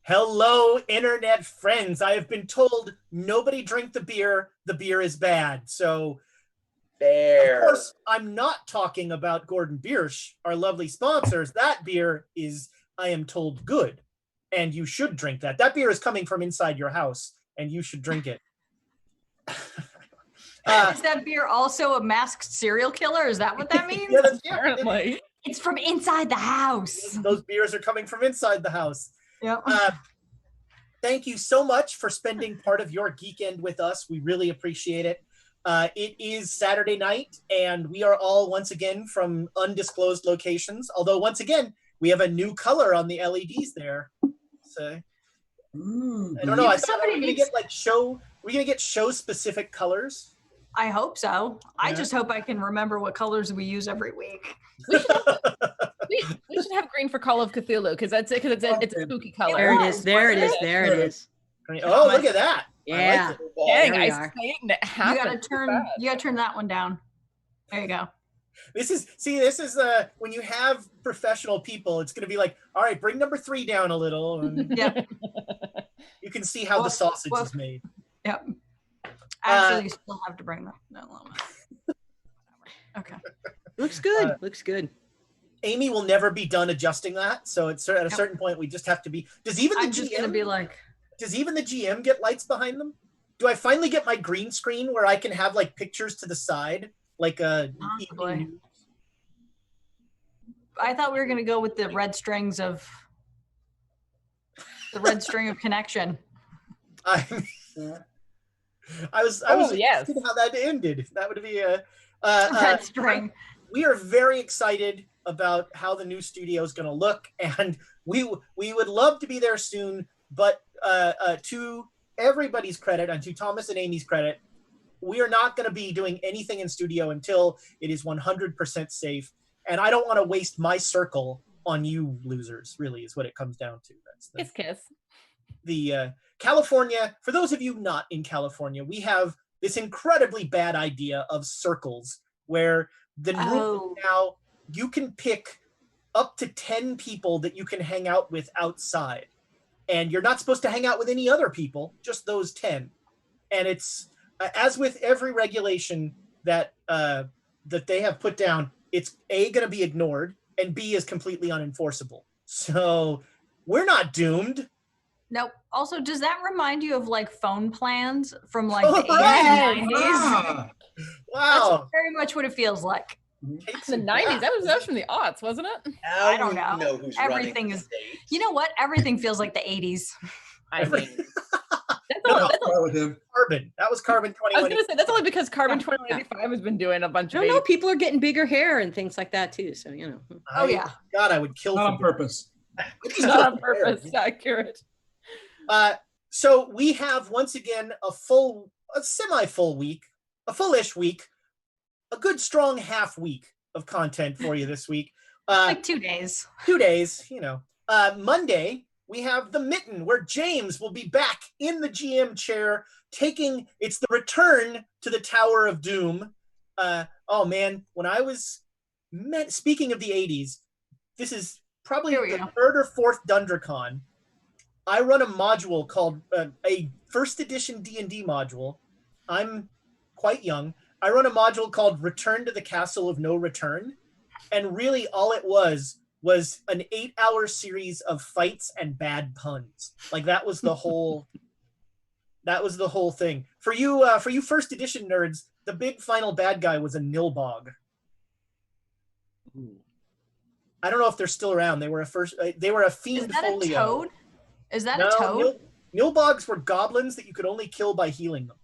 Hello, internet friends. I have been told nobody drink the beer. The beer is bad. So, of course, I'm not talking about Gordon Biersch, our lovely sponsors. That beer is, I am told, good. And you should drink that. That beer is coming from inside your house, and you should drink it. Is that beer also a masked serial killer? Is that what that means? Yeah, Apparently. It's from inside the house. Those beers are coming from inside the house. Yep. Thank you so much for spending part of your geekend with us. We really appreciate it. It is Saturday night, and we are all once again from undisclosed locations. Although once again, we have a new color on the LEDs there. So I don't know. I thought we were gonna get like show. We're gonna get show specific colors. I hope so. Yeah. I just hope I can remember what colors we use every week. We should have green for Call of Cthulhu because it's a spooky color. There it is. Oh, look at that! Yeah. Dang, I sang that You gotta turn that one down. There you go. This is when you have professional people, it's going to be like, all right, bring number 3 down a little. And Yep. You can see how the sausage is made. Yep. Actually, you still have to bring that. No. Okay. Looks good. Looks good. Amy will never be done adjusting that, so it's at a certain point we just have to be. Does even the GM get lights behind them? Do I finally get my green screen where I can have like pictures to the side, like a? Possibly. I thought we were gonna go with the red strings of connection. I was yes. thinking how that ended. That would be a red string. We are very excited about how the new studio is going to look, and we would love to be there soon. But to everybody's credit, and to Thomas and Amy's credit, we are not going to be doing anything in studio until it is 100% safe. And I don't want to waste my circle on you losers. Really, is what it comes down to. That's kiss. The California. For those of you not in California, we have this incredibly bad idea of circles where the room now you can pick up to 10 people that you can hang out with outside, and you're not supposed to hang out with any other people, just those 10. And it's as with every regulation that they have put down, it's A, going to be ignored, and B, is completely unenforceable. So we're not doomed. Nope. Also, does that remind you of like phone plans from like the 80s and 90s? Wow. That's very much what it feels like. The 90s. That was from the aughts, wasn't it? I don't know. Who's Everything is. You know what? Everything feels like the 80s. I mean, Carbon. That was Carbon 20. I was going to say that's only because Carbon 2085 has been doing a bunch of. I don't know. People are getting bigger hair and things like that too. So you know. Oh yeah. God, I would kill. Not on purpose. Not on purpose. Accurate. So we have once again a semi-full week, a fullish week, a good strong half week of content for you this week. Like 2 days. 2 days, you know. Monday, we have the Mitten, where James will be back in the GM chair, it's the return to the Tower of Doom. Oh man, when I was, speaking of the 80s, this is probably the 3rd or 4th DundraCon. I run a module called a first edition D&D module. I'm quite young. I run a module called Return to the Castle of No Return. And really all it was an 8-hour series of fights and bad puns. Like that was the whole thing. For you first edition nerds, the big final bad guy was a Nilbog. Ooh. I don't know if they're still around. They were a fiend folio. Is that a toad? Is that a toad? Nilbogs were goblins that you could only kill by healing them.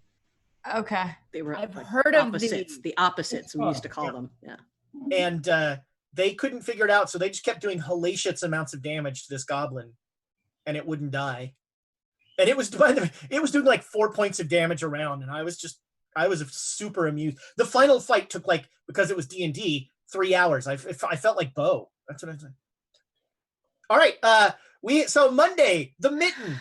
Okay. They were I've like heard opposites. of the opposites we used to call them. Yeah. And they couldn't figure it out, so they just kept doing hellacious amounts of damage to this goblin, and it wouldn't die. And it was doing like 4 points of damage a round, and I was super amused. The final fight took because it was D&D, 3 hours. I felt like Bo. That's what I said. All right, so Monday, the Mitten.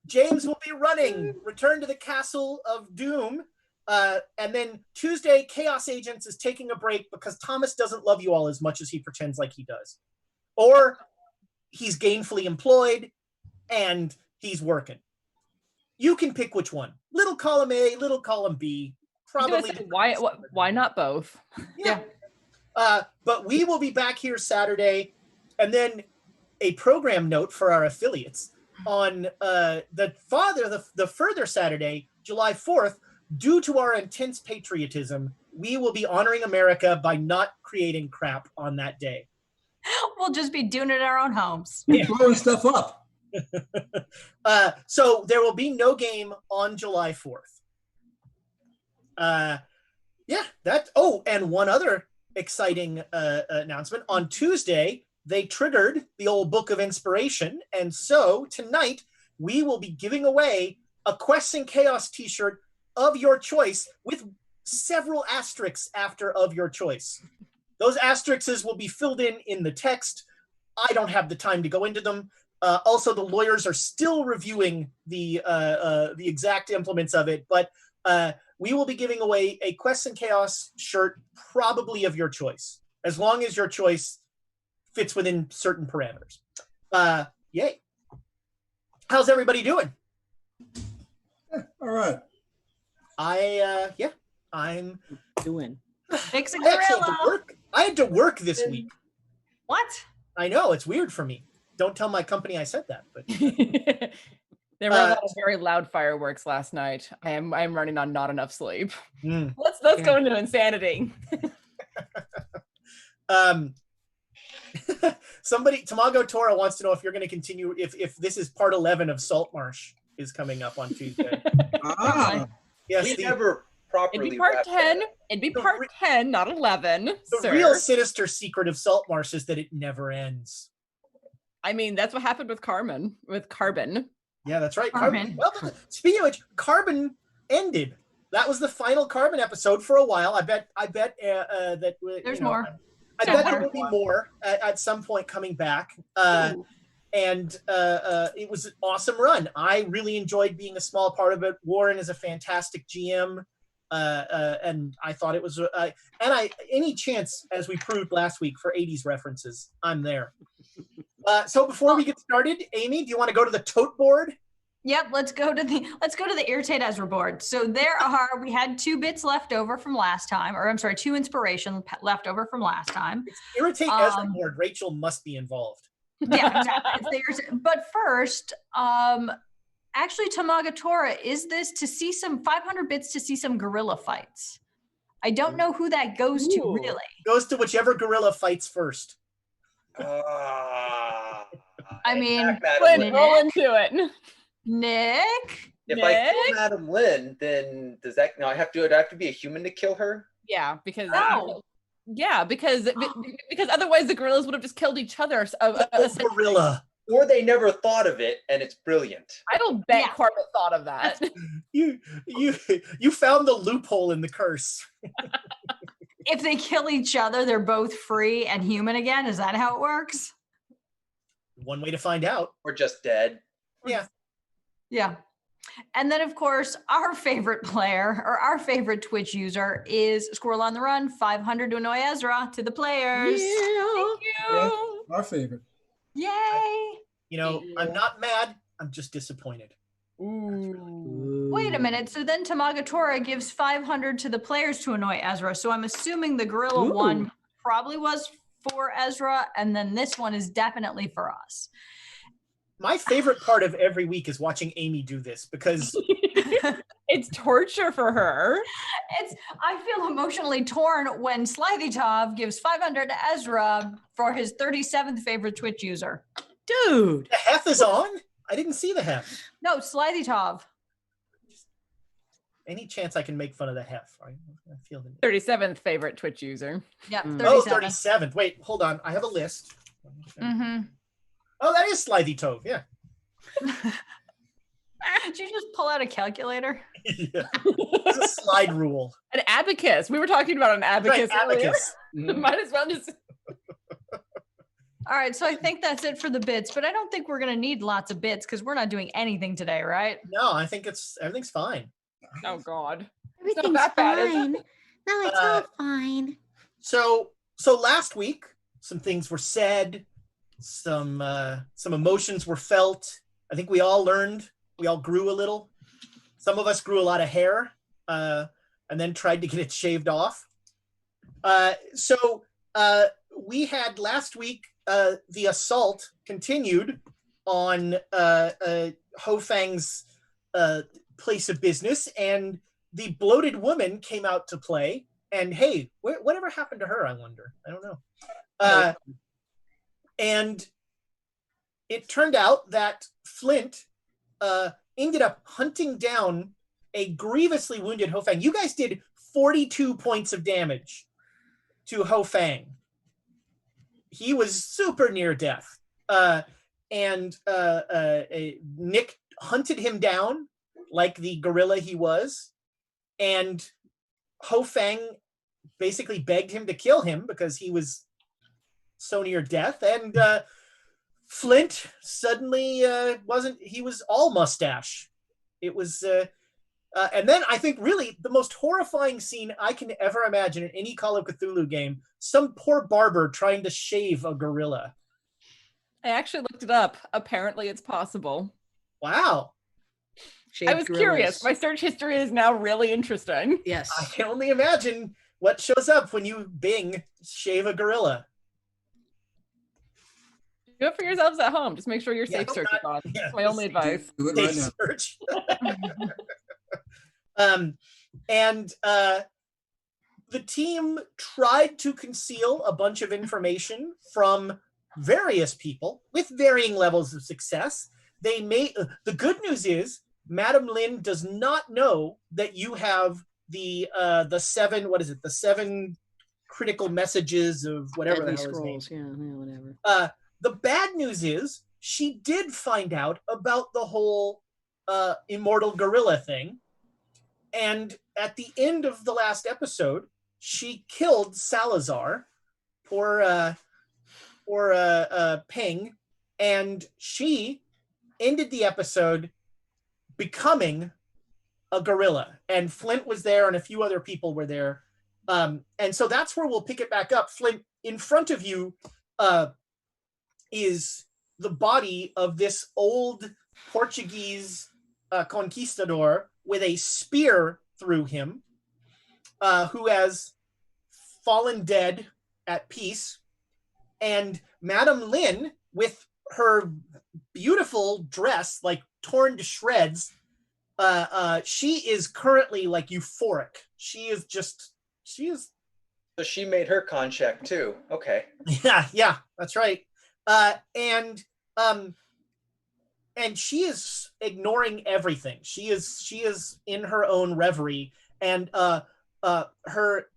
James will be running Return to the Castle of Doom. And then Tuesday, Chaos Agents is taking a break because Thomas doesn't love you all as much as he pretends like he does. Or he's gainfully employed, and he's working. You can pick which one. Little column A, little column B. Probably. Why not both? Yeah. But we will be back here Saturday, and then a program note for our affiliates on the further Saturday, July 4th. Due to our intense patriotism, we will be honoring America by not creating crap on that day. We'll just be doing it in our own homes. Yeah. Blowing stuff up. So there will be no game on July 4th. And one other exciting announcement. On Tuesday, they triggered the old Book of Inspiration. And so tonight, we will be giving away a Quests and Chaos t-shirt of your choice with several asterisks after of your choice. Those asterisks will be filled in the text. I don't have the time to go into them. Also, the lawyers are still reviewing the exact implements of it, but we will be giving away a Quests and Chaos shirt, probably of your choice, as long as your choice fits within certain parameters. Yay. How's everybody doing? All right. I'm Doing. Fix a I actually had to gorilla. work. I had to work this week. What? I know, it's weird for me. Don't tell my company I said that, but There were a lot of very loud fireworks last night. I'm running on not enough sleep. Let's go into insanity. Somebody, Tamago Tora wants to know if you're going to continue, if this is part 11 of Saltmarsh is coming up on Tuesday. Yes, we never properly. It'd be part 10. It'd be part 10, not 11. The real sinister secret of Saltmarsh is that it never ends. I mean, that's what happened with Carbon. Yeah, that's right. Carbon. Well, speaking of which, Carbon ended. That was the final Carbon episode for a while. I bet that There's more. I bet there will be more at some point coming back. And it was an awesome run. I really enjoyed being a small part of it. Warren is a fantastic GM. And I thought it was, any chance, as we proved last week, for 80s references, I'm there. So before we get started, Amy, do you want to go to the tote board? Yep, let's go to the Irritate Ezra board. So we had 2 bits left over from last time, or I'm sorry, 2 inspiration left over from last time. It's Irritate Ezra board. Rachel must be involved. Yeah, exactly. But first, actually, Tamagatora, is this to see some 500 bits to see some gorilla fights? I don't know who that goes to, really. Goes to whichever gorilla fights first. I mean, roll into it. Nick? If I kill Madame Lin, then does that? No, I have to be a human to kill her. Yeah, because because otherwise the gorillas would have just killed each other. Gorilla. Or they never thought of it, and it's brilliant. I don't bet Corbett thought of that. You found the loophole in the curse. If they kill each other, they're both free and human again. Is that how it works? One way to find out. Or just dead. Yeah. Yeah. And then, of course, our favorite player or our favorite Twitch user is Squirrel on the Run, 500 to annoy Ezra to the players. Yeah. Thank you. Yeah, our favorite. Yay. I'm not mad. I'm just disappointed. Ooh. Wait a minute. So then Tamagatora gives 500 to the players to annoy Ezra. So I'm assuming the gorilla one probably was for Ezra, and then this one is definitely for us. My favorite part of every week is watching Amy do this because it's torture for her. I feel emotionally torn when Slythytov gives 500 to Ezra for his 37th favorite Twitch user. Dude. the hef is on. I didn't see the hef. No, Slythytov. Any chance I can make fun of the hef? I feel the 37th favorite Twitch user. Yep, 37. Oh, 37th. Wait, hold on. I have a list. Mm-hmm. Oh, that is Slithy Tove. Yeah. Did you just pull out a calculator? Yeah. It's a slide rule. An abacus. We were talking about an abacus. Right, abacus. Might as well just. All right, so I think that's it for the bits, but I don't think we're going to need lots of bits because we're not doing anything today, right? No, I think everything's fine. Oh God. Everything's that bad, is fine. No, it's all fine. So last week, some things were said, some emotions were felt, I think we all learned. We all grew a little. Some of us grew a lot of hair, and then tried to get it shaved off. So we had last week the assault continued on Ho Fang's place of business, and the Bloated Woman came out to play. And hey, whatever happened to her? I wonder. I don't know. And it turned out that Flint ended up hunting down a grievously wounded Ho Fang. You guys did 42 points of damage to Ho Fang. He was super near death. And Nick hunted him down like the gorilla he was. And Ho Fang basically begged him to kill him because he was so near death. And Flint suddenly he was all mustache. It was, and then I think really the most horrifying scene I can ever imagine in any Call of Cthulhu game, some poor barber trying to shave a gorilla. I actually looked it up. Apparently it's possible. Wow. Shaved I was gorillas. curious. My search history is now really interesting. Yes. I can only imagine what shows up when you Bing shave a gorilla. Do it for yourselves at home. Just make sure your Yeah, safe search is on. yeah, That's my only advice. Do it right now. Search. And the team tried to conceal a bunch of information from various people with varying levels of success. They made the good news is Madame Lin does not know that you have the 7, what is it, the 7 critical messages of whatever Deadly the hell his name. scrolls. Yeah, whatever. The bad news is she did find out about the whole immortal gorilla thing. And at the end of the last episode, she killed Salazar, poor Peng, and she ended the episode becoming a gorilla. And Flint was there and a few other people were there. And so that's where we'll pick it back up. Flint, in front of you is the body of this old Portuguese conquistador with a spear through him, who has fallen dead at peace. And Madame Lin, with her beautiful dress like torn to shreds, she is currently like euphoric. She is. So she made her con check too. Okay. Yeah, that's right. And she is ignoring everything. She is in her own reverie, and her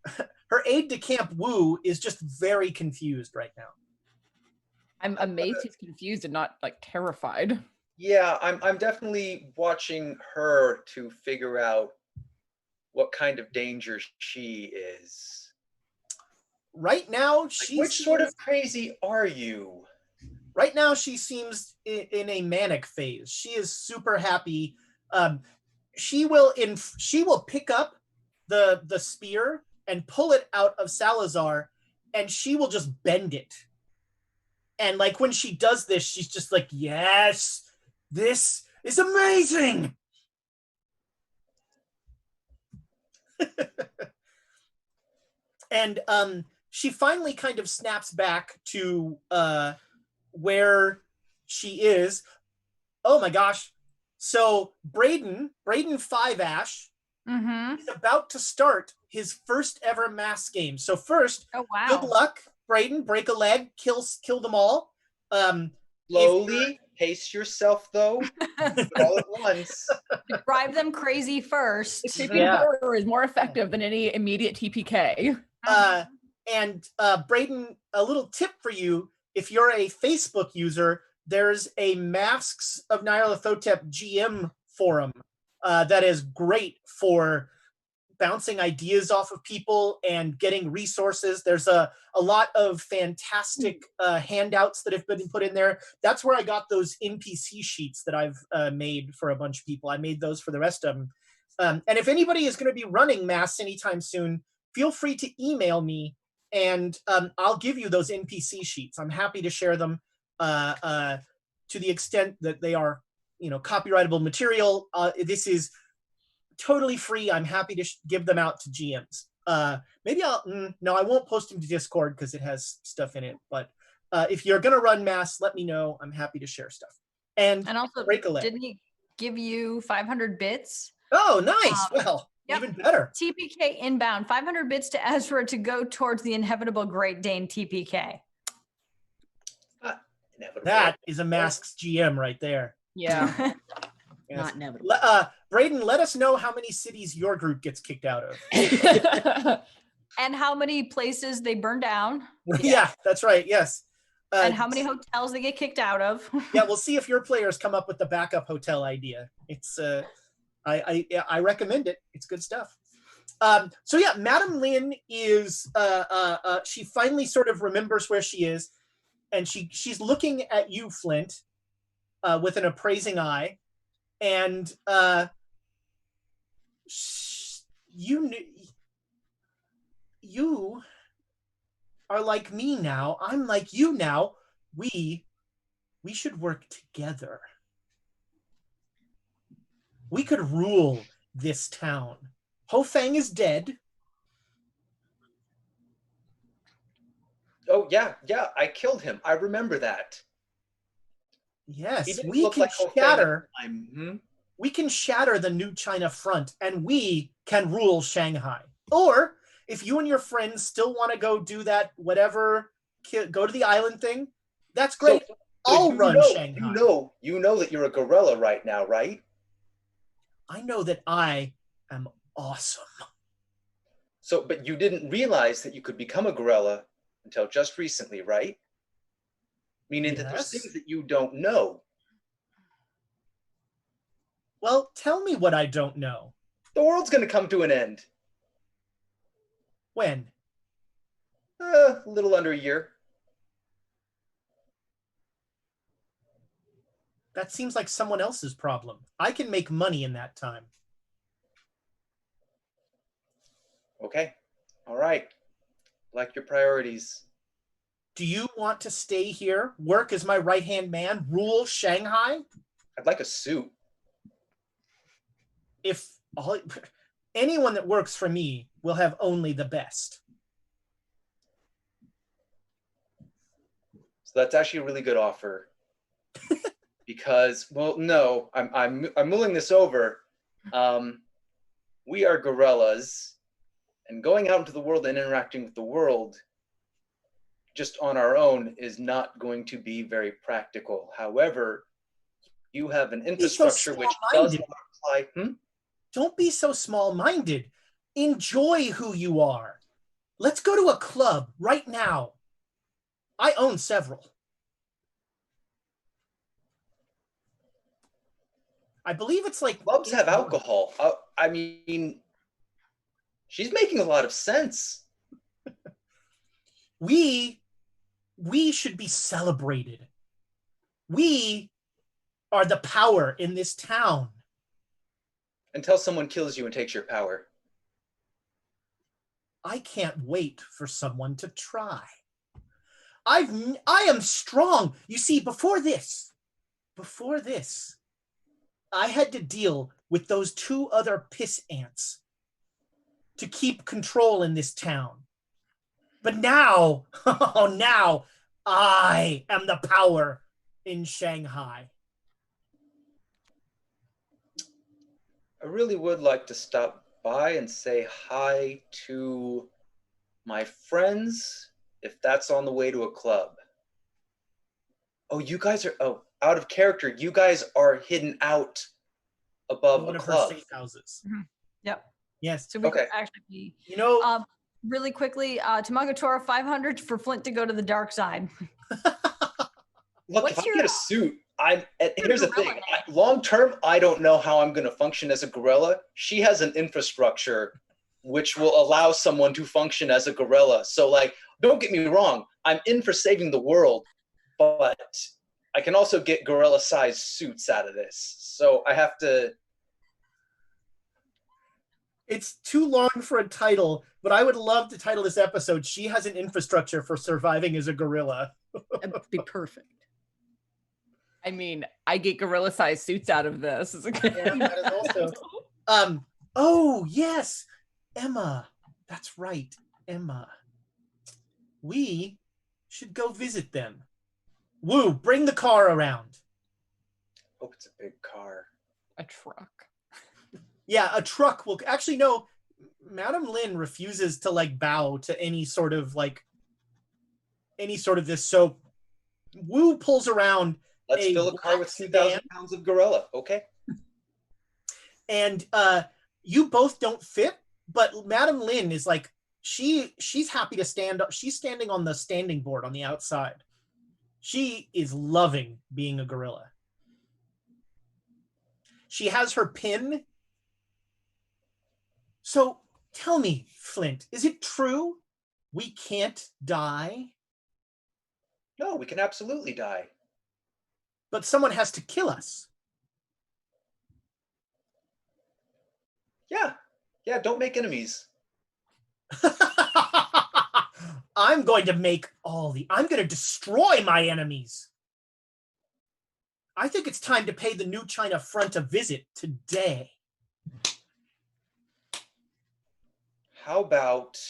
aide de camp Wu is just very confused right now. I'm amazed he's confused and not like terrified. Yeah, I'm definitely watching her to figure out what kind of danger she is. Right now, Which sort of crazy are you? Right now, she seems in a manic phase. She is super happy. She will pick up the spear and pull it out of Salazar, and she will just bend it. And like when she does this, she's just like, "Yes, this is amazing." And she finally kind of snaps back to where she is. Oh my gosh. So Braden 5-Ash is about to start his first ever mass game. So first, Oh wow. good luck, Braden. Break a leg, kill them all. Slowly, pace yourself though. All at once. Drive them crazy first. Creeping horror is more effective than any immediate TPK. And Braden, a little tip for you: if you're a Facebook user, there's a Masks of Nyarlathotep GM forum that is great for bouncing ideas off of people and getting resources. There's a lot of fantastic handouts that have been put in there. That's where I got those NPC sheets that I've made for a bunch of people. I made those for the rest of them. And if anybody is going to be running Mass anytime soon, feel free to email me and I'll give you those NPC sheets. I'm happy to share them to the extent that they are copyrightable material. This is totally free. I'm happy to give them out to GMs. Maybe no, I won't post them to Discord because it has stuff in it. But if you're going to run Masks, let me know. I'm happy to share stuff. And also, break a leg. Didn't he give you 500 bits? Oh, nice. Well, yep. Even better. TPK inbound, 500 bits to Ezra to go towards the inevitable Great Dane TPK. That is a Masks GM right there. Yeah. Yes. Not inevitable. Braden, let us know how many cities your group gets kicked out of. And how many places they burn down. Yeah, that's right. Yes. And how many hotels they get kicked out of. Yeah, we'll see if your players come up with the backup hotel idea. It's I recommend it. It's good stuff. So yeah, Madame Lin is she finally sort of remembers where she is, and she's looking at you, Flint, with an appraising eye, and you are like me now. I'm like you now. We should work together. We could rule this town. Ho Fang is dead. Oh, yeah, I killed him. I remember that. Yes, we can shatter. We can shatter the New China front, and we can rule Shanghai. Or if you and your friends still want to go do that, whatever, go to the island thing, that's great. So I'll run Shanghai. You know that you're a gorilla right now, right? I know that I am awesome. So, but you didn't realize that you could become a gorilla until just recently, right? Meaning that there's things that you don't know. Well, tell me what I don't know. The world's going to come to an end. When? A little under a year. That seems like someone else's problem. I can make money in that time. Okay. All right. Like your priorities. Do you want to stay here, work as my right-hand man, rule Shanghai? I'd like a suit. If anyone that works for me will have only the best. So that's actually a really good offer. Because, well, no, I'm mulling this over. We are gorillas, and going out into the world and interacting with the world just on our own is not going to be very practical. However, you have an infrastructure which does not apply. Don't be so small-minded. Enjoy who you are. Let's go to a club right now. I own several. I believe it's like... Clubs have alcohol. I mean, she's making a lot of sense. We should be celebrated. We are the power in this town. Until someone kills you and takes your power. I can't wait for someone to try. I am strong. You see, before this, I had to deal with those two other piss ants to keep control in this town. But now, now I am the power in Shanghai. I really would like to stop by and say hi to my friends, if that's on the way to a club. Oh, you guys are, out of character. You guys are hidden out above one a of club. her safe houses. Mm-hmm. Yep. Yes. So we could actually be, really quickly, Tamagatora 500 for Flint to go to the dark side. Look, if I get a suit, here's the thing. Long term, I don't know how I'm going to function as a gorilla. She has an infrastructure which will allow someone to function as a gorilla. So, like, don't get me wrong. I'm in for saving the world, but I can also get gorilla-sized suits out of this. So I have to... It's too long for a title, but I would love to title this episode, She Has an Infrastructure for Surviving as a Gorilla. That'd be perfect. I mean, I get gorilla-sized suits out of this. Yeah, that is also. Oh yes, Emma. That's right, Emma. We should go visit them. Woo, bring the car around. Hope it's a big car. A truck. Yeah, a truck will actually no. Madame Lin refuses to like bow to any sort of this. So Wu pulls around. Let's fill a car with 2,000 pounds of gorilla. Okay. And you both don't fit, but Madame Lin is like she's happy to stand up. She's standing on the standing board on the outside. She is loving being a gorilla. She has her pin. So tell me, Flint, is it true we can't die? No, we can absolutely die. But someone has to kill us. Yeah, don't make enemies. I'm going to destroy my enemies. I think it's time to pay the New China Front a visit today. How about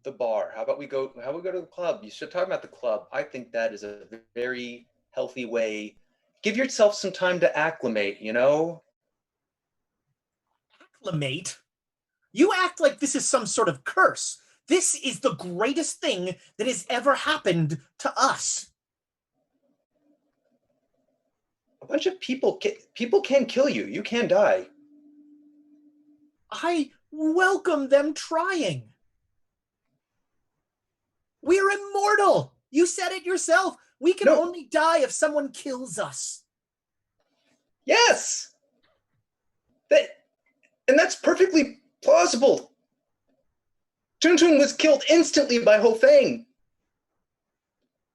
the bar? How about we go to the club? You should talk about the club. I think that is a very healthy way. Give yourself some time to acclimate, you know? Acclimate? You act like this is some sort of curse. This is the greatest thing that has ever happened to us. A bunch of people can kill you. You can die. I welcome them trying. We're immortal. You said it yourself. We can only die if someone kills us. Yes. And that's perfectly plausible. Tun was killed instantly by Ho Fang.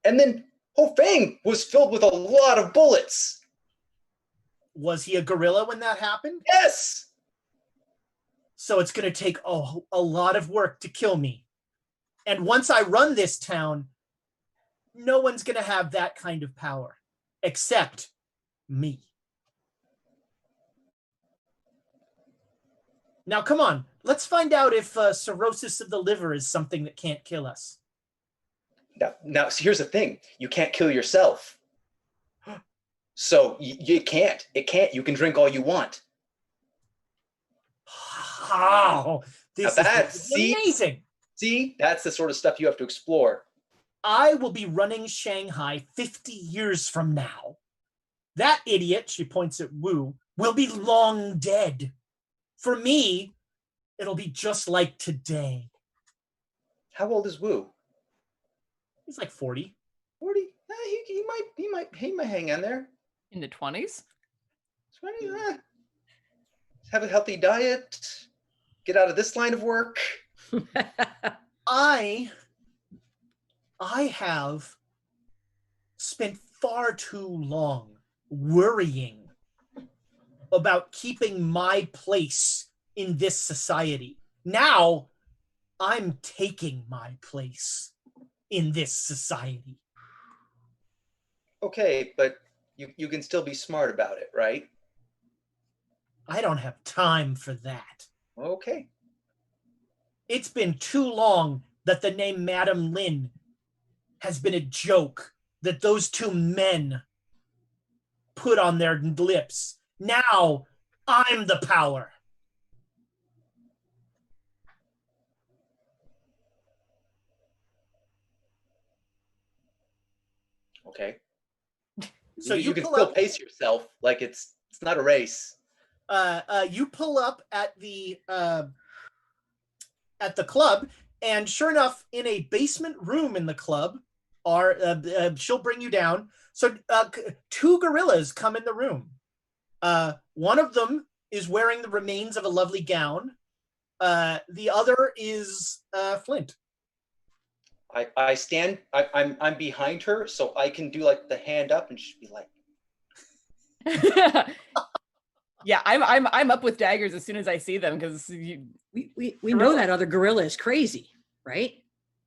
And then Ho Fang was filled with a lot of bullets. Was he a gorilla when that happened? Yes. So it's going to take a lot of work to kill me. And once I run this town, no one's going to have that kind of power, except me. Now, come on. Let's find out if cirrhosis of the liver is something that can't kill us. Now, so here's the thing. You can't kill yourself. So you can't. It can't. You can drink all you want. Oh, this is amazing. See, that's the sort of stuff you have to explore. I will be running Shanghai 50 years from now. That idiot, she points at Wu, will be long dead. For me, it'll be just like today. How old is Wu? He's like 40. 40? He might hang in there. In the 20s? 20? Have a healthy diet. Get out of this line of work. I have spent far too long worrying about keeping my place in this society. Now, I'm taking my place in this society. Okay, but you can still be smart about it, right? I don't have time for that. Okay. It's been too long that the name Madame Lin has been a joke that those two men put on their lips. Now, I'm the power. Okay. So you can still pace yourself like it's not a race. You pull up at the club, and sure enough, in a basement room in the club, are she'll bring you down. So two gorillas come in the room. One of them is wearing the remains of a lovely gown. The other is Flint. I stand. I'm behind her, so I can do like the hand up, and she'd be like. Yeah, I'm up with daggers as soon as I see them because we know that other gorilla is crazy, right?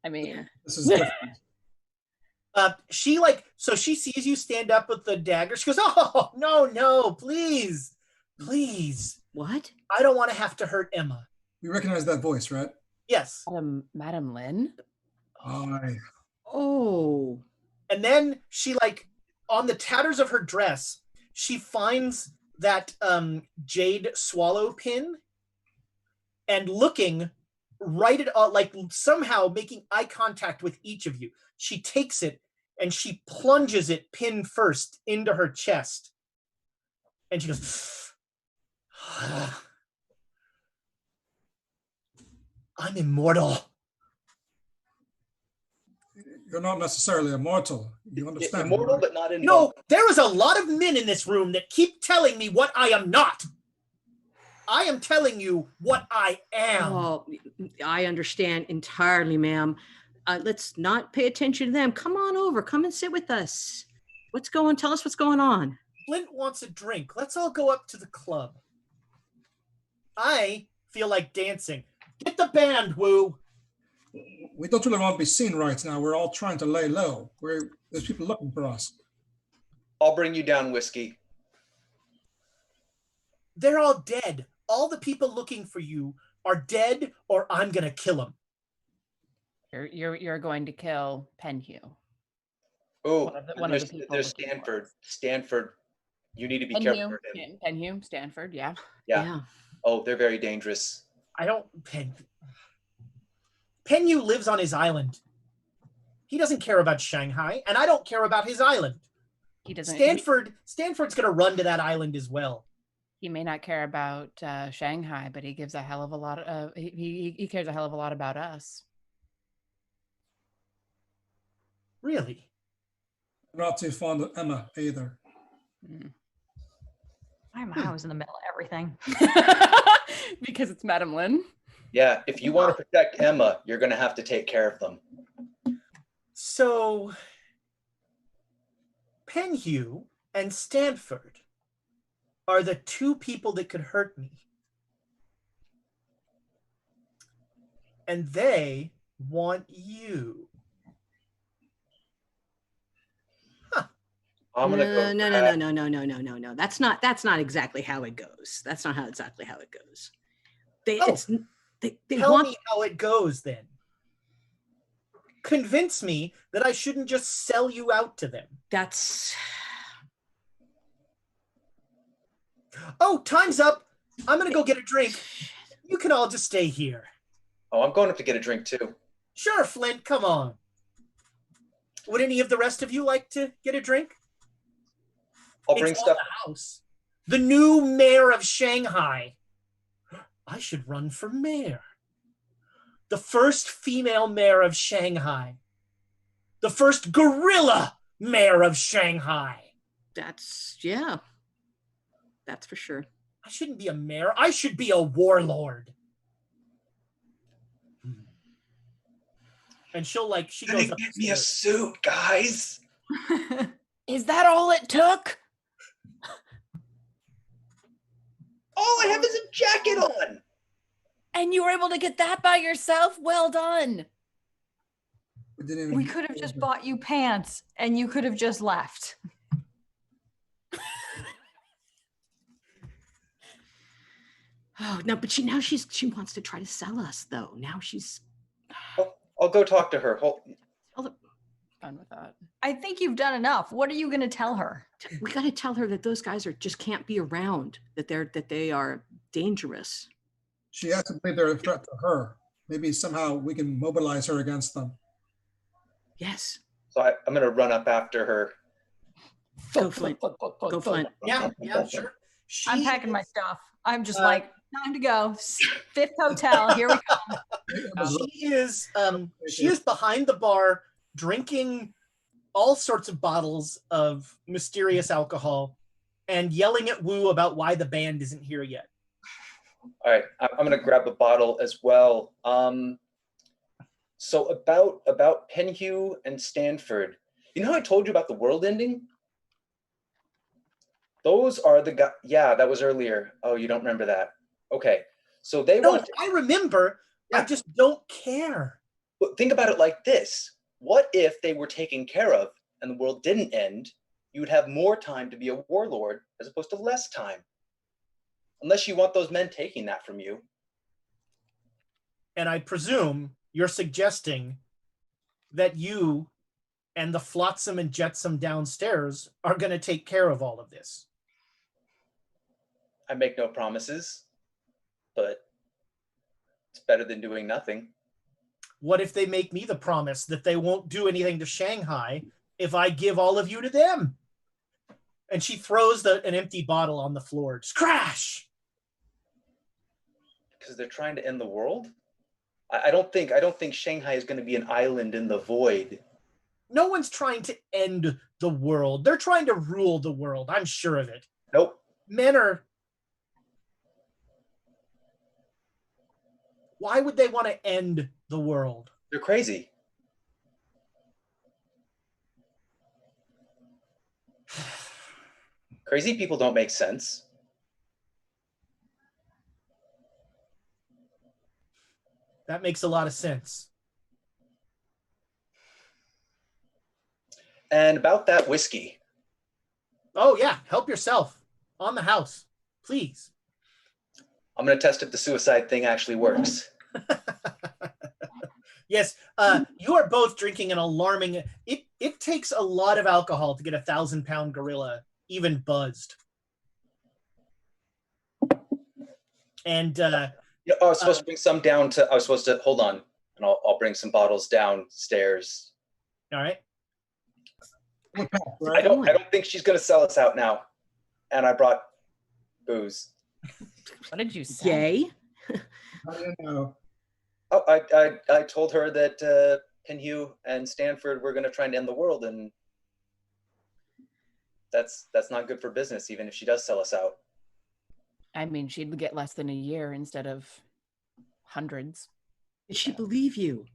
I mean, yeah. This is different. She sees you stand up with the dagger. She goes, "Oh, no, please. What? I don't want to have to hurt Emma." You recognize that voice, right? Yes. Madame Lin? Aye. Oh. And then she, on the tatters of her dress, she finds that jade swallow pin, and looking right at, somehow making eye contact with each of you, she takes it and she plunges it pin first into her chest. And she goes, "I'm immortal." You're not necessarily immortal. You understand? Immortal, but not in. There is a lot of men in this room that keep telling me what I am not. I am telling you what I am. Oh, I understand entirely, ma'am. Let's not pay attention to them. Come on over. Come and sit with us. Tell us what's going on. Flint wants a drink. Let's all go up to the club. I feel like dancing. Get the band, Woo. We don't really want to be seen right now. We're all trying to lay low. There's people looking for us. I'll bring you down whiskey. They're all dead. All the people looking for you are dead, or I'm gonna kill them. You're going to kill Penhew. Oh, there's Stanford. Stanford. You need to be careful for him. Penhew, Stanford, yeah. Oh, they're very dangerous. Penhew lives on his island. He doesn't care about Shanghai, and I don't care about his island. He doesn't. Stanford's gonna run to that island as well. He may not care about Shanghai, but he gives a hell of a lot of. He cares a hell of a lot about us. Really? I'm not too fond of Emma either. I was in the middle of everything. Because it's Madame Lin. Yeah, if you want to protect Emma, you're going to have to take care of them. So, Penhew and Stanford are the two people that could hurt me. And they want you. I'm gonna go. No. That's not exactly how it goes. That's not exactly how it goes. Tell me how it goes then. Convince me that I shouldn't just sell you out to them. Oh, time's up. I'm gonna go get a drink. You can all just stay here. Oh, I'm going up to get a drink too. Sure, Flint, come on. Would any of the rest of you like to get a drink? I'll bring stuff. The house. The new mayor of Shanghai. I should run for mayor. The first female mayor of Shanghai. The first gorilla mayor of Shanghai. That's for sure. I shouldn't be a mayor. I should be a warlord. And she goes up. Get me a suit, guys. Is that all it took? All I have is a jacket on. And you were able to get that by yourself? Well done. We could have just bought you pants and you could have just left. Oh, no, but she wants to try to sell us though. Now she's I'll go talk to her. Fine with that. I think you've done enough. What are you going to tell her? We got to tell her that those guys just can't be around, that they are dangerous. She has to believe they're a threat to her. Maybe somehow we can mobilize her against them. Yes. So I'm going to run up after her. Go, Flint. Go, Flint. Yeah, sure. I'm packing my stuff. I'm just time to go. Fifth hotel. Here we come. She is behind the bar drinking all sorts of bottles of mysterious alcohol and yelling at Wu about why the band isn't here yet. All right, I'm going to grab a bottle as well. So about Penhew and Stanford, you know how I told you about the world ending? Those are the guys. Yeah, that was earlier. Oh, you don't remember that? Okay, so they want. I remember. Yeah. I just don't care. But think about it like this: what if they were taken care of and the world didn't end? You would have more time to be a warlord as opposed to less time. Unless you want those men taking that from you. And I presume you're suggesting that you and the flotsam and jetsam downstairs are going to take care of all of this. I make no promises, but it's better than doing nothing. What if they make me the promise that they won't do anything to Shanghai if I give all of you to them? And she throws an empty bottle on the floor. Just crash! Because they're trying to end the world? I don't think Shanghai is going to be an island in the void. No one's trying to end the world. They're trying to rule the world. I'm sure of it. Nope. Men are... Why would they want to end the world? They're crazy. Crazy people don't make sense. That makes a lot of sense. And about that whiskey. Oh, yeah. Help yourself. On the house. Please. I'm going to test if the suicide thing actually works. Yes. You are both drinking an alarming... It takes a lot of alcohol to get a 1,000-pound gorilla even buzzed. And... I was supposed to bring some down to... I was supposed to... Hold on. And I'll bring some bottles downstairs. All right. I don't think she's going to sell us out now. And I brought booze. What did you say? Yay. I don't know. Oh, I told her that Penhew and Stanford were going to try and end the world, and that's not good for business, even if she does sell us out. I mean, she'd get less than a year instead of hundreds. Did she believe you?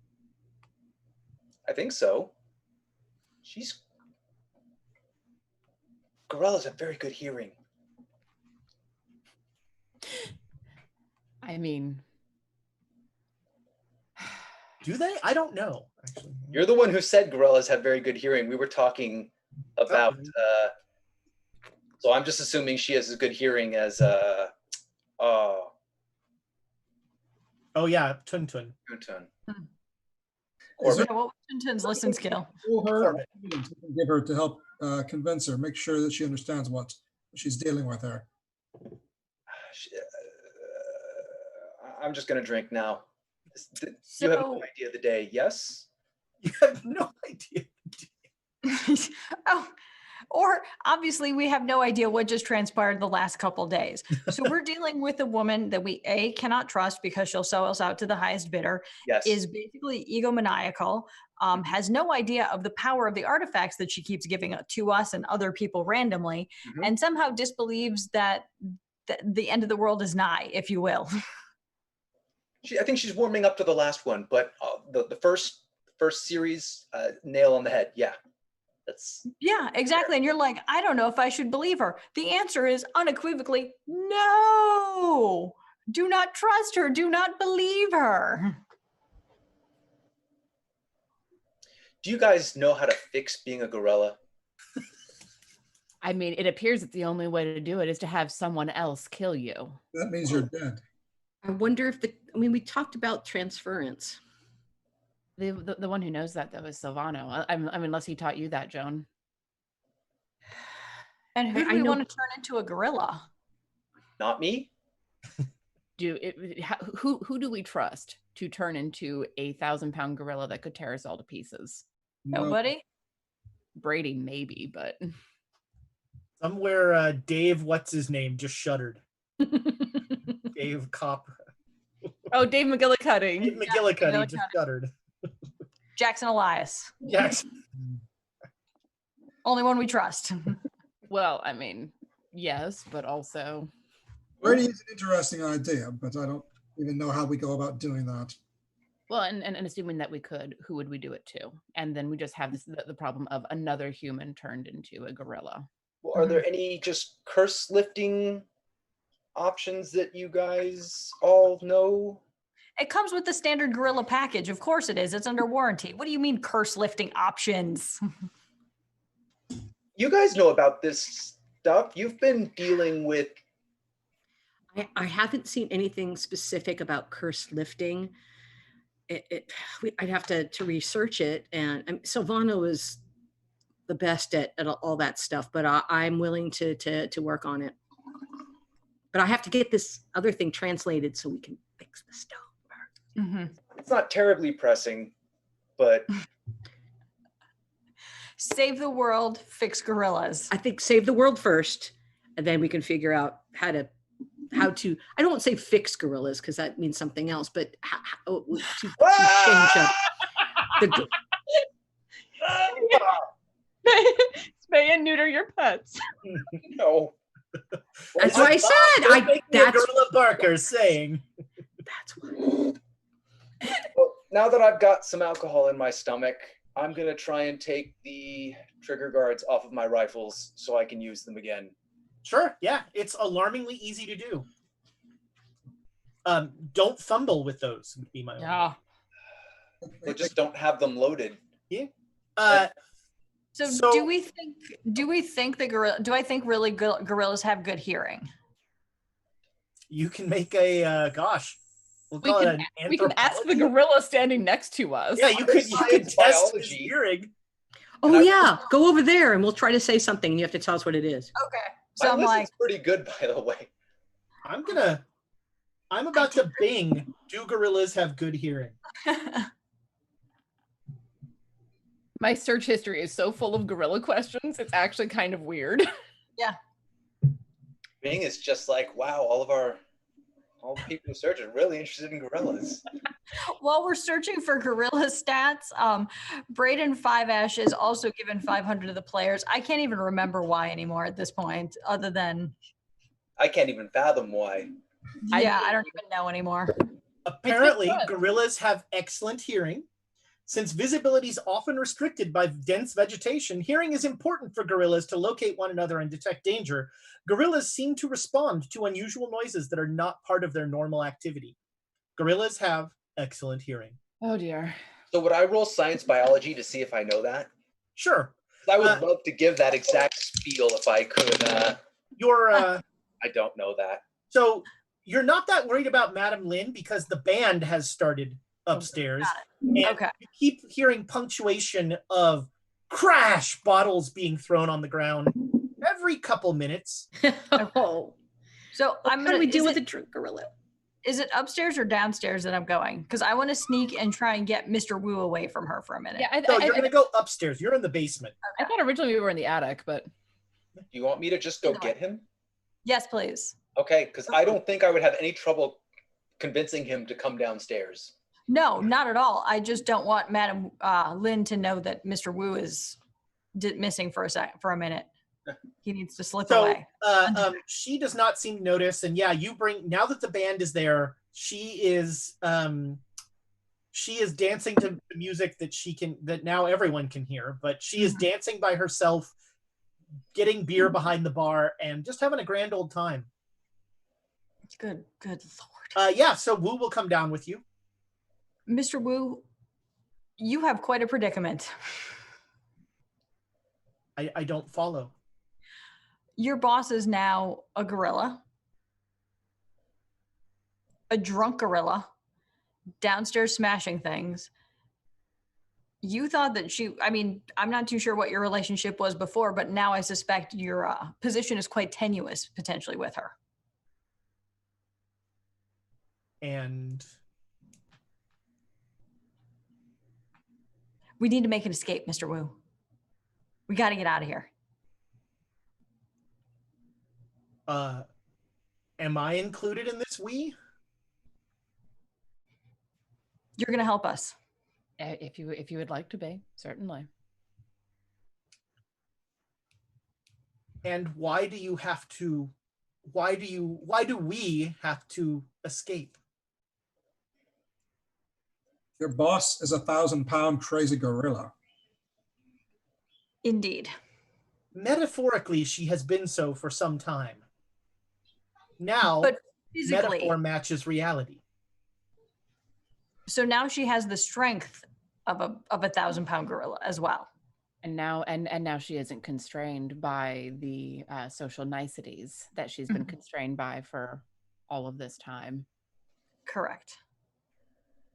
I think so. Gorillas have very good hearing. I mean... Do they? I don't know, actually. You're the one who said gorillas have very good hearing. We were talking about... so I'm just assuming she has as good hearing as... Oh, yeah, Tun Tun. Tun. Yeah, what was Tun Tun's listen skill? Give her to help convince her, make sure that she understands what she's dealing with her. I'm just going to drink now. You have no idea of the day, yes? You have no idea. Oh, or obviously we have no idea what just transpired the last couple days. So we're dealing with a woman that we cannot trust because she'll sell us out to the highest bidder. Yes. Is basically egomaniacal. Has no idea of the power of the artifacts that she keeps giving to us and other people randomly, and somehow disbelieves that the end of the world is nigh, if you will. I think she's warming up to the last one, but the first series, nail on the head. Yeah. Yeah, exactly. And you're like, I don't know if I should believe her. The answer is unequivocally, no. Do not trust her. Do not believe her. Do you guys know how to fix being a gorilla? I mean, it appears that the only way to do it is to have someone else kill you. That means you're dead. I wonder if we talked about transference. The one who knows that, though, is Silvano. I mean, unless he taught you that, Joan. And who do we want to turn into a gorilla? Not me. Who do we trust to turn into a 1,000-pound gorilla that could tear us all to pieces? Nobody? Brady, maybe, but... Somewhere Dave, what's his name, just shuddered. Dave Copper. Oh, Dave McGillicuddy. Dave McGillicuddy just shuddered. Jackson Elias. Jackson. Only one we trust. Well, I mean, yes, but also... Brady is an interesting idea, but I don't even know how we go about doing that. Well, and assuming that we could, who would we do it to? And then we just have the problem of another human turned into a gorilla. Well, are there any just curse lifting options that you guys all know? It comes with the standard gorilla package. Of course it is. It's under warranty. What do you mean curse lifting options? You guys know about this stuff. You've been dealing with. I haven't seen anything specific about curse lifting. I'd have to research it. And Silvano is the best at all that stuff, but I'm willing to work on it. But I have to get this other thing translated so we can fix the stone. Mm-hmm. It's not terribly pressing, but Save the world, fix gorillas. I think save the world first, and then we can figure out how to. I don't want to say fix gorillas because that means something else, but how to change up the. Spay and neuter your pets. no. That's what I said. That's Gorilla Barker saying. That's what. Well, now that I've got some alcohol in my stomach, I'm gonna try and take the trigger guards off of my rifles so I can use them again. Sure, yeah, it's alarmingly easy to do. Don't fumble with those, would be my own. Yeah. They just don't have them loaded. Yeah. So do we think the gorilla? Do I think really gorillas have good hearing? You can make a we'll call it an We can ask the anthropology. gorilla standing next to us. Yeah, you could test his biology. hearing. Oh yeah, go over there and we'll try to say something. You have to tell us what it is. Okay. So My I'm list like, is pretty good, by the way. I'm about to bing, do gorillas have good hearing? My search history is so full of gorilla questions. It's actually kind of weird. yeah. Bing is just like, wow, all the people who search are really interested in gorillas. While we're searching for gorilla stats, Braden Five Ash is also given 500 to the players. I can't even remember why anymore at this point, other than I can't even fathom why. I don't even know anymore. Apparently, gorillas have excellent hearing. Since visibility is often restricted by dense vegetation, hearing is important for gorillas to locate one another and detect danger. Gorillas seem to respond to unusual noises that are not part of their normal activity. Gorillas have excellent hearing. Oh dear. So would I roll science biology to see if I know that? Sure. I would love to give that exact spiel if I could. I don't know that. So you're not that worried about Madame Lin because the band has started upstairs. And Okay. you keep hearing punctuation of crash, bottles being thrown on the ground every couple minutes. Oh, So I'm how gonna. do we deal is with it- a drunk gorilla? Is it upstairs or downstairs that I'm going? Because I want to sneak and try and get Mr. Wu away from her for a minute. Yeah, So you're going to go upstairs. You're in the basement. I thought originally we were in the attic, but Do you want me to just go Either way. get him? Yes, please. Okay, because I don't think I would have any trouble convincing him to come downstairs. No, not at all. I just don't want Madame Lin to know that Mr. Wu is missing for a minute. He needs to slip So away. she does not seem to notice. And yeah, now that the band is there, she is dancing to the music that now everyone can hear, but she is dancing by herself, getting beer behind the bar and just having a grand old time. Good Lord. Yeah, so Wu will come down with you. Mr. Wu, you have quite a predicament. I don't follow. Your boss is now a gorilla, a drunk gorilla, downstairs smashing things. You thought that I'm not too sure what your relationship was before, but now I suspect your position is quite tenuous potentially with her. And We need to make an escape, Mr. Wu. We got to get out of here. am I included in this we? You're going to help us. if you would like to be, certainly. And why do we have to escape? Your boss is a 1,000-pound crazy gorilla. Indeed. Metaphorically, she has been so for some time. Now, But physically, metaphor matches reality. So now she has the strength of a 1,000-pound gorilla as well. And now she isn't constrained by the social niceties that she's been constrained by for all of this time. Correct.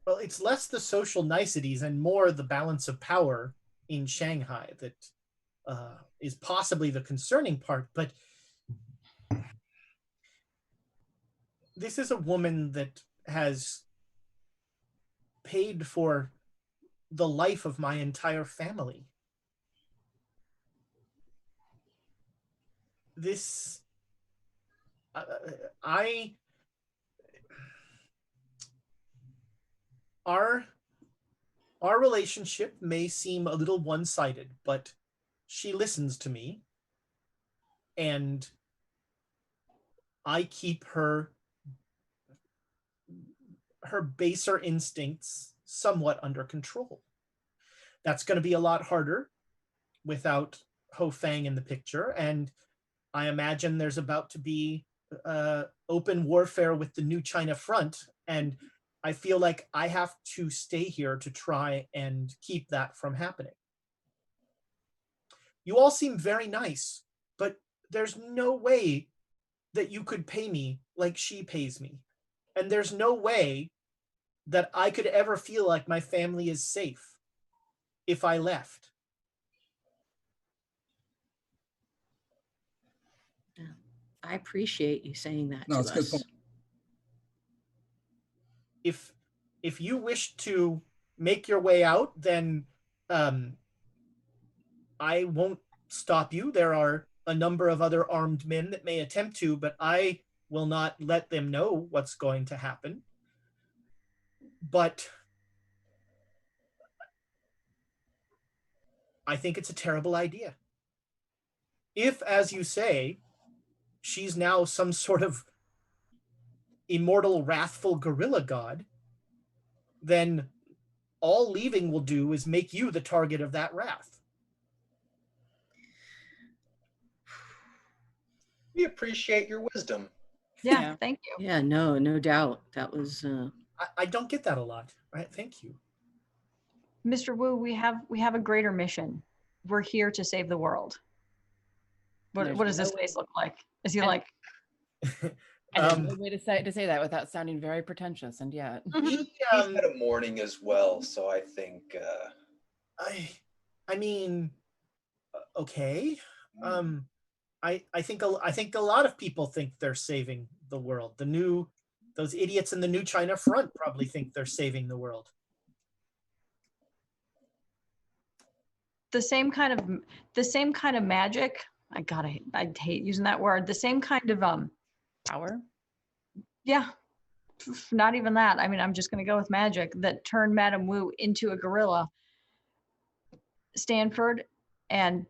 Well, it's less the social niceties and more the balance of power in Shanghai that is possibly the concerning part. But this is a woman that has paid for the life of my entire family. This, our relationship may seem a little one-sided, but she listens to me, and I keep her baser instincts somewhat under control. That's going to be a lot harder without Ho Fang in the picture, and I imagine there's about to be open warfare with the new China front, and I feel like I have to stay here to try and keep that from happening. You all seem very nice, but there's no way that you could pay me like she pays me. And there's no way that I could ever feel like my family is safe if I left. I appreciate you saying that No, to it's a good us. point. If you wish to make your way out, then I won't stop you. There are a number of other armed men that may attempt to, but I will not let them know what's going to happen. But I think it's a terrible idea. If, as you say, she's now some sort of immortal, wrathful gorilla god, then all leaving will do is make you the target of that wrath. We appreciate your wisdom. Yeah, thank you. Yeah, no doubt. That was I don't get that a lot, right? Thank you. Mr. Wu, we have a greater mission. We're here to save the world. What does his face look like? Is he like? And there's no way to say that without sounding very pretentious, and yet He's had a morning as well, so I think. I mean, okay. I think a lot of people think they're saving the world. Those idiots in the new China front probably think they're saving the world. The same kind of magic. I hate using that word. The same kind of power. Yeah, not even that. I mean, I'm just going to go with magic that turned Madame Wu into a gorilla. Stanford and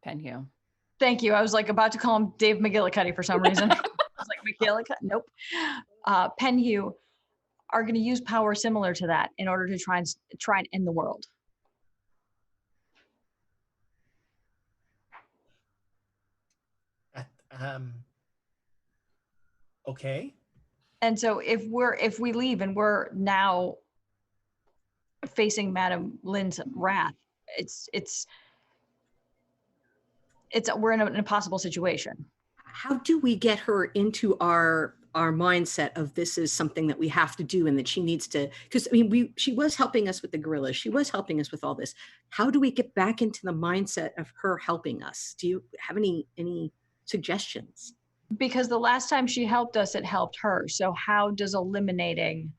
Penhue. Thank you. I was like about to call him Dave McGillicuddy for some reason. I was like, McGillicuddy? Nope. Penhue are going to use power similar to that in order to try and end the world. Okay. And so if we leave and we're now facing Madame Lin's wrath, we're in an impossible situation. How do we get her into our mindset of this is something that we have to do and that she needs to, because I mean she was helping us with the gorillas, she was helping us with all this. How do we get back into the mindset of her helping us? Do you have any suggestions? Because the last time she helped us, it helped her. So how does eliminating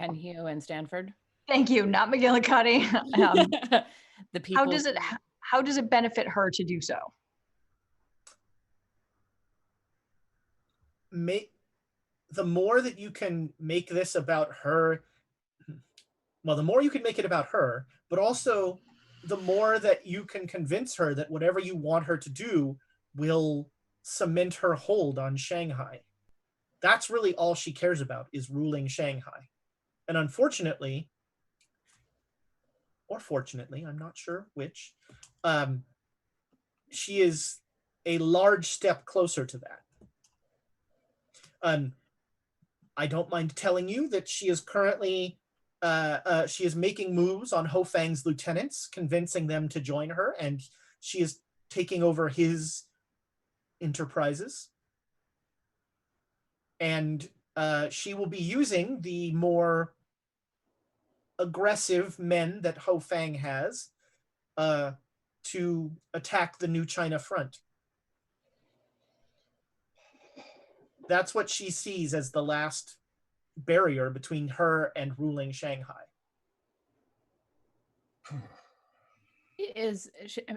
Penhue and Stanford? Thank you, not McGillicuddy. The people. How does it benefit her to do so? The more that you can make this about her, well, the more you can make it about her, but also the more that you can convince her that whatever you want her to do will cement her hold on Shanghai. That's really all she cares about, is ruling Shanghai. And unfortunately, or fortunately, I'm not sure which, she is a large step closer to that. I don't mind telling you that she is currently she is making moves on Ho Fang's lieutenants, convincing them to join her, and she is taking over his enterprises. And she will be using the more aggressive men that Ho Fang has to attack the New China front. That's what she sees as the last barrier between her and ruling Shanghai.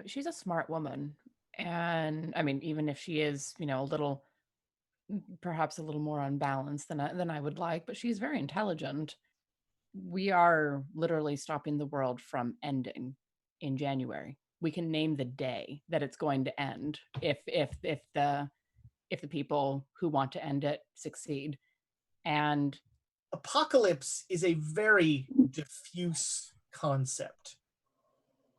She's a smart woman. And I mean, even if she is, perhaps a little more unbalanced than I would like, but she's very intelligent. We are literally stopping the world from ending in January. We can name the day that it's going to end if the people who want to end it succeed. And apocalypse is a very diffuse concept.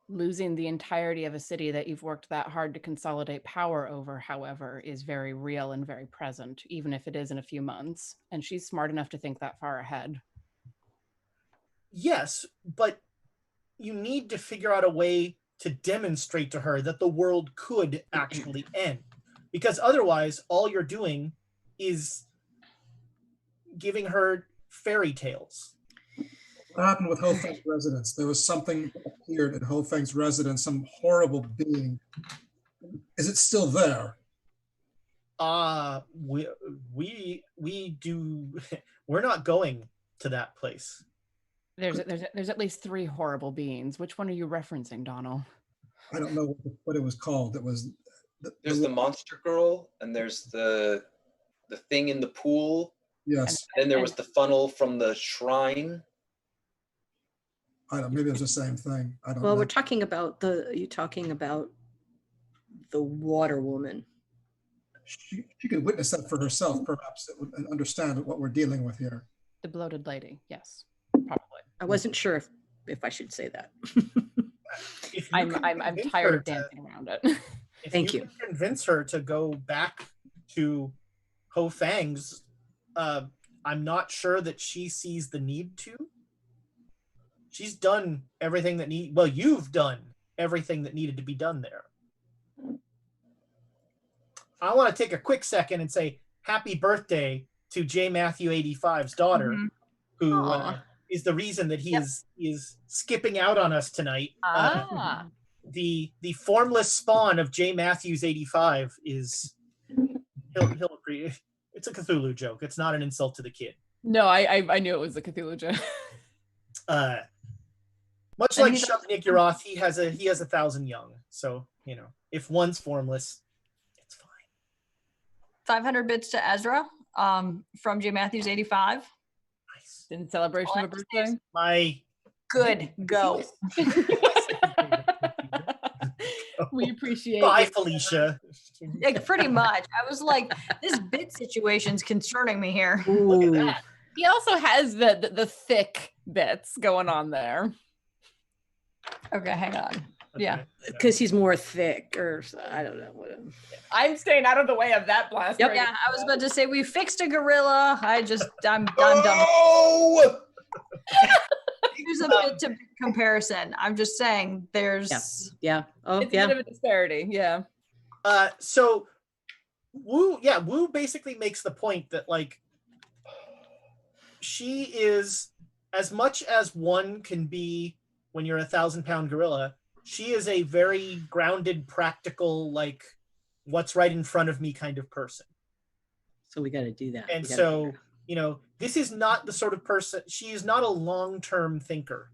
Losing the entirety of a city that you've worked that hard to consolidate power over, however, is very real and very present, even if it is in a few months. And she's smart enough to think that far ahead. Yes, but you need to figure out a way to demonstrate to her that the world could actually end. Because otherwise, all you're doing is giving her fairy tales. What happened with Ho Fang's residence? There was something appeared at Ho Fang's residence, some horrible being. Is it still there? We do. We're not going to that place. There's at least 3 horrible beings. Which one are you referencing, Donald? I don't know what it was called. It was there's the monster girl, and there's the thing in the pool. Yes. And then there was the funnel from the shrine. I don't. Maybe it was the same thing. I don't know. Well, we're talking about you're talking about the water woman. She could witness that for herself, perhaps, and understand what we're dealing with here. The bloated lady, yes, probably. I wasn't sure if I should say that. I'm tired of dancing around it. Thank you. Convince her to go back to Ho Fang's. I'm not sure that she sees the need to. She's done everything that you've done everything that needed to be done there. I want to take a quick second and say happy birthday to J. Matthew 85's daughter, who is the reason that he is skipping out on us tonight. The formless spawn of J. Matthews 85 is he'll agree. It's a Cthulhu joke. It's not an insult to the kid. No, I knew it was a Cthulhu joke. Much like Shubnik Yaroth, he has 1,000 young. So, if one's formless, it's fine. 500 bits to Ezra from J. Matthews 85. Nice. In celebration of a birthday? My good go. We appreciate Bye, it. Felicia. Yeah, pretty much. I was like, this bit situation's concerning me here. Look at that. He also has the thick bits going on there. Okay, hang on. Okay. Yeah. Because he's more thick, or I don't know. I'm staying out of the way of that blast. Yep. right Yeah, now. I was about to say we fixed a gorilla. I'm done. Oh! There's a bit to comparison. I'm just saying there's Yeah. Oh, It's yeah. a bit of a disparity, yeah. So Wu basically makes the point that she is, as much as one can be when you're a 1,000-pound gorilla, she is a very grounded, practical, what's right in front of me kind of person. So we got to do that. And so, this is not the sort of person, she is not a long-term thinker.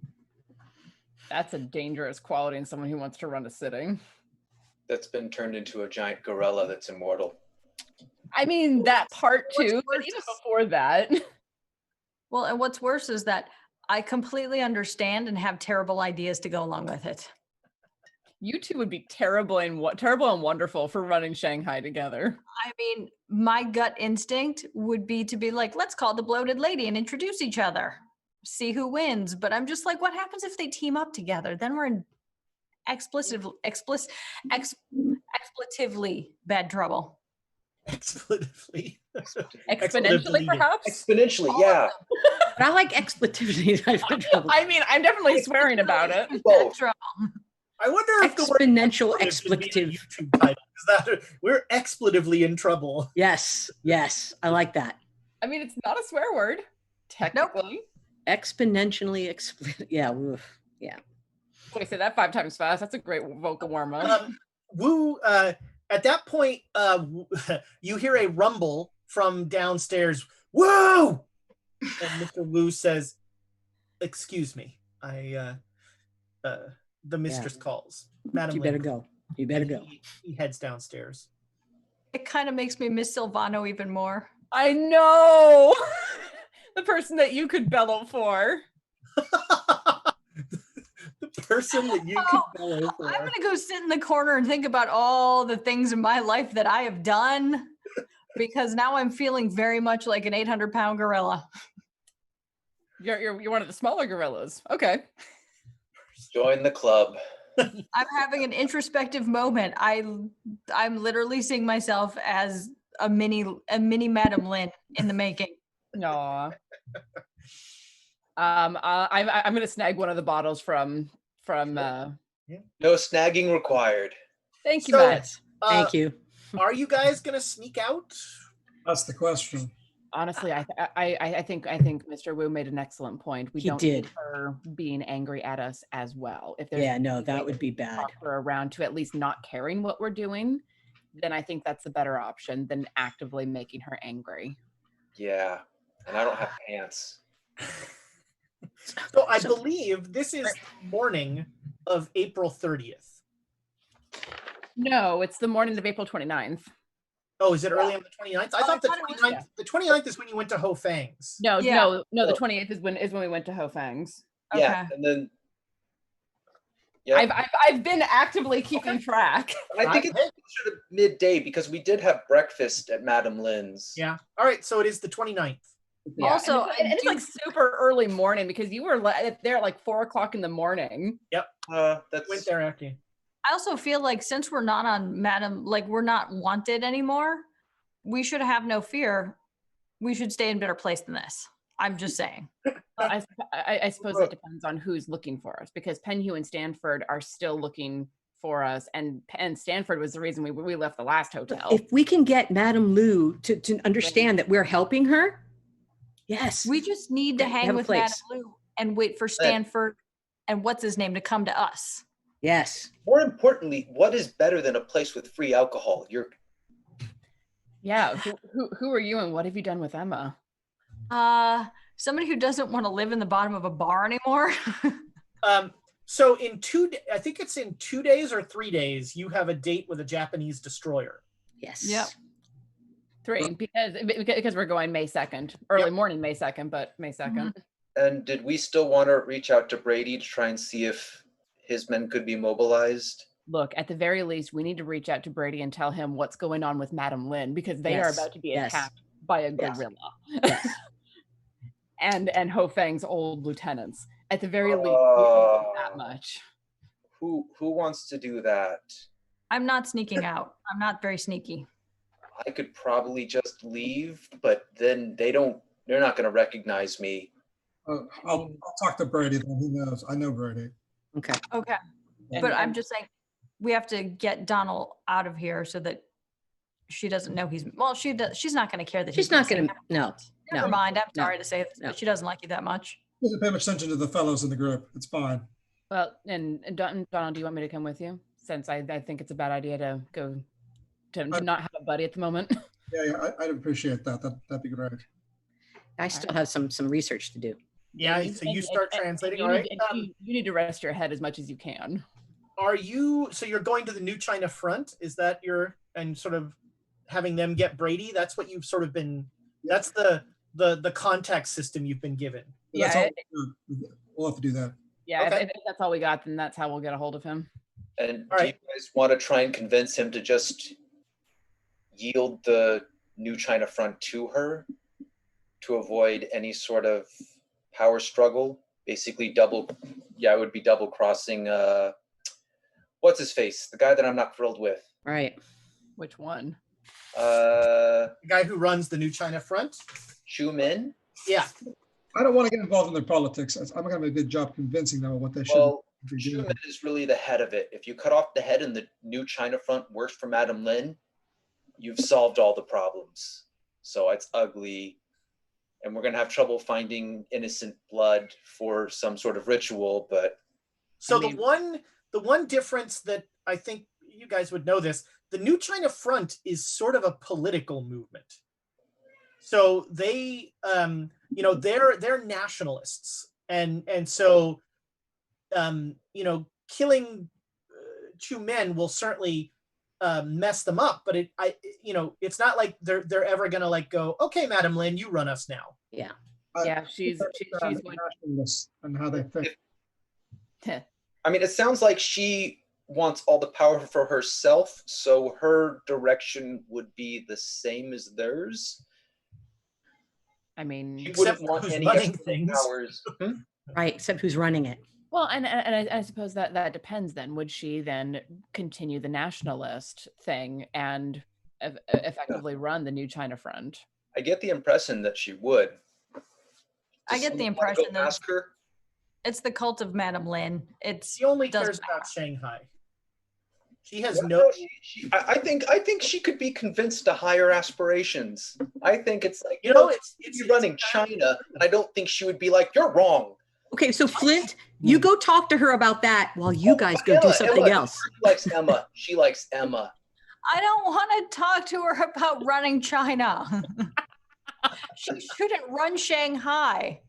That's a dangerous quality in someone who wants to run a sitting. That's been turned into a giant gorilla that's immortal. I mean, that part too, but even before that. well, and what's worse is that I completely understand and have terrible ideas to go along with it. You two would be terrible and wonderful for running Shanghai together. I mean, my gut instinct would be to be like, let's call the bloated lady and introduce each other, see who wins. But I'm just like, what happens if they team up together? Then we're in expletively bad trouble. expletively. Exponentially, perhaps? Exponentially, yeah. But I like expletives. I mean, I'm definitely swearing about it. Both. I wonder if the word Exponential expletive should be a expletive. YouTube title, 'cause that we're expletively in trouble. Yes, I like that. I mean, it's not a swear word, technically. Exponentially expletive. Yeah, oof, yeah. So I say that 5 times fast. That's a great vocal warm-up. At that point, you hear a rumble from downstairs. Woo! And Mr. Wu says, "Excuse me, the mistress calls. Madame You better Lin." go. You better And go. He heads downstairs. It kind of makes me miss Silvano even more. I know! The person that you could bellow for. The person that you can bellow for. I'm gonna go sit in the corner and think about all the things in my life that I have done, because now I'm feeling very much like an 800-pound gorilla. You're one of the smaller gorillas. Okay. Join the club. I'm having an introspective moment. I'm literally seeing myself as a mini Madame Lin in the making. Aw. I'm gonna snag one of the bottles from No snagging required. Thank you, So, Matt. Thank you. Are you guys gonna sneak out? That's the question. Honestly, I think Mr. Wu made an excellent point. We He don't did. need her being angry at us as well. If there's Yeah, no, any that way would to be bad. talk her around to at least not caring what we're doing, then I think that's a better option than actively making her angry. Yeah. And I don't have pants. So I believe this is the morning of April 30th. No, it's the morning of April 29th. Oh, is it early on the 29th? I thought the thought it was- 29th. The 29th is when you went to Ho Fang's. No, Yeah. no, the 28th is when we went to Ho Fang's. Yeah. Okay. And then yeah. I've been actively keeping track. I think it's closer to midday because we did have breakfast at Madame Lin's. Yeah. All right. So it is the 29th. Yeah, Also, and it's like super early morning because you were there at like 4 o'clock in the morning. Yep. That's Went there after you. I also feel like since we're not on Madame, like we're not wanted anymore, we should have no fear. We should stay in a better place than this. I'm just saying. I suppose it depends on who's looking for us because Penhue and Stanford are still looking for us, and Stanford was the reason we left the last hotel. If we can get Madame Lou to understand that we're helping her, yes. We just need to Have hang a with place. Madame Lou and wait for Stanford and what's his name to come to us. Yes. more importantly, what is better than a place with free alcohol? Yeah, who are you and what have you done with Emma? Somebody who doesn't want to live in the bottom of a bar anymore. So I think it's in 2 days or 3 days, you have a date with a Japanese destroyer. Yes. Yep. 3 because we're going May 2nd, early morning May 2nd, but May 2nd. And did we still want to reach out to Brady to try and see if his men could be mobilized? Look, at the very least, we need to reach out to Brady and tell him what's going on with Madame Lin because they are about to be attacked by a gorilla. Yes. and Ho Fang's old lieutenants. At the very least, we can do that much. Who wants to do that? I'm not sneaking out. I'm not very sneaky. I could probably just leave, but then they're not going to recognize me. I'll talk to Brady then. He knows. I know Brady. Okay. Okay. But I'm just saying we have to get Donald out of here so that she doesn't know she's not going to care that She's not going to, no. Never mind. I'm No. sorry to say this, No. but she doesn't like you that much. He doesn't pay much attention to the fellows in the group. It's fine. Well, and Donald, do you want me to come with you? Since I think it's a bad idea to go to not have a buddy at the moment. Yeah, I'd appreciate that. That'd be great. I still have some research to do. Yeah. So you start translating. You All right. you need to rest your head as much as you can. So you're going to the New China Front? Is that and sort of having them get Brady? That's what you've sort of been. That's the contact system you've been given. That's Yeah, all we'll have to do that. Yeah, Okay. if that's all we got, then that's how we'll get a hold of him. And All do right. you guys want to try and convince him to just yield the New China Front to her to avoid any sort of power struggle? Basically it would be double crossing what's his face? The guy that I'm not thrilled with. Right. Which one? The guy who runs the New China Front. Chu Min? Yeah. I don't want to get involved in their politics. I'm going to have a good job convincing them of what they should be Chu doing. Min is really the head of it. If you cut off the head and the New China Front works for Madame Lin, you've solved all the problems. So it's ugly, and we're going to have trouble finding innocent blood for some sort of ritual, but... So the one difference that I think you guys would know this, the New China Front is sort of a political movement. So they, they're nationalists, and so, killing Chu Min will certainly mess them up. But it's not like they're ever gonna like go, okay, Madame Lin, you run us now. Yeah. Yeah, she's nationalists and how they think. I mean, it sounds like she wants all the power for herself, so her direction would be the same as theirs. I mean, She Except wouldn't want who's any running extra things. powers. Right, except who's running it. well, and I suppose that depends then. Would she then continue the nationalist thing and effectively run the New China Front? I get the impression that she would. I get the Someone wanna go impression that ask her? it's the cult of Madame Lin. She only Doesn't cares about Shanghai. She has Well, no. I think she could be convinced to higher aspirations. I think it's like, It's running China, and I don't think she would be like, you're wrong. Okay, so Flint, you go talk to her about that while you guys go do something else. She likes Emma. She likes Emma. I don't want to talk to her about running China. She shouldn't run Shanghai.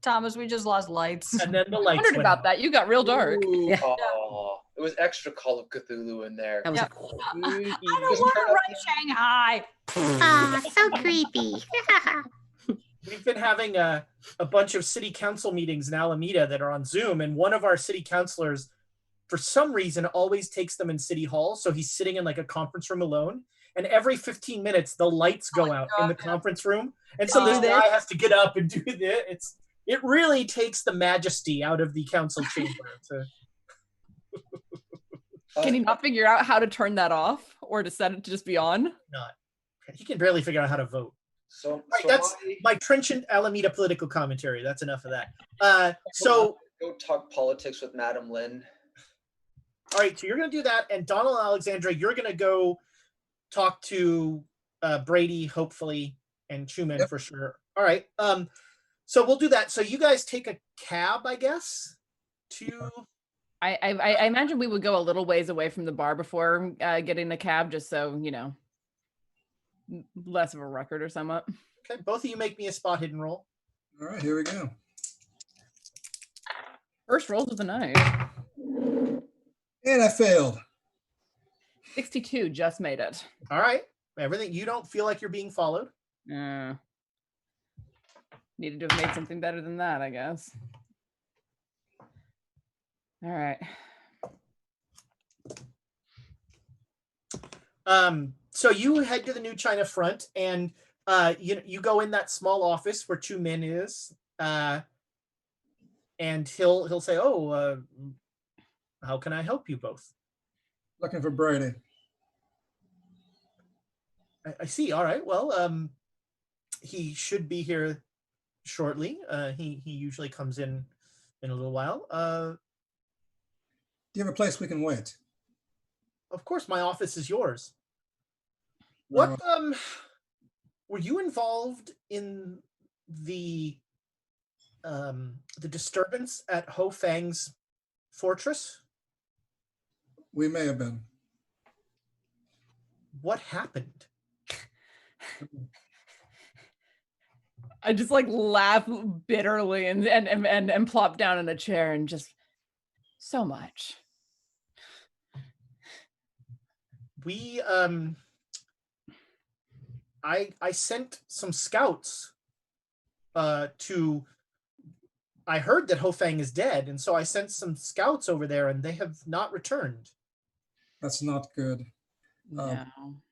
Thomas, we just lost lights. And then the I lights wondered went about out. that. You got real dark. Yeah. Oh, it was extra Call of Cthulhu in there. That was Yep. like, I don't want to run Shanghai. Ah, so creepy. We've been having a bunch of city council meetings in Alameda that are on Zoom, and one of our city councilors, for some reason, always takes them in City Hall. So he's sitting in like a conference room alone, and every 15 minutes the lights go out in the conference room, and so this guy has to get up and do this. It really takes the majesty out of the council chamber. Can he not figure out how to turn that off or to set it to just be on? He can barely figure out how to vote. So That's my trenchant Alameda political commentary. That's enough of that. So go talk politics with Madame Lin. all right, so you're going to do that, and Donald and Alexandra, you're going to go talk to Brady, hopefully, and Chuman for sure. All right, so we'll do that. So you guys take a cab, I guess, to... I imagine we would go a little ways away from the bar before getting a cab, just so, less of a record or somewhat. Okay, both of you make me a spot hidden roll. All right, here we go. First rolls of the night. And I failed. 62, just made it. All right, everything. You don't feel like you're being followed. Needed to have made something better than that, I guess. All right. So you head to the New China Front, and you go in that small office where Chu Min is, and he'll say, "Oh, how can I help you both?" Looking for Brady. I see. All right. Well, he should be here shortly. He usually comes in a little while. Do you have a place we can wait? Of course, my office is yours. What were you involved in the disturbance at Ho Fang's fortress? We may have been. What happened? I just like laugh bitterly and plop down in a chair and just so much. We I sent some scouts to... I heard that Ho Fang is dead, and so I sent some scouts over there, and they have not returned. That's not good. No.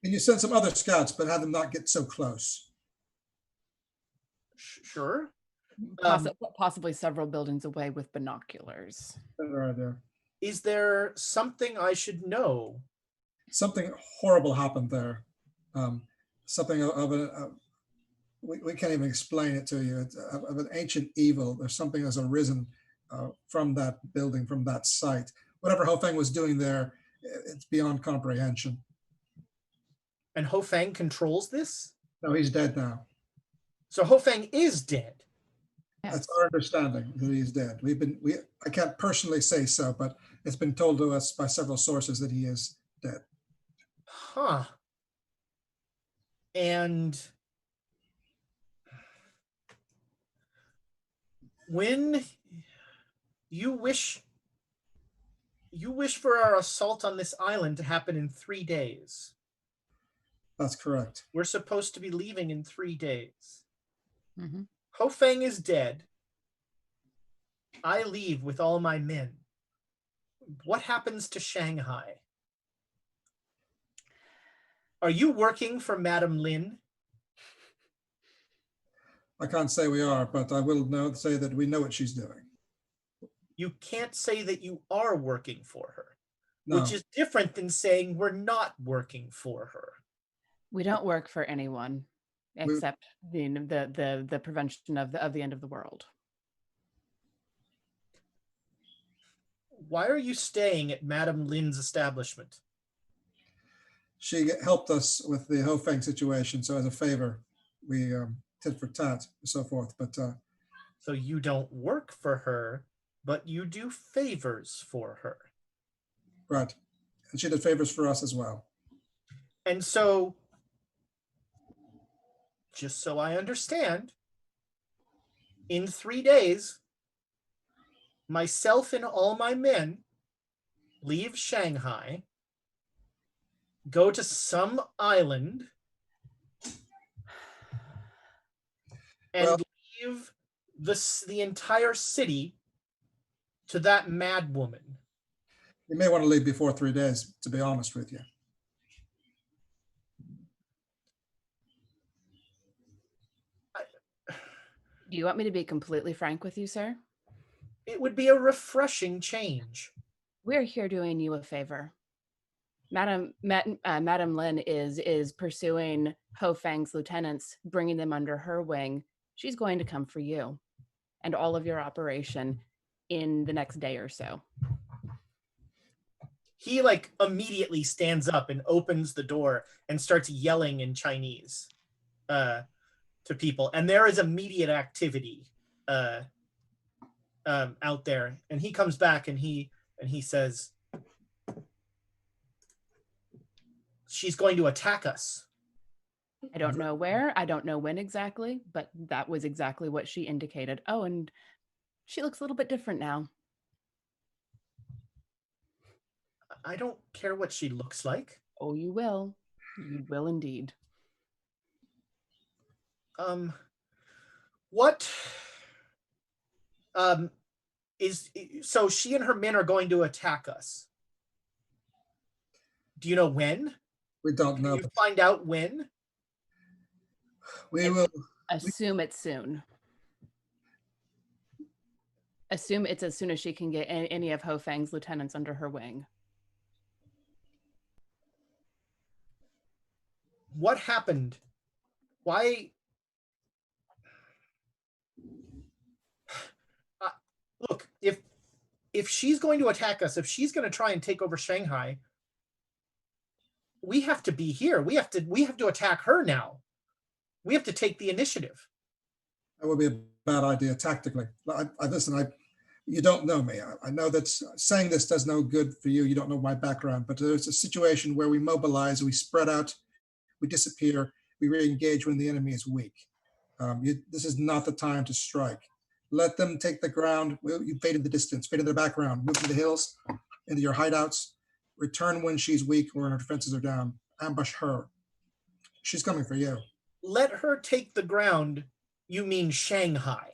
Can you send some other scouts, but have them not get so close? Sure. Possibly several buildings away with binoculars. Better idea. Is there something I should know? Something horrible happened there. something of we can't even explain it to you. It's of an ancient evil. There's something that's arisen from that building, from that site. Whatever Ho Fang was doing there, it's beyond comprehension. And Ho Fang controls this? No, he's dead now. So Ho Fang is dead. Yes. That's our understanding that he's dead. I can't personally say so, but it's been told to us by several sources that he is dead. Huh. And when you wish for our assault on this island to happen in 3 days. That's correct. We're supposed to be leaving in 3 days. Mm-hmm. Ho Fang is dead. I leave with all my men. What happens to Shanghai? Are you working for Madame Lin? I can't say we are, but I will say that we know what she's doing. You can't say that you are working for her, No. which is different than saying we're not working for her. We don't work for anyone except the prevention of the end of the world. Why are you staying at Madame Lin's establishment? She helped us with the Ho Fang situation, so as a favor, we tit for tat and so forth. But so you don't work for her, but you do favors for her. Right, and she did favors for us as well. And so, just so I understand, in 3 days, myself and all my men leave Shanghai, go to some island, and leave the entire city to that mad woman. You may want to leave before 3 days, to be honest with you. Do you want me to be completely frank with you, sir? It would be a refreshing change. We're here doing you a favor. Madame Lin is pursuing Ho Fang's lieutenants, bringing them under her wing. She's going to come for you and all of your operation in the next day or so. He immediately stands up and opens the door and starts yelling in Chinese to people. And there is immediate activity out there. And he comes back and he says, she's going to attack us. I don't know where, I don't know when exactly, but that was exactly what she indicated. Oh, and she looks a little bit different now. I don't care what she looks like. Oh, you will. You will indeed. What so she and her men are going to attack us. Do you know when? We don't know. Can you find out when? We will assume it's soon. Assume it's as soon as she can get any of Ho Fang's lieutenants under her wing. What happened? Why? Look, if she's going to attack us, if she's going to try and take over Shanghai, we have to be here. We have to attack her now. We have to take the initiative. That would be a bad idea tactically. Listen, you don't know me. I know that saying this does no good for you. You don't know my background, but there's a situation where we mobilize, we spread out, we disappear, we re-engage when the enemy is weak. This is not the time to strike. Let them take the ground. You fade in the distance, fade in the background, move to the hills, into your hideouts, return when she's weak or her defenses are down, ambush her. She's coming for you. Let her take the ground, you mean Shanghai.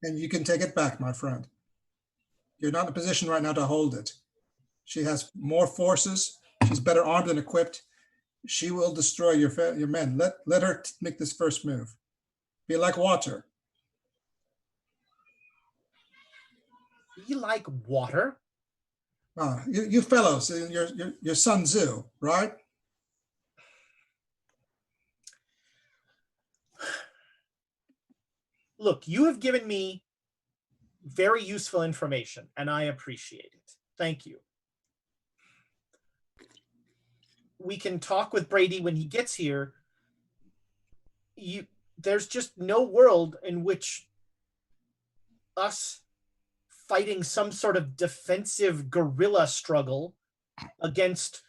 And you can take it back, my friend. You're not in a position right now to hold it. She has more forces. She's better armed and equipped. She will destroy your men. Let her make this first move. Be like water. Be like water? You fellows, you're Sun Tzu, right? look, you have given me very useful information, and I appreciate it. Thank you. We can talk with Brady when he gets here. There's just no world in which us fighting some sort of defensive guerrilla struggle against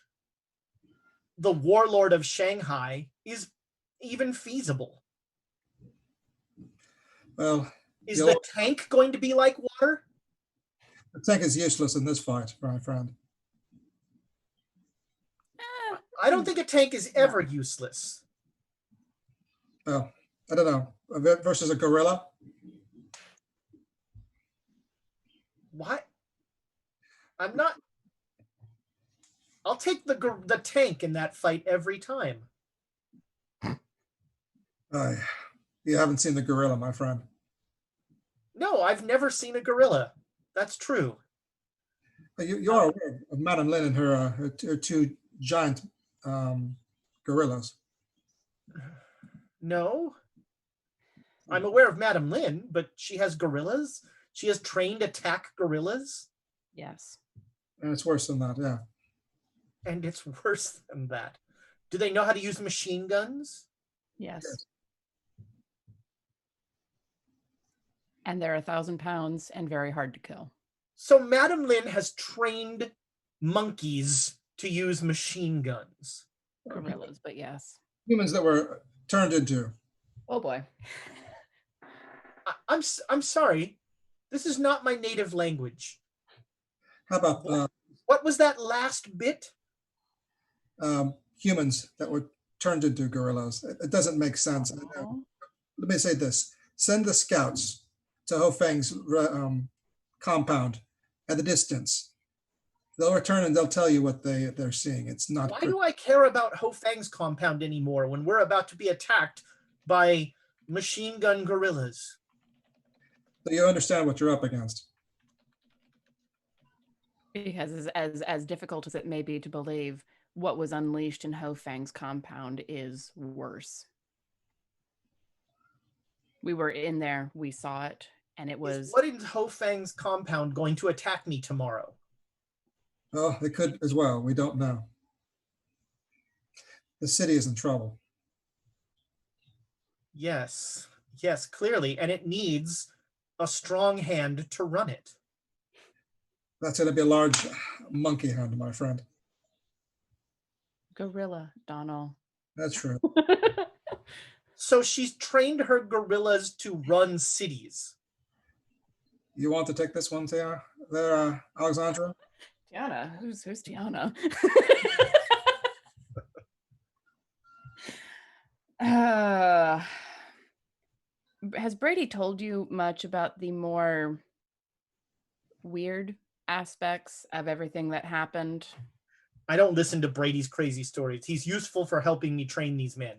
the warlord of Shanghai is even feasible. Well, is the tank going to be like water? The tank is useless in this fight, my friend. I don't think a tank is ever useless. Well, I don't know. Versus a gorilla? What? I'm not. I'll take the tank in that fight every time. You haven't seen the gorilla, my friend. No, I've never seen a gorilla. That's true. You are aware of Madame Lin and her two giant gorillas. No. I'm aware of Madame Lin, but she has gorillas? She has trained attack gorillas? Yes. And it's worse than that, yeah. And it's worse than that. Do they know how to use machine guns? Yes. And they're 1,000 pounds and very hard to kill. So Madame Lin has trained monkeys to use machine guns. Gorillas, but yes. Humans that were turned into. Oh boy. I'm sorry. This is not my native language. How about what was that last bit? Humans that were turned into gorillas. It doesn't make sense. Let me say this. Send the scouts to Ho Fang's compound at the distance. They'll return and they'll tell you what they're seeing. It's not. Why do I care about Ho Fang's compound anymore when we're about to be attacked by machine gun gorillas? So you understand what you're up against. Because as difficult as it may be to believe, what was unleashed in Ho Fang's compound is worse. We were in there, we saw it, and it was... What is Ho Fang's compound going to attack me tomorrow? Oh, they could as well. We don't know. The city is in trouble. Yes, clearly, and it needs a strong hand to run it. That's going to be a large monkey hand, my friend. Gorilla, Donald. That's true. So she's trained her gorillas to run cities. You want to take this one, there, Alexandra? Tiana? Who's Tiana? Has Brady told you much about the more weird aspects of everything that happened? I don't listen to Brady's crazy stories. He's useful for helping me train these men.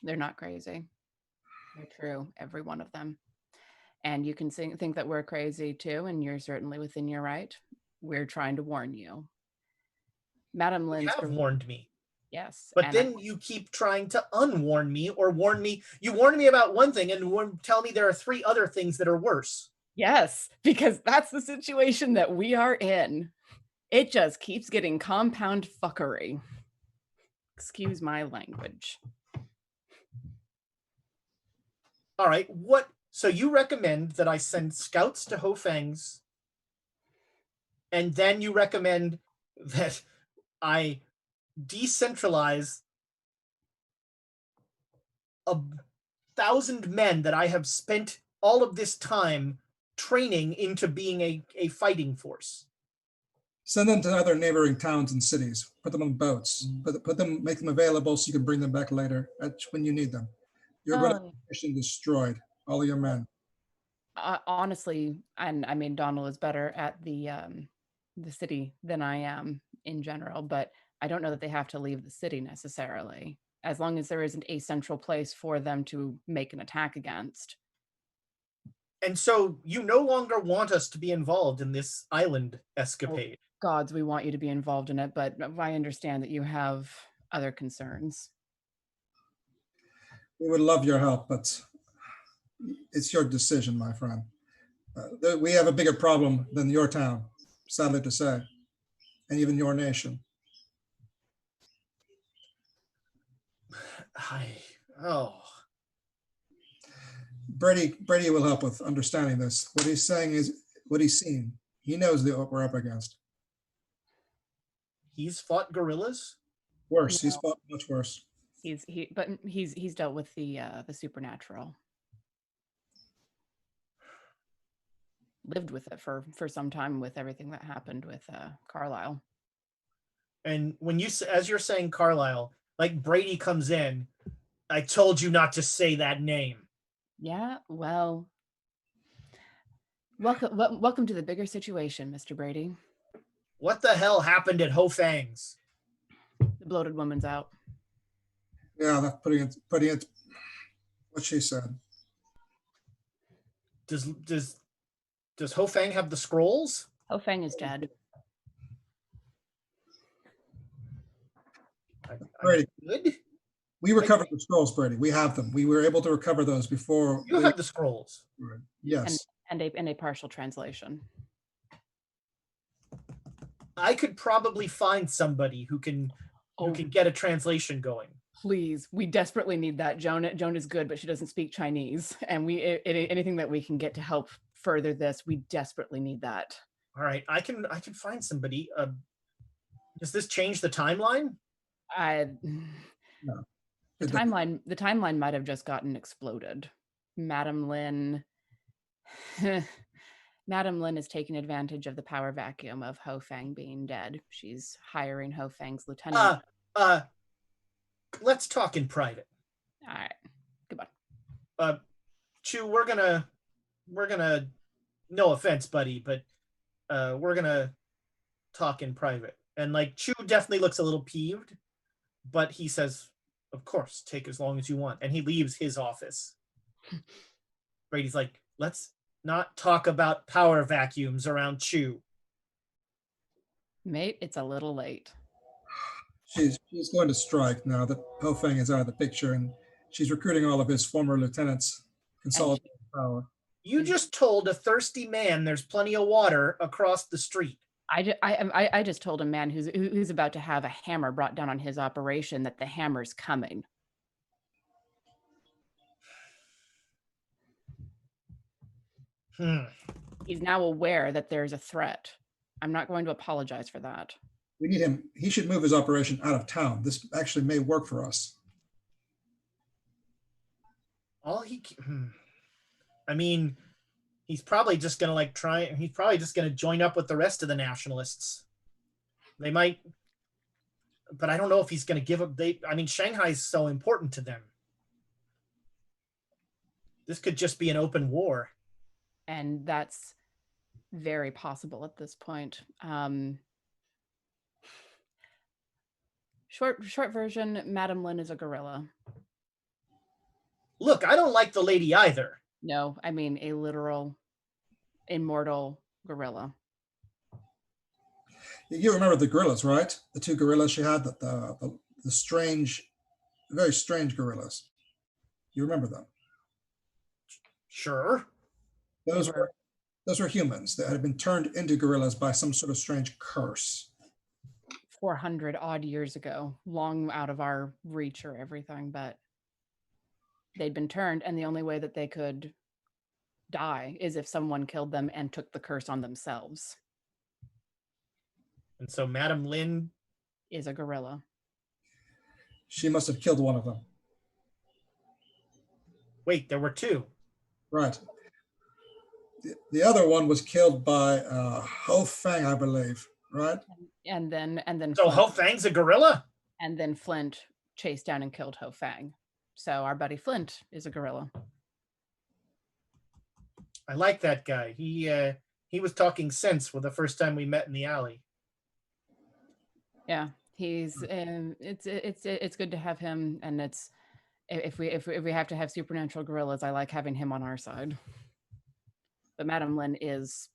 They're not crazy. They're true, every one of them. And you can think that we're crazy too, and you're certainly within your right. We're trying to warn you. Madame Lin have warned me. Yes. But then you keep trying to unwarn me or warn me. You warn me about one thing and tell me there are 3 other things that are worse. Yes, because that's the situation that we are in. It just keeps getting compound fuckery. Excuse my language. All right, so you recommend that I send scouts to Ho Fang's, and then you recommend that I decentralize 1,000 men that I have spent all of this time training into being a fighting force. Send them to other neighboring towns and cities. Put them on boats. Make them available so you can bring them back later when you need them. You're going to be mission destroyed. All of your men. Honestly, and I mean, Donald is better at the city than I am in general, but I don't know that they have to leave the city necessarily, as long as there isn't a central place for them to make an attack against. And so you no longer want us to be involved in this island escapade. Oh, gods, we want you to be involved in it, but I understand that you have other concerns. We would love your help, but it's your decision, my friend. We have a bigger problem than your town, sadly to say, and even your nation. Oh. Brady will help with understanding this. What he's saying is what he's seen. He knows what we're up against. He's fought gorillas? Worse. He's fought much worse. He's dealt with the supernatural. Lived with it for some time with everything that happened with Carlisle. And when as you're saying Carlisle, like Brady comes in, I told you not to say that name. Yeah, well, welcome to the bigger situation, Mr. Brady. What the hell happened at Ho Fang's? The bloated woman's out. Yeah, that's putting it what she said. Does Ho Fang have the scrolls? Ho Fang is dead. Brady, Good. we recovered the scrolls, Brady. We have them. We were able to recover those before. You have the scrolls. Yes. And a partial translation. I could probably find somebody who can get a translation going. Please, we desperately need that. Joan is good, but she doesn't speak Chinese, and anything that we can get to help further this, we desperately need that. All right, I can find somebody. Does this change the timeline? No. The timeline might have just gotten exploded. Madame Lin is taking advantage of the power vacuum of Ho Fang being dead. She's hiring Ho Fang's lieutenant. Let's talk in private. All right. Goodbye. Chu, we're gonna, no offense, buddy, but we're gonna talk in private. And like Chu definitely looks a little peeved, but he says, of course, take as long as you want. And he leaves his office. Brady's like, let's not talk about power vacuums around Chu. Mate, it's a little late. She's going to strike now that Ho Fang is out of the picture, and she's recruiting all of his former lieutenants, consolidating power. You just told a thirsty man there's plenty of water across the street. I just told a man who's about to have a hammer brought down on his operation that the hammer's coming. He's now aware that there's a threat. I'm not going to apologize for that. We need him. He should move his operation out of town. This actually may work for us. I mean, he's probably just gonna he's probably just gonna join up with the rest of the nationalists. They might, but I don't know if he's gonna give up. Shanghai's so important to them. This could just be an open war. And that's very possible at this point. Short version, Madame Lin is a gorilla. Look, I don't like the lady either. No, I mean a literal, immortal gorilla. You remember the gorillas, right? The two gorillas she had, the strange, very strange gorillas. You remember them? Sure. Those were humans that had been turned into gorillas by some sort of strange curse. 400 odd years ago, long out of our reach or everything, but they'd been turned, and the only way that they could die is if someone killed them and took the curse on themselves. And so Madame Lin is a gorilla. She must have killed one of them. Wait, there were two. Right. The other one was killed by Ho Fang, I believe, right? And then so Ho Fang's a gorilla? And then Flint chased down and killed Ho Fang. So our buddy Flint is a gorilla. I like that guy. He was talking sense for the first time we met in the alley. Yeah, he's it's good to have him, and it's if we have to have supernatural gorillas, I like having him on our side. But Madame Lin is.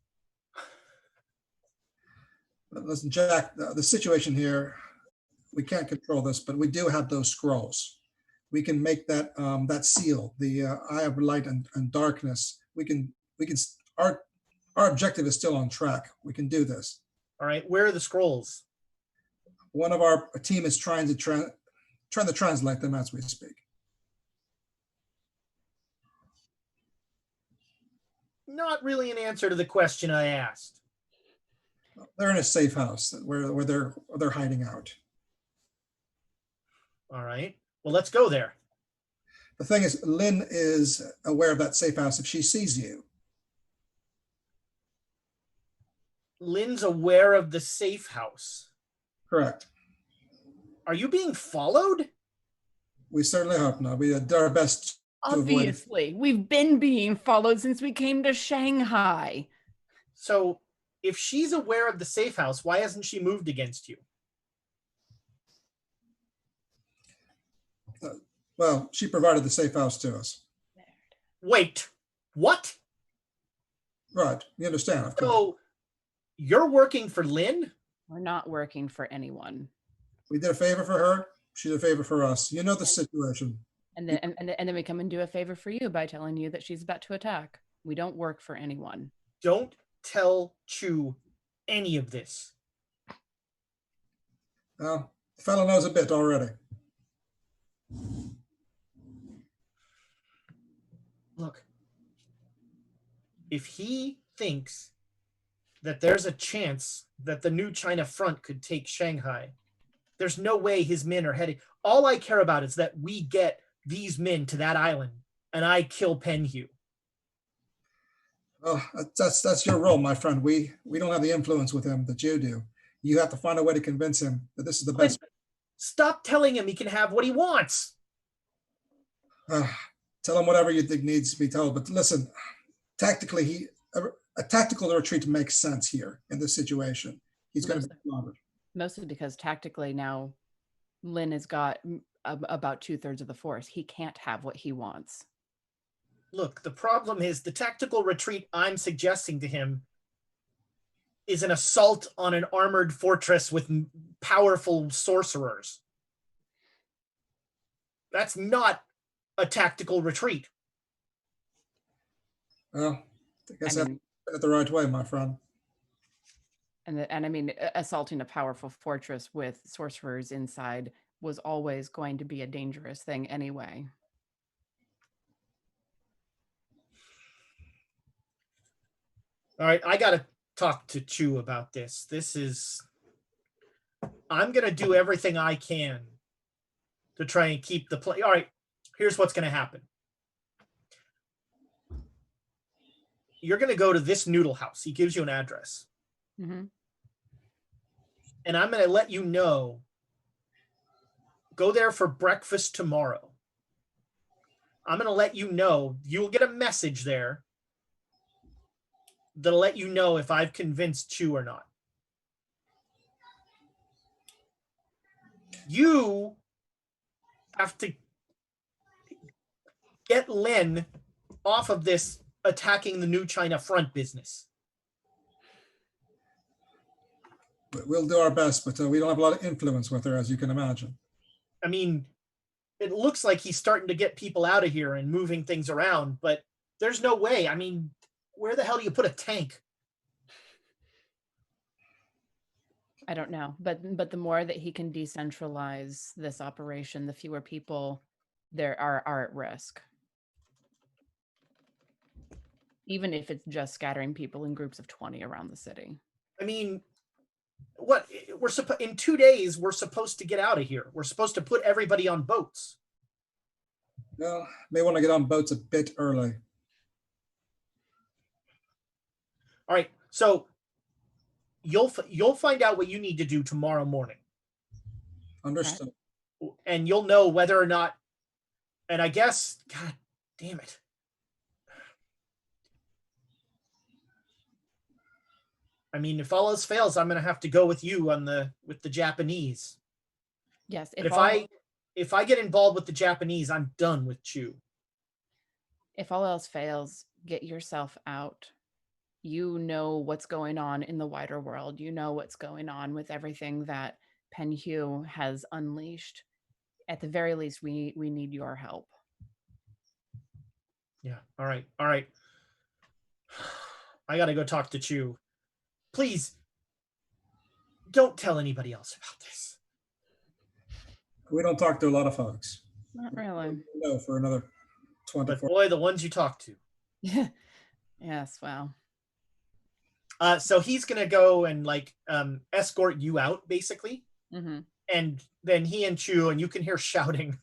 Listen, Jack, the situation here, we can't control this, but we do have those scrolls. we can make that that seal, the eye of light and darkness. We can our objective is still on track. We can do this. All right, where are the scrolls? One of our team is trying to translate them as we speak. Not really an answer to the question I asked. They're in a safe house where they're hiding out. All right. Well, let's go there. The thing is, Lin is aware of that safe house if she sees you. Lin's aware of the safe house. Correct. Are you being followed? We certainly hope not. We did our best to avoid. Obviously, we've been being followed since we came to Shanghai. So if she's aware of the safe house, why hasn't she moved against you? Well, she provided the safe house to us. Wait, what? Right. You understand, of course. So you're working for Lin? We're not working for anyone. We did a favor for her. She did a favor for us. You know the situation. And then we come and do a favor for you by telling you that she's about to attack. We don't work for anyone. Don't tell Chu any of this. Well, the fellow knows a bit already. Look, if he thinks that there's a chance that the new China front could take Shanghai, there's no way his men are heading. All I care about is that we get these men to that island and I kill Penhu. Oh, that's your role, my friend. We don't have the influence with him that you do. You have to find a way to convince him that this is the best. Stop telling him he can have what he wants. Tell him whatever you think needs to be told. But listen, tactically, a tactical retreat makes sense here in this situation. He's going to be longer. Mostly because tactically now, Lin has got about 2/3 of the force. He can't have what he wants. Look, the problem is the tactical retreat I'm suggesting to him is an assault on an armored fortress with powerful sorcerers. That's not a tactical retreat. Well, I guess I'm it the right way, my friend. And I mean, assaulting a powerful fortress with sorcerers inside was always going to be a dangerous thing anyway. All right, I got to talk to Chu about this. I'm going to do everything I can to try and keep the play. All right, here's what's going to happen. You're going to go to this noodle house. He gives you an address. Mm-hmm. And I'm going to let you know, go there for breakfast tomorrow. I'm going to let you know, you'll get a message there that'll let you know if I've convinced Chu or not. You have to get Lin off of this attacking the new China front business. We'll do our best, but we don't have a lot of influence with her, as you can imagine. I mean, it looks like he's starting to get people out of here and moving things around, but there's no way. I mean, where the hell do you put a tank? I don't know, but the more that he can decentralize this operation, the fewer people there are at risk. Even if it's just scattering people in groups of 20 around the city. I mean, what in 2 days we're supposed to get out of here. We're supposed to put everybody on boats. Well, may want to get on boats a bit early. All right, so you'll find out what you need to do tomorrow morning. Understood. And you'll know whether or not, and I guess, God damn it. I mean, if all else fails, I'm going to have to go with you with the Japanese. Yes. If I get involved with the Japanese, I'm done with Chu. If all else fails, get yourself out. You know what's going on in the wider world. You know what's going on with everything that Penhu has unleashed. at the very least, we need your help. Yeah. All right. I gotta go talk to Chu. Please, don't tell anybody else about this. We don't talk to a lot of folks. Not really. No, for another But 24. boy, the ones you talk to. Yes, well. So he's gonna go and like escort you out, basically. Mm-hmm. And then he and Chu, and you can hear shouting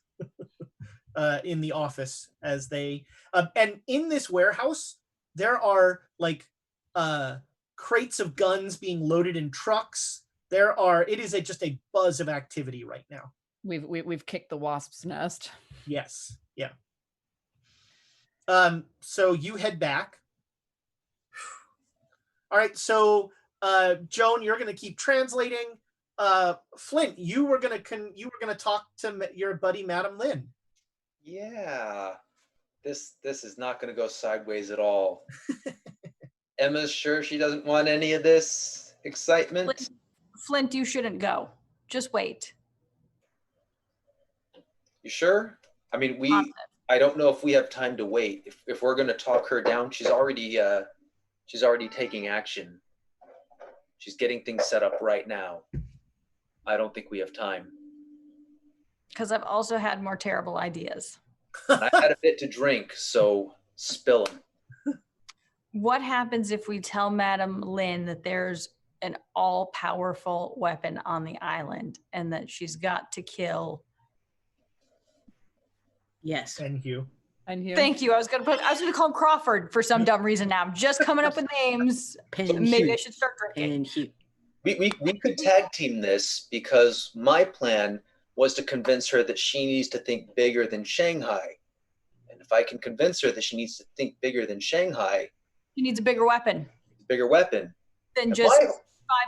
in the office as they and in this warehouse there are like crates of guns being loaded in trucks. It is just a buzz of activity right now. We've kicked the wasp's nest. Yes. Yeah. So you head back. All right, so Joan, you're going to keep translating. Flint, you were going to talk to your buddy Madame Lin. Yeah, this is not going to go sideways at all. Emma's sure she doesn't want any of this excitement. Flint, you shouldn't go. Just wait. You sure? I mean, Positive. I don't know if we have time to wait. If we're going to talk her down, she's already taking action. She's getting things set up right now. I don't think we have time. Because I've also had more terrible ideas. I had a bit to drink, so spill them. What happens if we tell Madame Lin that there's an all-powerful weapon on the island and that she's got to kill? Yes. And Hugh. Thank you. I was gonna call him Crawford for some dumb reason. Now I'm just coming up with names. Maybe I should start drinking. And Hugh. We could tag team this because my plan was to convince her that she needs to think bigger than Shanghai. And if I can convince her that she needs to think bigger than Shanghai, She needs a bigger weapon than just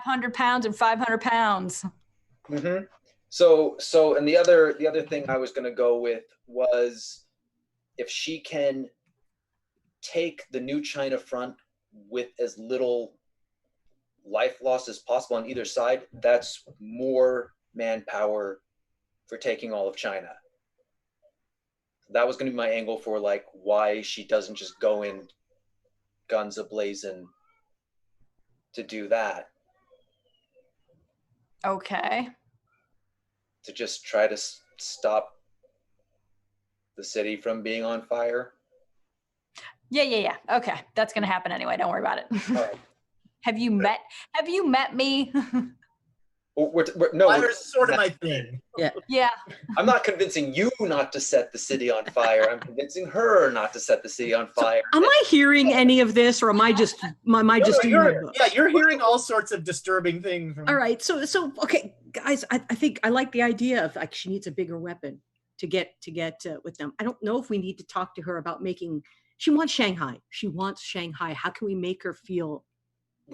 500 pounds and 500 pounds. Mm-hmm. So, and the other thing I was going to go with was if she can take the new China front with as little life loss as possible on either side, that's more manpower for taking all of China. That was going to be my angle for like why she doesn't just go in guns ablazing to do that. Okay. To just try to stop the city from being on fire. Yeah. Okay. That's gonna happen anyway. Don't worry about it. All right. Have you met me? Fire's sort of my thing. Yeah. I'm not convincing you not to set the city on fire. I'm convincing her not to set the city on fire. Am I hearing any of this, or am I just You're hearing all sorts of disturbing things. All right, so okay, guys, I think I like the idea of like she needs a bigger weapon to get with them. I don't know if we need to talk to her about making. She wants Shanghai. How can we make her feel?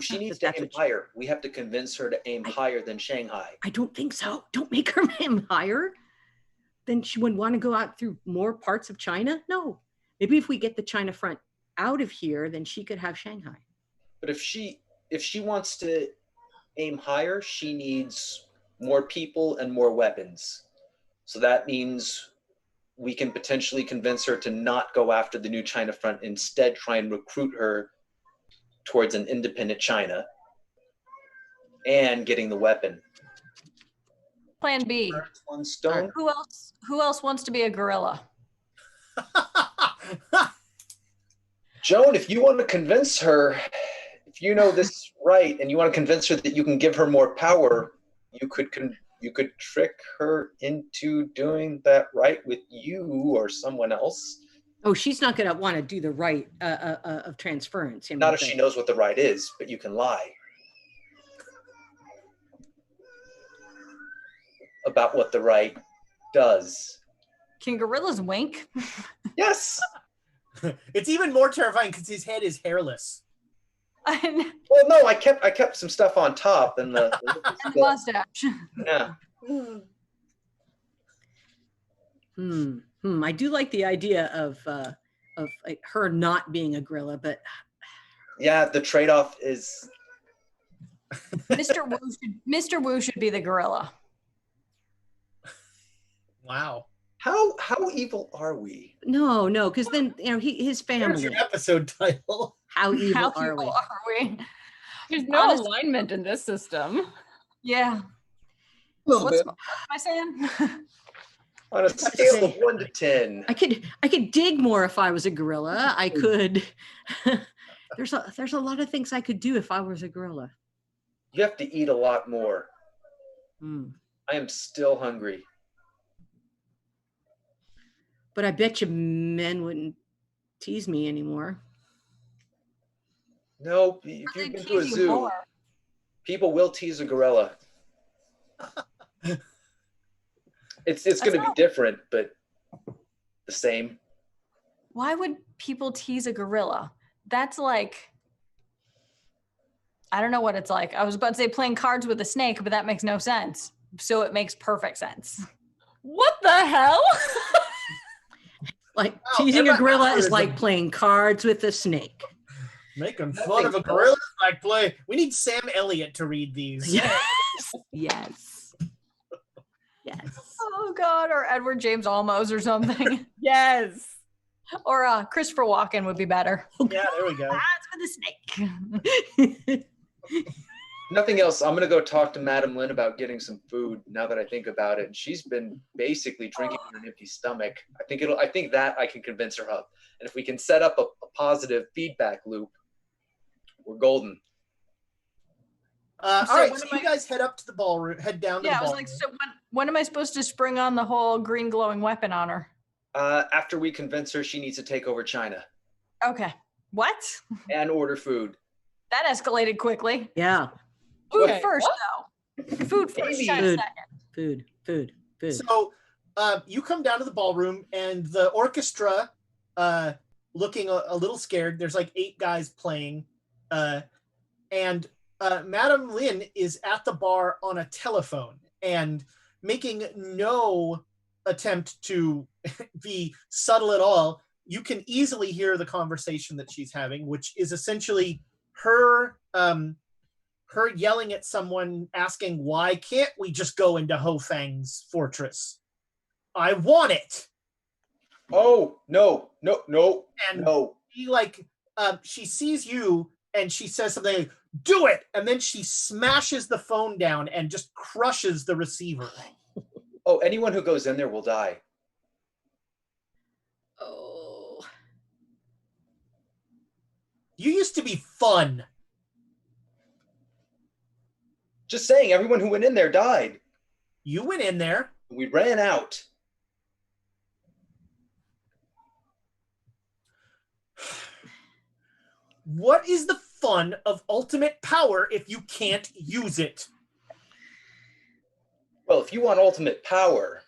She needs to aim higher. We have to convince her to aim higher than Shanghai. I don't think so. Don't make her aim higher. Then she wouldn't want to go out through more parts of China. No, maybe if we get the China front out of here, then she could have Shanghai. But if she wants to aim higher, she needs more people and more weapons. So that means we can potentially convince her to not go after the new China front, instead try and recruit her towards an independent China and getting the weapon. Plan B. One stone. Who else wants to be a gorilla? Joan, if you want to convince her, if you know this right, and you want to convince her that you can give her more power, you could trick her into doing that right with you or someone else. Oh, she's not going to want to do the right of transference. Not if she knows what the right is, but you can lie about what the right does. Can gorillas wink? Yes. It's even more terrifying because his head is hairless. Well, no, I kept some stuff on top and the and the mustache. Yeah. I do like the idea of her not being a gorilla, but yeah, the trade-off is Mr. Wu should be the gorilla. Wow. How evil are we? No, because then his There's family. your episode title. How evil How are evil we? are we? There's no Honestly- alignment in this system. Yeah. A little What bit. am I saying? On a scale of 1 to 10. I could dig more if I was a gorilla. I could. There's a lot of things I could do if I was a gorilla. You have to eat a lot more. Mm. I am still hungry. But I bet you men wouldn't tease me anymore. No, if you've been to a zoo, people will tease a gorilla. It's going to be different, but the same. Why would people tease a gorilla? That's like, I don't know what it's like. I was about to say playing cards with a snake, but that makes no sense. So it makes perfect sense. What the hell? Like Wow, teasing a Emma gorilla is Alfred's like playing cards with a snake. Making fun of a gorilla like play. We need Sam Elliott to read these. Yes. Yes. Oh God, or Edward James Olmos or something. Yes. Or Christopher Walken would be better. Yeah, there we go. Cards with a snake. Nothing else. I'm going to go talk to Madame Lin about getting some food now that I think about it. And she's been basically drinking on an empty stomach. I think that I can convince her of. And if we can set up a positive feedback loop, we're golden. All right, so you guys head up to the ballroom, head down to the Yeah, I was ballroom. like, so when am I supposed to spring on the whole green glowing weapon on her? After we convince her she needs to take over China Okay. What? and order food. That escalated quickly. Yeah. Food Okay, first, what? though. Food first. Maybe. China Food. second. Food. So you come down to the ballroom, and the orchestra, looking a little scared. There's like 8 guys playing, and Madame Lin is at the bar on a telephone and making no attempt to be subtle at all. You can easily hear the conversation that she's having, which is essentially her yelling at someone, asking, why can't we just go into Ho Fang's fortress? I want it. Oh, no. And she sees you and she says something like, do it. And then she smashes the phone down and just crushes the receiver. Oh, anyone who goes in there will die. Oh. You used to be fun. Just saying, everyone who went in there died. You went in there. We ran out. What is the fun of ultimate power if you can't use it? Well, if you want ultimate power,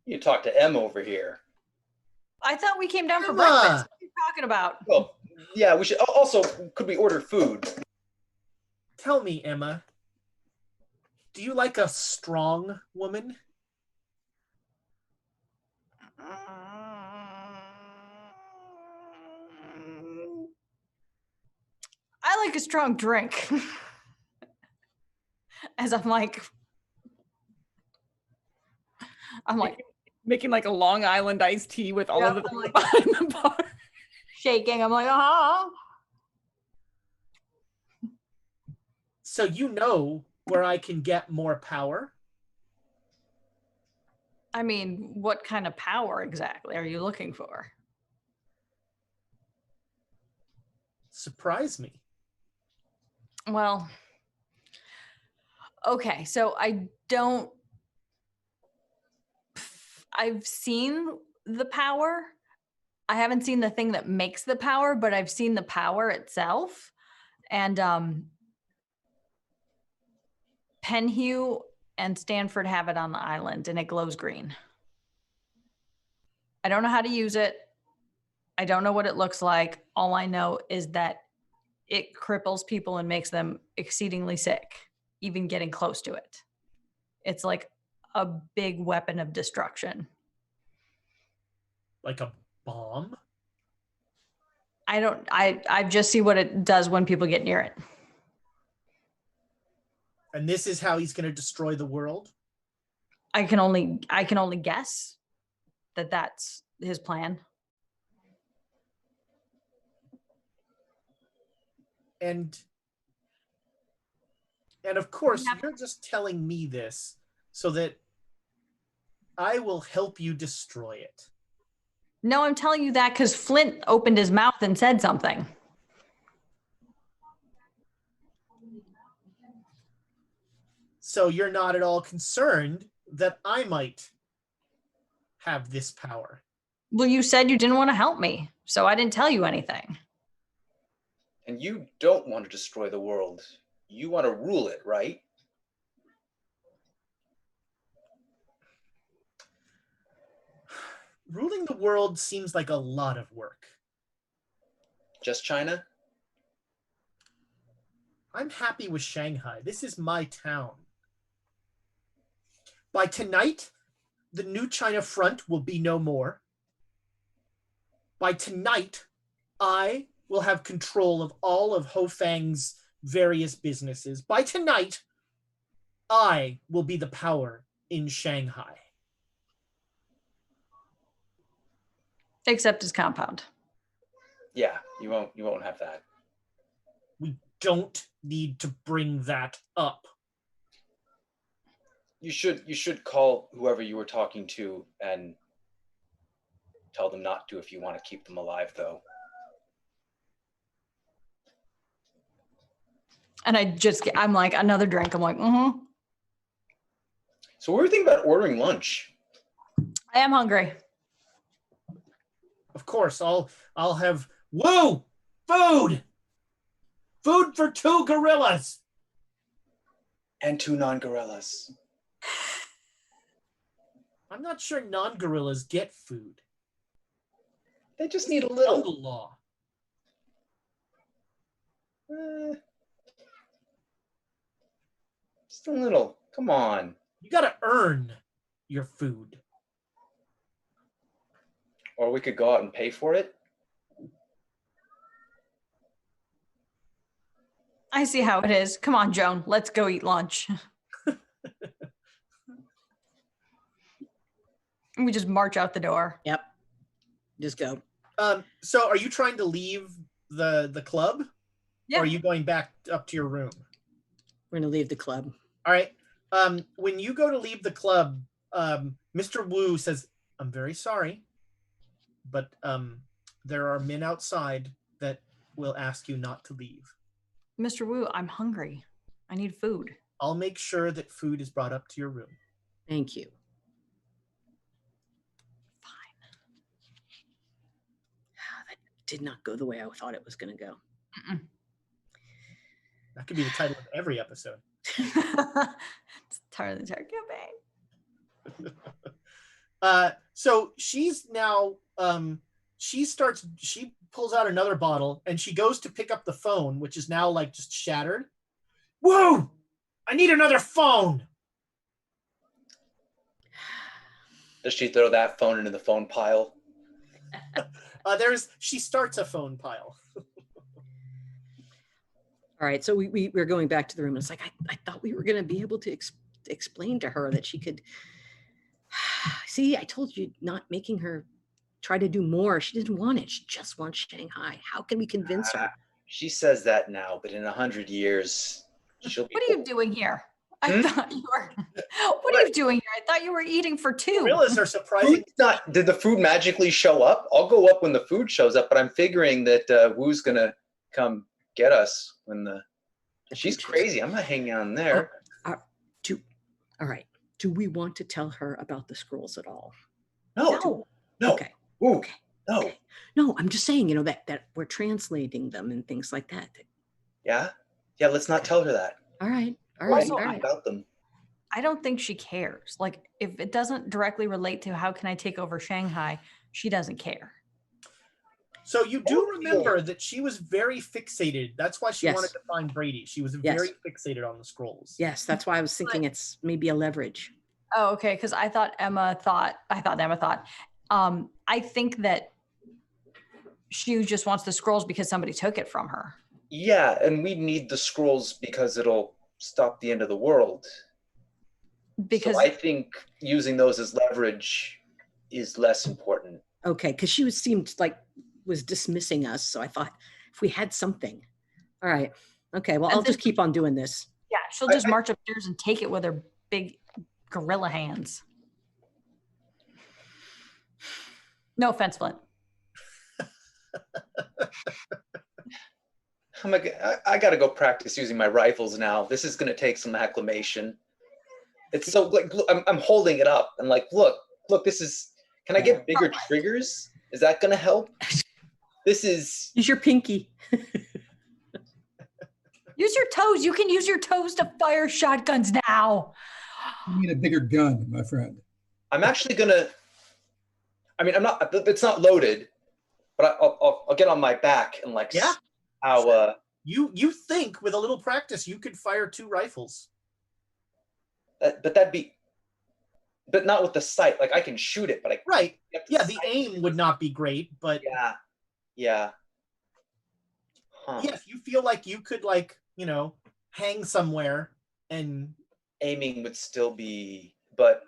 you talk to Em over here. I thought we came down for Emma. breakfast. What are you talking about? Well, yeah, we should. Also, could we order food? Tell me, Emma, do you like a strong woman? I like a strong drink. As I'm like Making like a Long Island iced tea with all of the I'm like- behind the bar. shaking. I'm like, oh. So you know where I can get more power? I mean, what kind of power exactly are you looking for? Surprise me. Well, okay, so I've seen the power. I haven't seen the thing that makes the power, but I've seen the power itself. And Penhue and Stanford have it on the island, and it glows green. I don't know how to use it. I don't know what it looks like. All I know is that it cripples people and makes them exceedingly sick, even getting close to it. It's like a big weapon of destruction. Like a bomb? I just see what it does when people get near it. And this is how he's going to destroy the world? I can only guess that that's his plan. And of course, you're just telling me this so that I will help you destroy it. No, I'm telling you that because Flint opened his mouth and said something. So you're not at all concerned that I might have this power. Well, you said you didn't want to help me, so I didn't tell you anything. And you don't want to destroy the world. You want to rule it, right? Ruling the world seems like a lot of work. Just China? I'm happy with Shanghai. This is my town. By tonight, the new China front will be no more. By tonight, I will have control of all of Ho Fang's various businesses. By tonight, I will be the power in Shanghai. Except his compound. Yeah, you won't have that. We don't need to bring that up. You should call whoever you were talking to and tell them not to if you want to keep them alive, though. And I'm like, another drink. I'm like, mm-hmm. So we were thinking about ordering lunch. I am hungry. Of course, I'll have food for 2 gorillas And 2 non-gorillas. I'm not sure non-gorillas get food. They just need a little. Jungle law. Just a little. Come on. You gotta earn your food. Or we could go out and pay for it. I see how it is. Come on, Joan. Let's go eat lunch. We just march out the door. Yep. Just go. So are you trying to leave the club? Yeah. Or are you going back up to your room? We're going to leave the club. All right. When you go to leave the club, Mr. Wu says, I'm very sorry, but there are men outside that will ask you not to leave. Mr. Wu, I'm hungry. I need food. I'll make sure that food is brought up to your room. Thank you. Fine. That did not go the way I thought it was going to go. Mm-mm. That could be the title of every episode. It's entirely the entire campaign. So she's now she pulls out another bottle and she goes to pick up the phone, which is now like just shattered. Whoa! I need another phone. Does she throw that phone into the phone pile? She starts a phone pile. All right, so we're going back to the room. It's like, I thought we were going to be able to explain to her that she could, see, I told you, not making her try to do more. She didn't want it. She just wants Shanghai. How can we convince her? She says that now, but in 100 years, she'll be... What are you doing here? I thought you were... What are you doing here? I thought you were eating for 2. Gorillas are surprising. Did the food magically show up? I'll go up when the food shows up, but I'm figuring that Wu's going to come get us when she's crazy. I'm not hanging on there. All right. Do we want to tell her about the scrolls at all? No. Okay. Ooh, okay. No. Okay. No, I'm just saying, that we're translating them and things like that. Yeah. Let's not tell her that. All right. About them. I don't think she cares. Like, if it doesn't directly relate to how can I take over Shanghai, she doesn't care. So you do remember that she was very fixated. That's why she wanted to find Brady. She was very fixated on the scrolls. Yes, that's why I was thinking it's maybe a leverage. Oh, okay. Because I think that she just wants the scrolls because somebody took it from her. Yeah, and we need the scrolls because it'll stop the end of the world. Because so I think using those as leverage is less important. Okay, because seemed like was dismissing us. So I thought if we had something. All right. Okay, well, And I'll just keep on doing this. yeah, she'll just march upstairs and take it with her big gorilla hands. No offense, Flint. I got to go practice using my rifles now. This is going to take some acclimation. It's so like I'm holding it up and like look, this is. Can I get bigger triggers? Is that going to help? This is. Use your pinky. Use your toes. You can use your toes to fire shotguns now. You need a bigger gun, my friend. I'm actually gonna. I mean, I'm not. It's not loaded, but I'll get on my back and like. Yeah. How you think with a little practice you could fire 2 rifles? But that'd be. But not with the sight. Like I can shoot it, but I. Right. Yeah, the aim would not be great, but. Yeah. Huh. Yeah, if you feel like you could hang somewhere and aiming would still be, but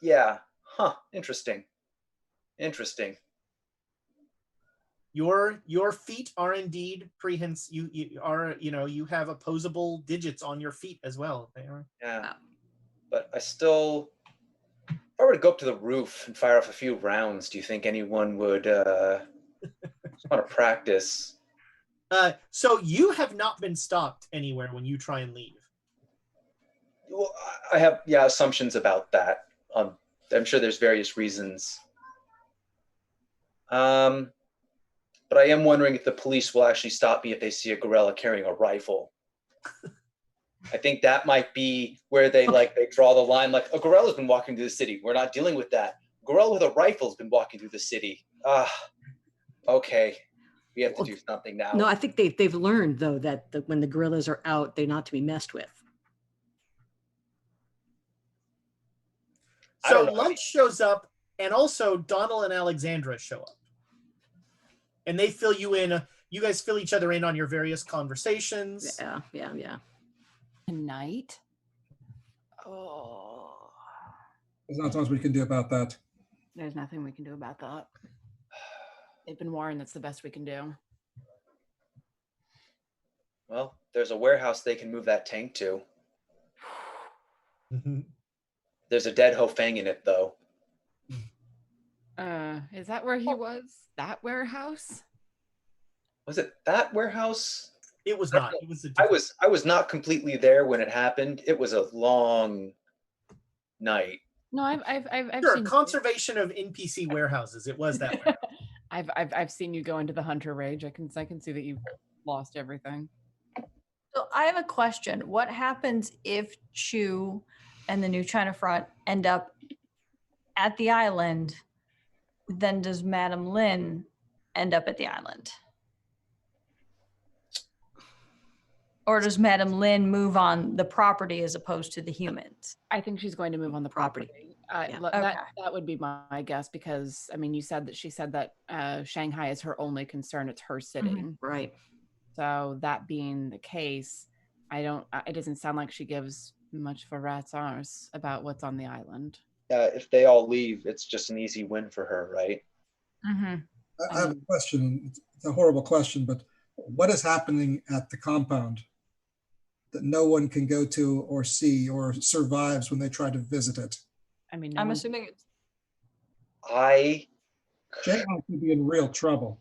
yeah. Huh. Interesting. Your feet are indeed prehensile. You have opposable digits on your feet as well. They are. Yeah. But if I were to go up to the roof and fire off a few rounds, do you think anyone would want to practice? So you have not been stopped anywhere when you try and leave. Well, I have assumptions about that. I'm sure there's various reasons. But I am wondering if the police will actually stop me if they see a gorilla carrying a rifle. I think that might be where they draw the line. Like a gorilla's been walking through the city. We're not dealing with that. A gorilla with a rifle's been walking through the city. Okay. We have to do something now. No, I think they've learned though that when the gorillas are out, they're not to be messed with. So Lunch shows up, and also Donald and Alexandra show up, and they fill you in. You guys fill each other in on your various conversations. Yeah. Tonight? Oh. There's not much we can do about that. There's nothing we can do about that. They've been warned. That's the best we can do. Well, there's a warehouse they can move that tank to. There's a dead Ho Fang in it, though. Is that where he was? That warehouse? Was it that warehouse? It was not. It was. I was not completely there when it happened. It was a long night. No, I've sure, seen conservation of NPC warehouses. It was that way. I've seen you go into the hunter rage. I can see that you've lost everything. So I have a question. What happens if Chu and the New China Front end up at the island? Then does Madame Lin end up at the island? Or does Madame Lin move on the property as opposed to the humans? I think she's going to move on the property. That would be my guess, because I mean, she said that Shanghai is her only concern. It's her sitting. Right. So that being the case, it doesn't sound like she gives much of a rat's arse about what's on the island. If they all leave, it's just an easy win for her, right? Mm-hmm. I have a question. It's a horrible question, but what is happening at the compound that no one can go to or see or survives when they try to visit it? I mean, I'm assuming it's... Shanghai could be in real trouble.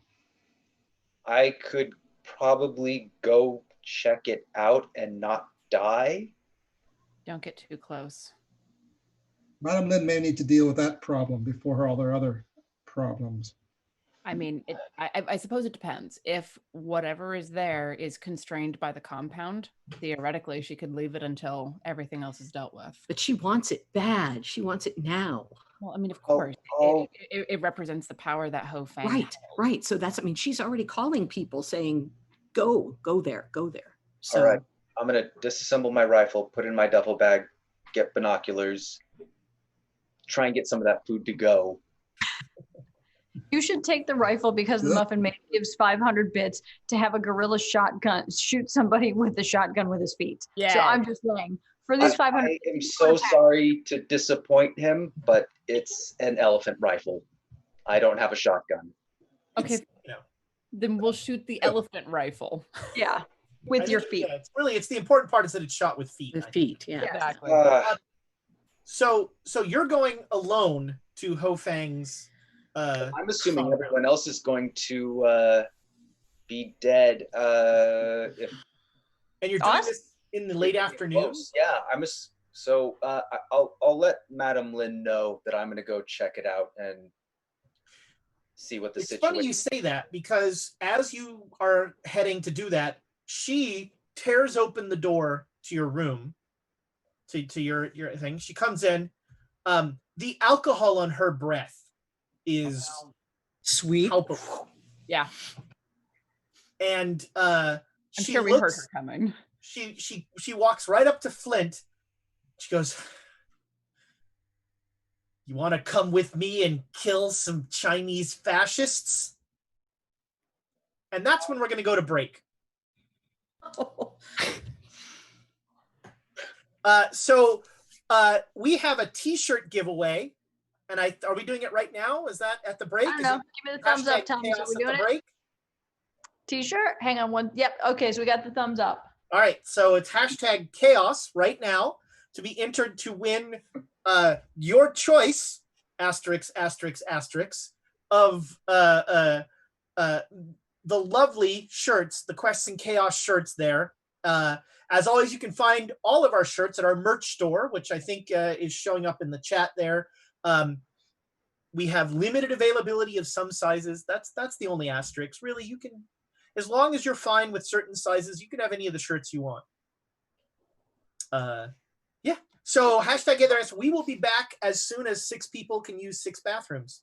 I could probably go check it out and not die. Don't get too close. Madame Lin may need to deal with that problem before all their other problems. I mean, I suppose it depends. If whatever is there is constrained by the compound, theoretically, she could leave it until everything else is dealt with. But she wants it bad. She wants it now. Well, I mean, of course, it represents the power that Ho Fang has. Right. So she's already calling people saying, go there. So, all right, I'm going to disassemble my rifle, put it in my duffel bag, get binoculars, try and get some of that food to go. You should take the rifle because the Muffin Man gives 500 bits to have a gorilla shotgun shoot somebody with the shotgun with his feet. Yeah. So I'm just saying, For these 500. I am so sorry to disappoint him, but it's an elephant rifle. I don't have a shotgun. Okay, You know, then we'll shoot the elephant rifle. Yeah, I with think your it- feet. Yeah, it's the important part is that it's shot with feet. With I think. feet, yeah. Yeah. Exactly. So you're going alone to Ho Fang's. I'm assuming compound. everyone else is going to be dead. If And you're doing Us? this in the late afternoon. Yeah, so I'll let Madame Lin know that I'm going to go check it out and see what the It's situation. funny you say that because as you are heading to do that, she tears open the door to your room, to your thing. She comes in. The alcohol on her breath is Sweet. palpable, Yeah, and I'm she sure we heard looks. her coming. She walks right up to Flint. She goes, "You want to come with me and kill some Chinese fascists?" And that's when we're going to go to break. So we have a T-shirt giveaway, and are we doing it right now? Is that at the break? I don't Is know. it Give me the thumbs up, hashtag Tom. So chaos we at doing the it? break? T-shirt. Hang on one. Yep. Okay, so we got the thumbs up. All right, so it's hashtag chaos right now to be entered to win your choice asterisk asterisk asterisk of the lovely shirts, the Quests and Chaos shirts there. As always, you can find all of our shirts at our merch store, which I think is showing up in the chat there. We have limited availability of some sizes. That's the only asterisk. Really, you can, as long as you're fine with certain sizes, you can have any of the shirts you want. Yeah. So hashtag Gather. We will be back as soon as 6 people can use 6 bathrooms.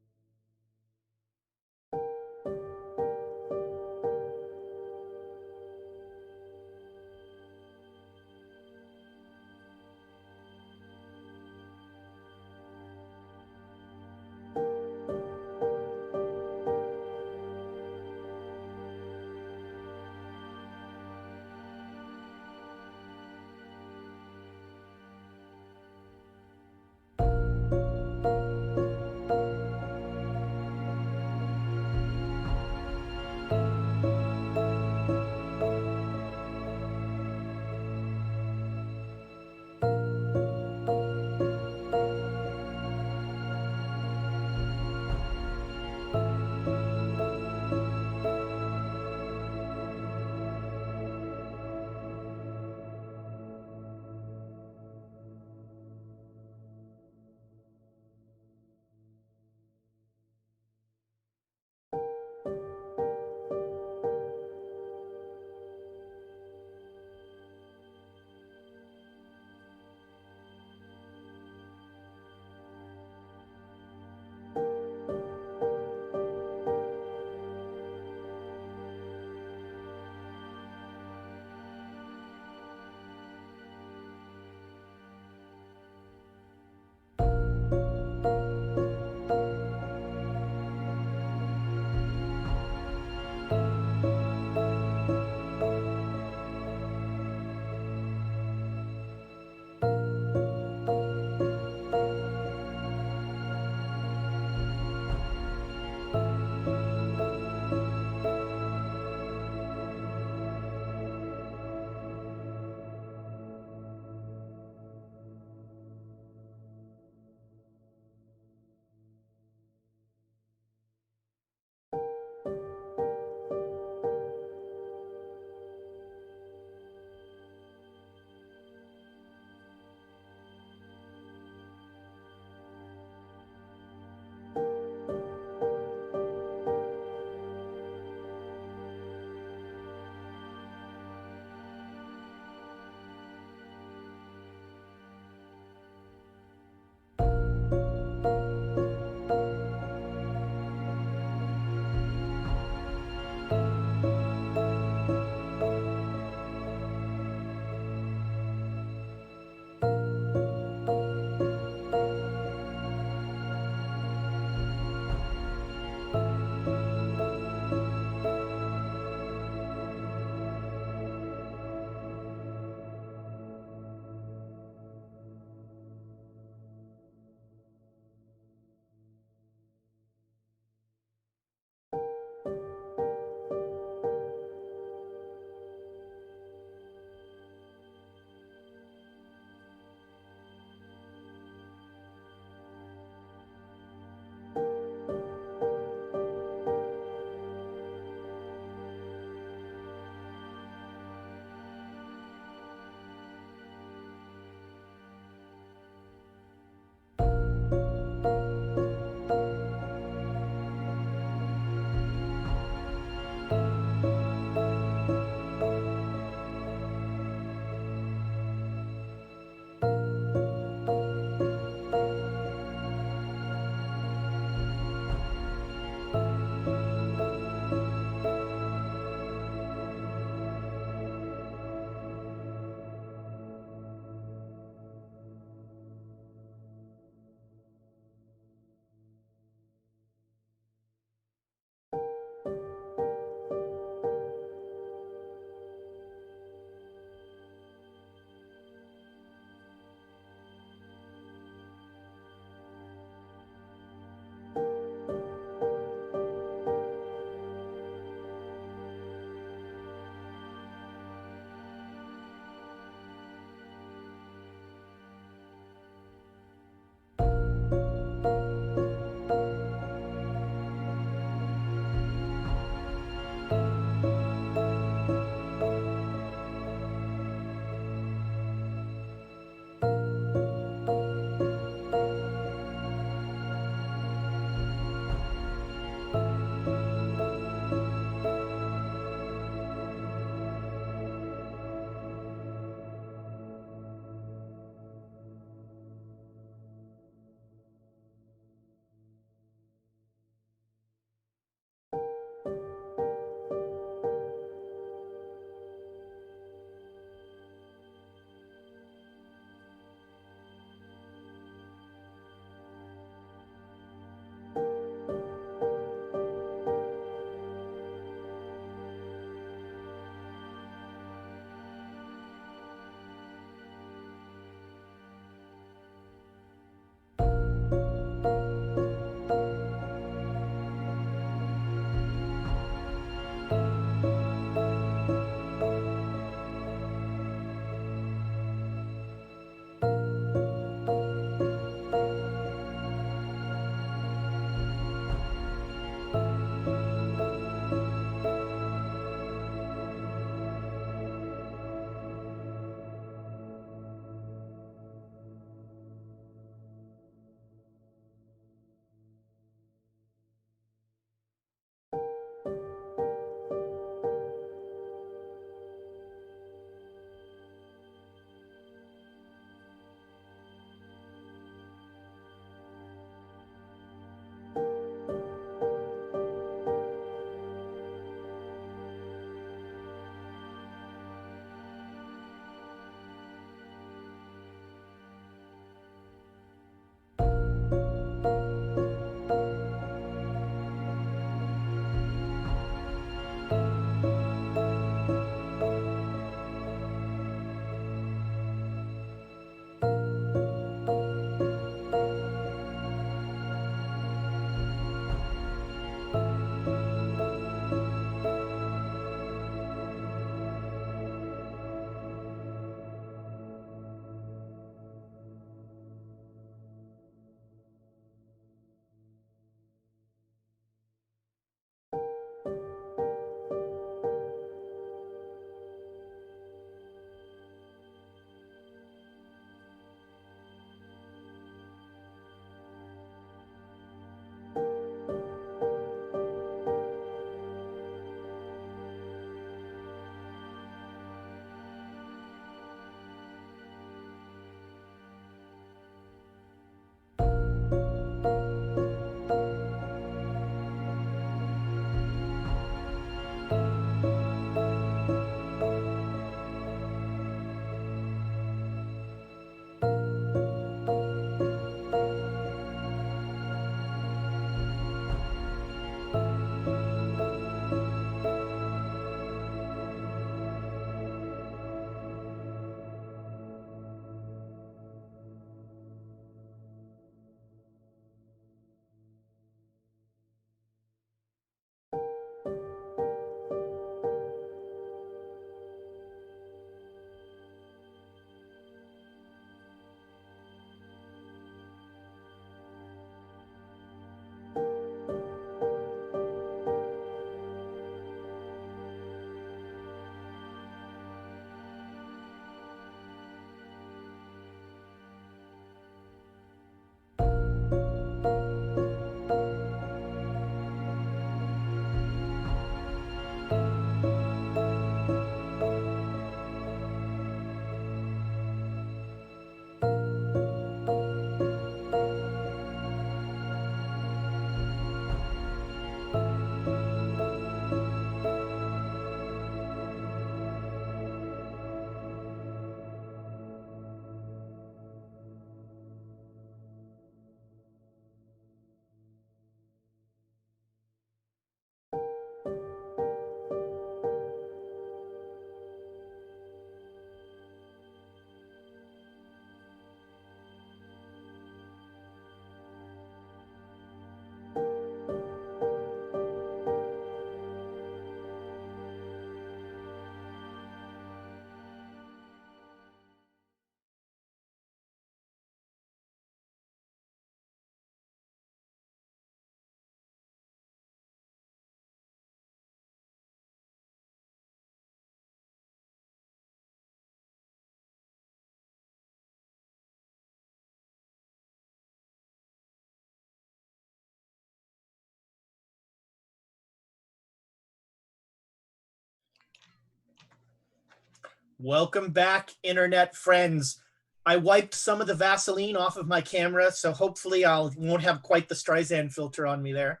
Welcome back, internet friends. I wiped some of the Vaseline off of my camera, so hopefully won't have quite the Streisand filter on me there.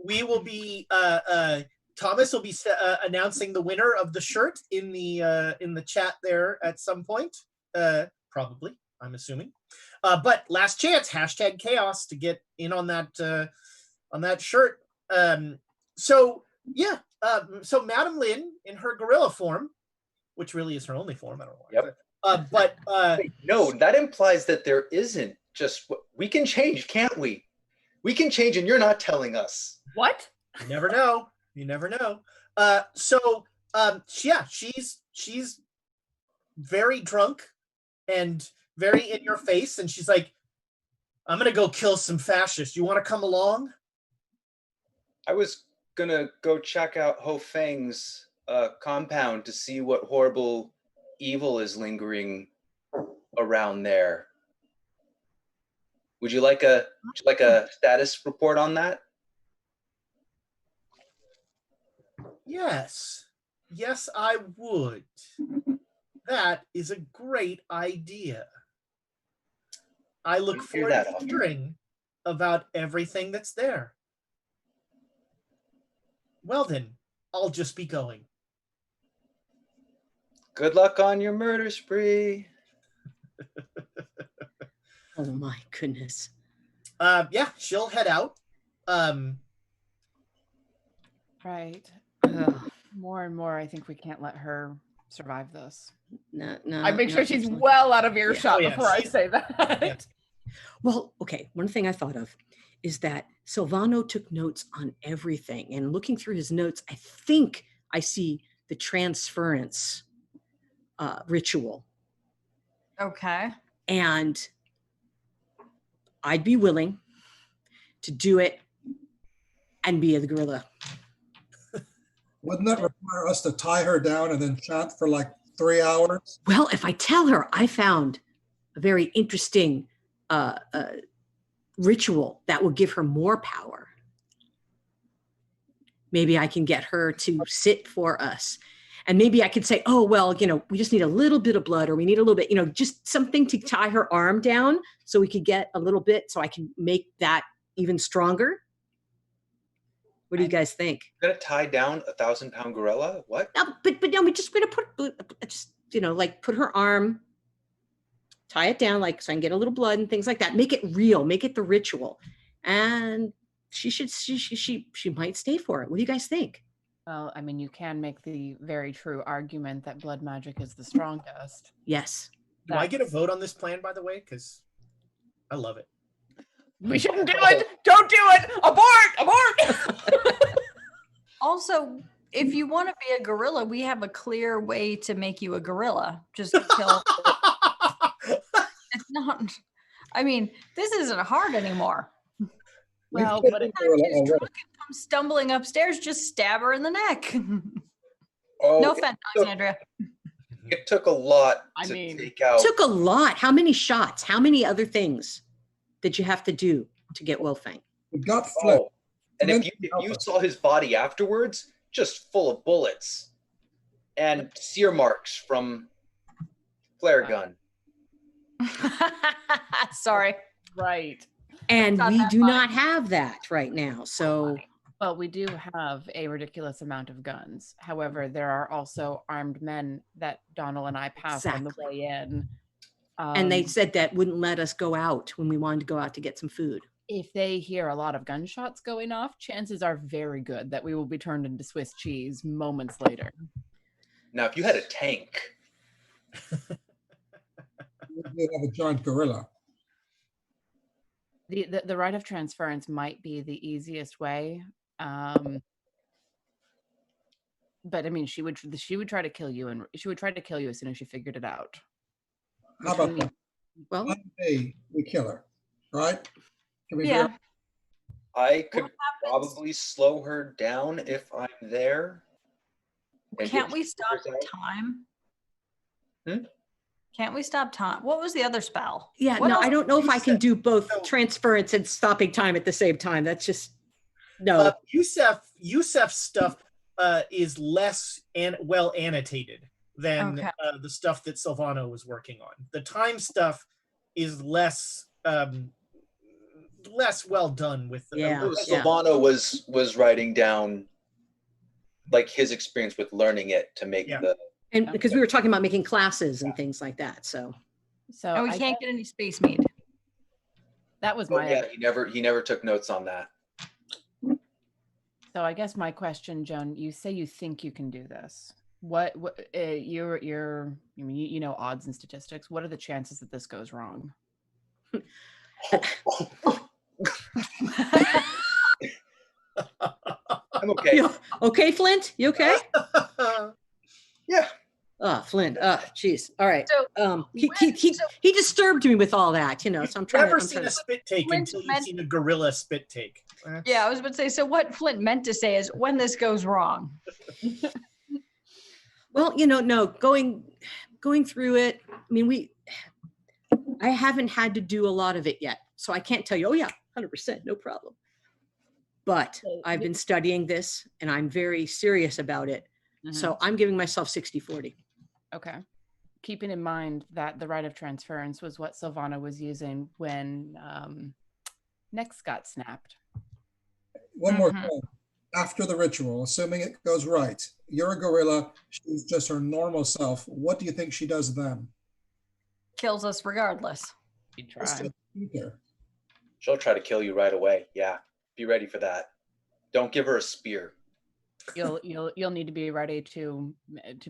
We will be Thomas will be announcing the winner of the shirt in the chat there at some point. Probably, I'm assuming. But last chance, #chaos to get in on that shirt. So Madame Lin in her gorilla form, which really is her only form. I don't know why. Yep. Wait, no, that implies that there isn't just we can change, can't we? We can change, and you're not telling us. What? You never know. You never know. She's very drunk and very in your face, and she's like, "I'm gonna go kill some fascists. You want to come along?" I was gonna go check out Ho Fang's compound to see what horrible evil is lingering around there. Would you like a status report on that? Yes, I would. That is a great idea. I look forward to hearing about everything that's there. Well then, I'll just be going. Good luck on your murder spree. Oh my goodness. She'll head out. Right. More and more, I think we can't let her survive this. No. I make sure she's well out of earshot Yeah. before I say that. Yeah. Well, okay. One thing I thought of is that Silvano took notes on everything. And looking through his notes, I think I see the transference ritual. Okay. And I'd be willing to do it and be the gorilla. Wouldn't that require us to tie her down and then chant for like 3 hours? Well, if I tell her I found a very interesting ritual that will give her more power, maybe I can get her to sit for us. And maybe I could say, oh, well, we just need a little bit of blood, or we need a little bit, just something to tie her arm down so we could get a little bit, so I can make that even stronger. What do you guys think? You're gonna tie down a 1,000-pound gorilla? What? No, but no, we're just gonna put her arm, tie it down, so I can get a little blood and things like that. Make it real, make it the ritual, and she might stay for it. What do you guys think? Well, I mean, you can make the very true argument that blood magic is the strongest. Yes. Do I get a vote on this plan, by the way? Because I love it. We shouldn't do it. Don't do it. Abort. Also, if you want to be a gorilla, we have a clear way to make you a gorilla. Just kill. It's not. I mean, this isn't hard anymore. Well, but if she's drunk and comes stumbling upstairs, just stab her in the neck. Oh, No offense, Alexandria. It took a lot to take out. It took a lot. How many shots? How many other things did you have to do to get Ho Fang? We got Flint. Oh. And if you saw his body afterwards, just full of bullets and sear marks from flare gun. Sorry. right. And Not we that do funny. not have that right now. So Well, we do have a ridiculous amount of guns. However, there are also armed men that Donald and I passed on the Exactly. way in. and they said that wouldn't let us go out when we wanted to go out to get some food. If they hear a lot of gunshots going off, chances are very good that we will be turned into Swiss cheese moments later. Now, if you had a tank, We have a giant gorilla. The rite of transference might be the easiest way. But I mean, she would try to kill you, and she would try to kill you as soon as she figured it out. How about that? Well, One day we kill her, right? Can we do Yeah. it? I could What happens- probably slow her down if I'm there. And Can't get we stop figures out. time? Hmm? Can't we stop time? What was the other spell? yeah, What no, else? I don't know if I can do both So- transference and stopping time at the same time. That's just no. Yusef's stuff is less well annotated. than Okay. the stuff that Silvano was working on. The time stuff is less well done with the Yeah. Silvano was writing down like his experience with learning it to make the. And because we were talking about making classes and things like that, so. So And we can't get any space mead. that was Oh my. yeah, he never took notes on that. So I guess my question, Joan, you say you think you can do this. What you're I mean, you know odds and statistics. What are the chances that this goes wrong? I'm okay. Okay, Flint? You okay? Yeah. Flint. Jeez. All right. So, He disturbed me with all that, you know. So I'm trying. Never I'm seen trying a spit take Flint until you've meant- seen a gorilla spit take. Yeah, I was about to say, so what Flint meant to say is when this goes wrong. Well, no, going through it. I mean, I haven't had to do a lot of it yet, so I can't tell you. Oh yeah, 100%, no problem. But I've been studying this, and I'm very serious about it. Mhm. So I'm giving myself 60-40. Okay. Keeping in mind that the rite of transference was what Silvana was using when necks got snapped. One more thing. After the ritual, assuming it goes right, you're a gorilla, she's just her normal self. What do you think she does then? Kills us regardless. You Just try. to be there. She'll try to kill you right away. Yeah. Be ready for that. Don't give her a spear. You'll need to be ready to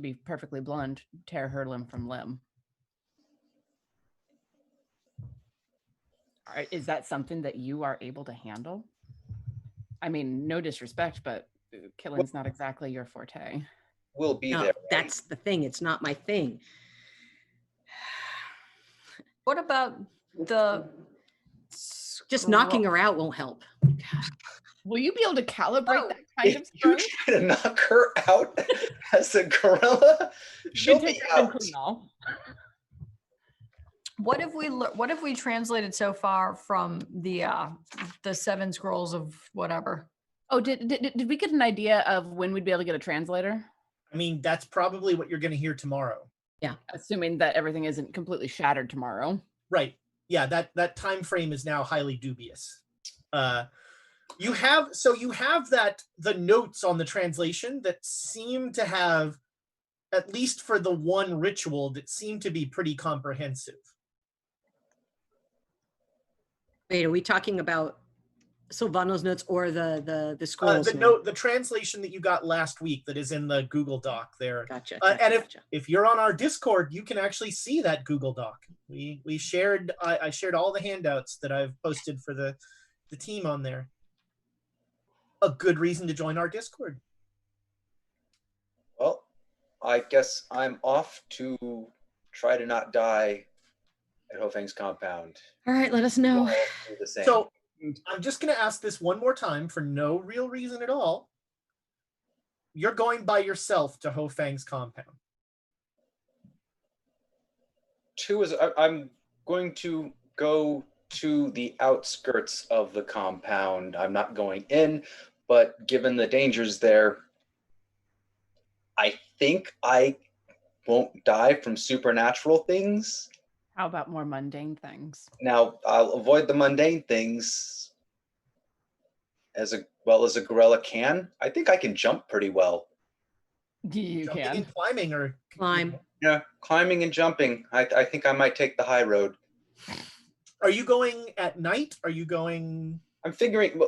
be perfectly blunt, tear her limb from limb. All right, is that something that you are able to handle? I mean, no disrespect, but killing's not exactly your forte. We'll be No, there. Right? that's the thing. It's not my thing. What about the Just knocking her out won't help. Will you be able to calibrate that kind of If you strength? try to knock her out as a gorilla, she'll You be take her out. to Kunal. What have we translated so far from the 7 scrolls of whatever? Oh, did we get an idea of when we'd be able to get a translator? I mean, that's probably what you're going to hear tomorrow. Assuming that everything isn't completely shattered tomorrow. Right. Yeah, that time frame is now highly dubious. You have that the notes on the translation that seem to have, at least for the one ritual, that seem to be pretty comprehensive. Wait, are we talking about Silvano's notes or the scrolls? The translation that you got last week that is in the Google Doc there. Gotcha. And if you're on our Discord, you can actually see that Google Doc. We shared. I shared all the handouts that I've posted for the team on there. A good reason to join our Discord. Well, I guess I'm off to try to not die at Ho Fang's compound. All right, let us know. We'll all do the same. So I'm just going to ask this one more time for no real reason at all. You're going by yourself to Ho Fang's compound. I'm going to go to the outskirts of the compound. I'm not going in, but given the dangers there, I think I won't die from supernatural things. How about more mundane things? Now, I'll avoid the mundane things as well as a gorilla can. I think I can jump pretty well. You Jumping can. and climbing or Climb. Yeah, climbing and jumping. I think I might take the high road. Are you going at night? Are you going? I'm figuring,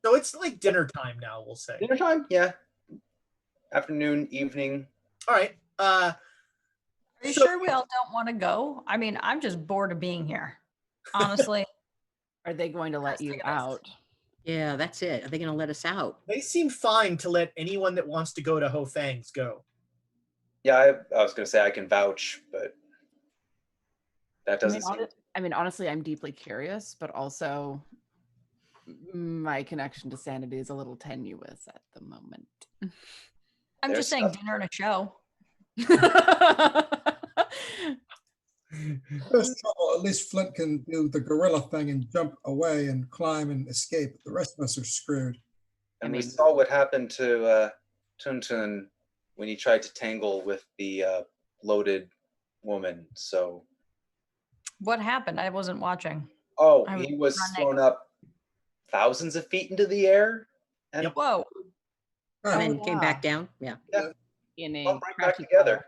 So it's like dinner time now, we'll say. dinner time? Yeah. Afternoon, evening. All right. Are you So- sure we all don't want to go? I mean, I'm just bored of being here. Honestly. Are they going to let That's you the best. out? Yeah, that's it. Are they going to let us out? They seem fine to let anyone that wants to go to Ho Fang's go. Yeah, I was going to say I can vouch, but that doesn't seem... I mean, honestly, I'm deeply curious, but also my connection to sanity is a little tenuous at the moment. I'm There's just saying stuff- dinner and a show. First trouble, at least Flint can do the gorilla thing and jump away and climb and escape. The rest of us are screwed. And I we mean- saw what happened to Tuntun when he tried to tangle with the bloated woman. So. What happened? I wasn't watching. Oh, I he was running. thrown up thousands of feet into the air. And Yep. Whoa. And then Oh, came back down. Yeah. In a bumped right back crashy together.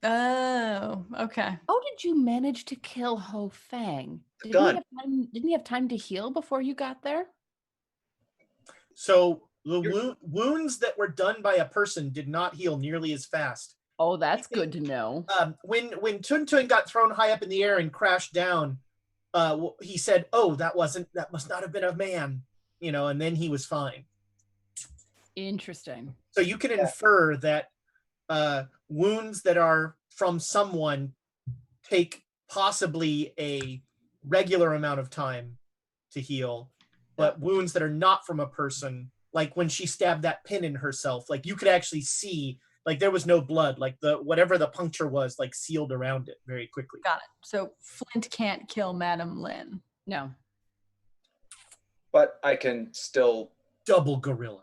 Oh, okay. How did you manage to kill Ho Fang? The gun. Didn't he have time to heal before you got there? So the wounds that were done by a person did not heal nearly as fast. Oh, that's good to know. When Tun Tun got thrown high up in the air and crashed down, he said, "Oh, that must not have been a man," and then he was fine. Interesting. So you can infer that wounds that are from someone take possibly a regular amount of time to heal, but wounds that are not from a person, like when she stabbed that pin in herself, like you could actually see, like there was no blood, like whatever the puncture was, like sealed around it very quickly. Got it. So Flint can't kill Madame Lin. No. But I can still Double gorilla.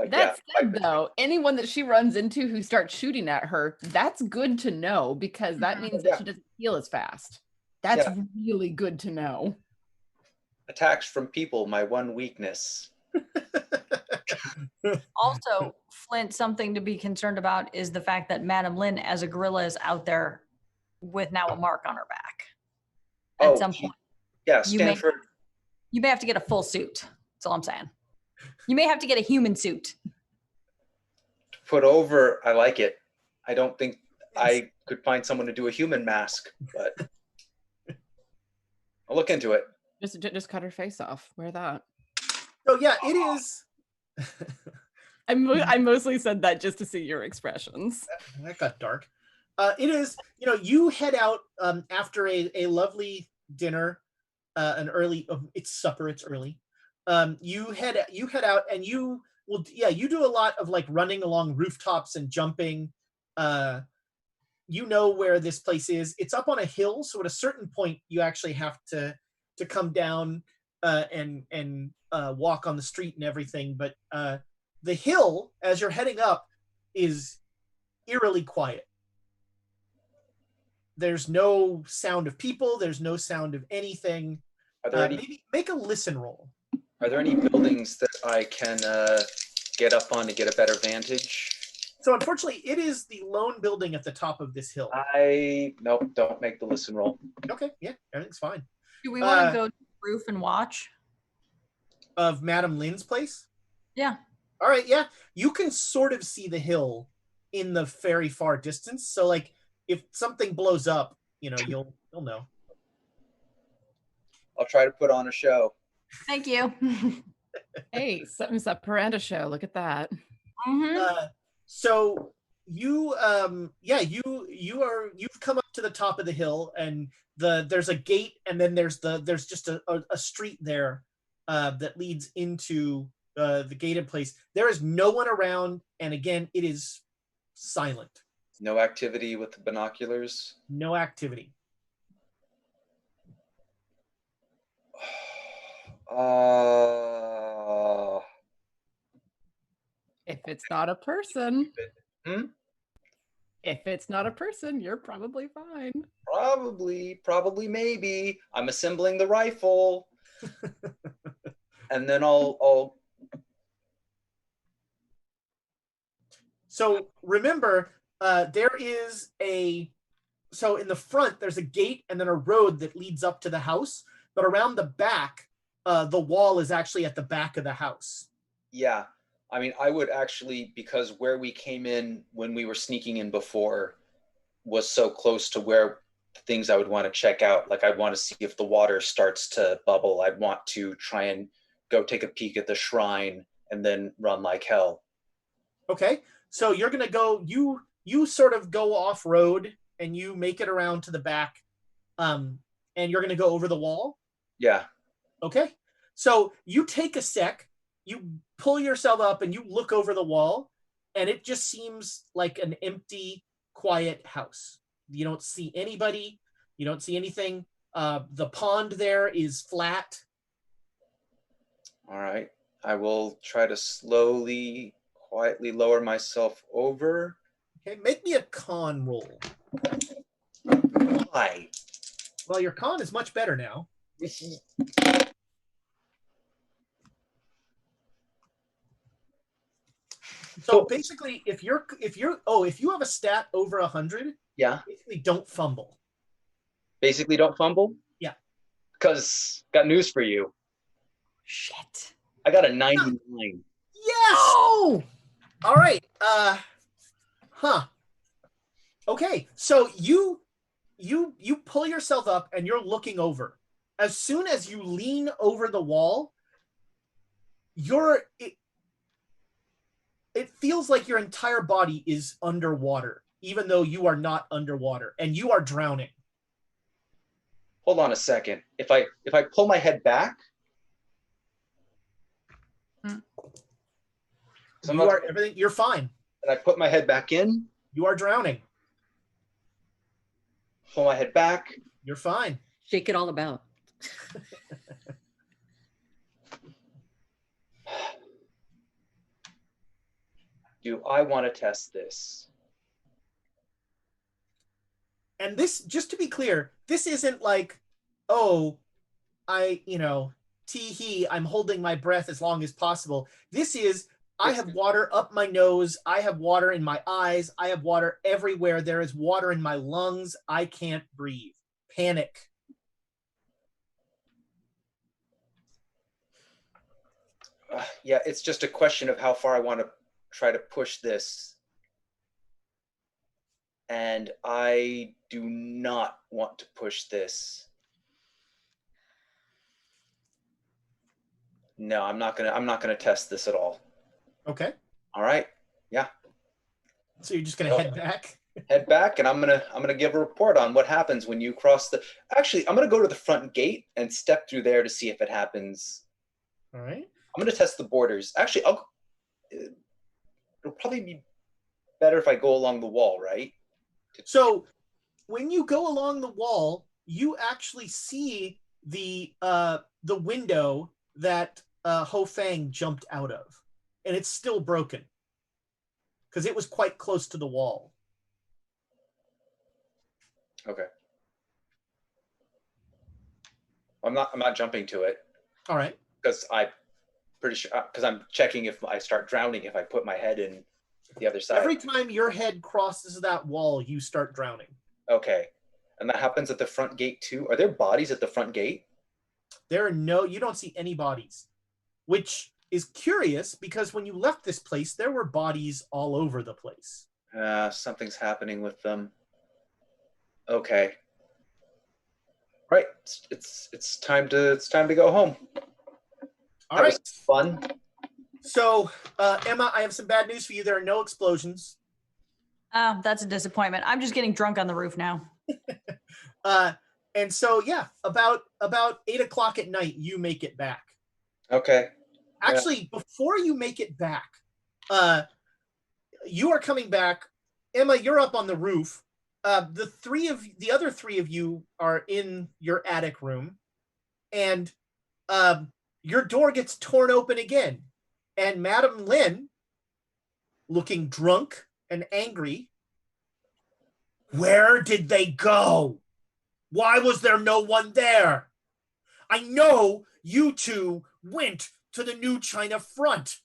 That said, though, anyone that she runs into who starts shooting at her, that's good to know, because that means that she doesn't heal as fast. That's really good to know. Attacks from people, my one weakness. Also, Flint, something to be concerned about is the fact that Madame Lin, as a gorilla, is out there with now a mark on her back. At some point. Yeah, You may have to get a full suit. That's all I'm saying. You may have to get a human suit. Put over, I like it. I don't think I could find someone to do a human mask, but I'll look into it. Just cut her face off. Wear that. So yeah, it is. I mostly said that just to see your expressions. That got dark. It is, you head out after a lovely dinner, an early, it's supper, it's early. You head out and you do a lot of like running along rooftops and jumping. You know where this place is. It's up on a hill, so at a certain point you actually have to come down and walk on the street and everything. But the hill, as you're heading up, is eerily quiet. There's no sound of people. There's no sound of anything. Are there any? Maybe make a listen roll. Are there any buildings that I can get up on to get a better vantage? So unfortunately, it is the lone building at the top of this hill. Nope, don't make the listen roll. Okay, yeah, everything's fine. Do we want to go to the roof and watch? Of Madame Lin's place? Yeah. All right, yeah. You can sort of see the hill in the very far distance. So like if something blows up, you'll know. I'll try to put on a show. Thank you. Hey, something's up Miranda show. Look at that. Mm-hmm. So you you've come up to the top of the hill, and there's a gate, and then there's just a street there that leads into the gated place. There is no one around, and again, it is silent. No activity with the binoculars. No activity. If it's not a person, Hmm? if it's not a person, you're probably fine. Probably, maybe. I'm assembling the rifle, and then I'll. So remember, there is so in the front, there's a gate and then a road that leads up to the house. But around the back, the wall is actually at the back of the house. Yeah. I mean, I would actually, because where we came in when we were sneaking in before was so close to where things I would want to check out. Like I'd want to see if the water starts to bubble. I'd want to try and go take a peek at the shrine and then run like hell. Okay. So you're going to go, you sort of go off road and you make it around to the back, and you're going to go over the wall. Yeah. Okay. So you take a sec, you pull yourself up and you look over the wall, and it just seems like an empty, quiet house. You don't see anybody. You don't see anything. The pond there is flat. All right. I will try to slowly, quietly lower myself over. Okay, make me a con roll. Why? Well, your con is much better now. So basically, if you have a stat over 100, Yeah. basically don't fumble. Basically, don't fumble? Yeah. Because, got news for you. Shit. I got a 99. Yes! Oh! All right. Okay, so you pull yourself up and you're looking over. As soon as you lean over the wall, it feels like your entire body is underwater, even though you are not underwater, and you are drowning. Hold on a second. If I pull my head back, You're fine. And I put my head back in. You are drowning. Pull my head back. You're fine. Shake it all about. Do I want to test this? And this, just to be clear, this isn't like, oh, tee-hee, I'm holding my breath as long as possible. This is, I have water up my nose. I have water in my eyes. I have water everywhere. There is water in my lungs. I can't breathe. Panic. Yeah, it's just a question of how far I want to try to push this. And I do not want to push this. No, I'm not gonna test this at all. Okay. All right. Yeah. So you're just gonna head back? Head back, and I'm gonna give a report on what happens when you cross the. Actually, I'm gonna go to the front gate and step through there to see if it happens. All right. I'm gonna test the borders. Actually, it'll probably be better if I go along the wall, right? So when you go along the wall, you actually see the window that Ho Fang jumped out of, and it's still broken because it was quite close to the wall. Okay. I'm not jumping to it. All right. Because I'm pretty sure, because I'm checking if I start drowning if I put my head in the other side. Every time your head crosses that wall, you start drowning. Okay. And that happens at the front gate too? Are there bodies at the front gate? You don't see any bodies, which is curious because when you left this place, there were bodies all over the place. Something's happening with them. Okay. Right. It's time to go home. All right. Was fun. So, Emma, I have some bad news for you. There are no explosions. Oh, that's a disappointment. I'm just getting drunk on the roof now. And so, yeah, about 8:00 at night, you make it back. Okay. Actually, before you make it back, you are coming back. Emma, you're up on the roof. The other three of you are in your attic room, and your door gets torn open again, and Madame Lin, looking drunk and angry, where did they go? Why was there no one there? I know you two went to the New China front,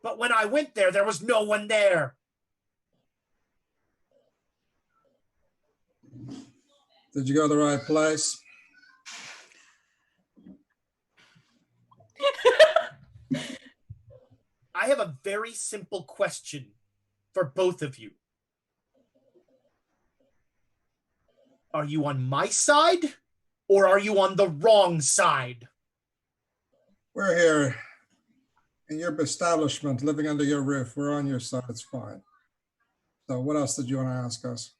but when I went there, there was no one there. Did you go to the right place? I have a very simple question for both of you. Are you on my side or are you on the wrong side? We're here in your establishment, living under your roof. We're on your side. It's fine. So what else did you want to ask us?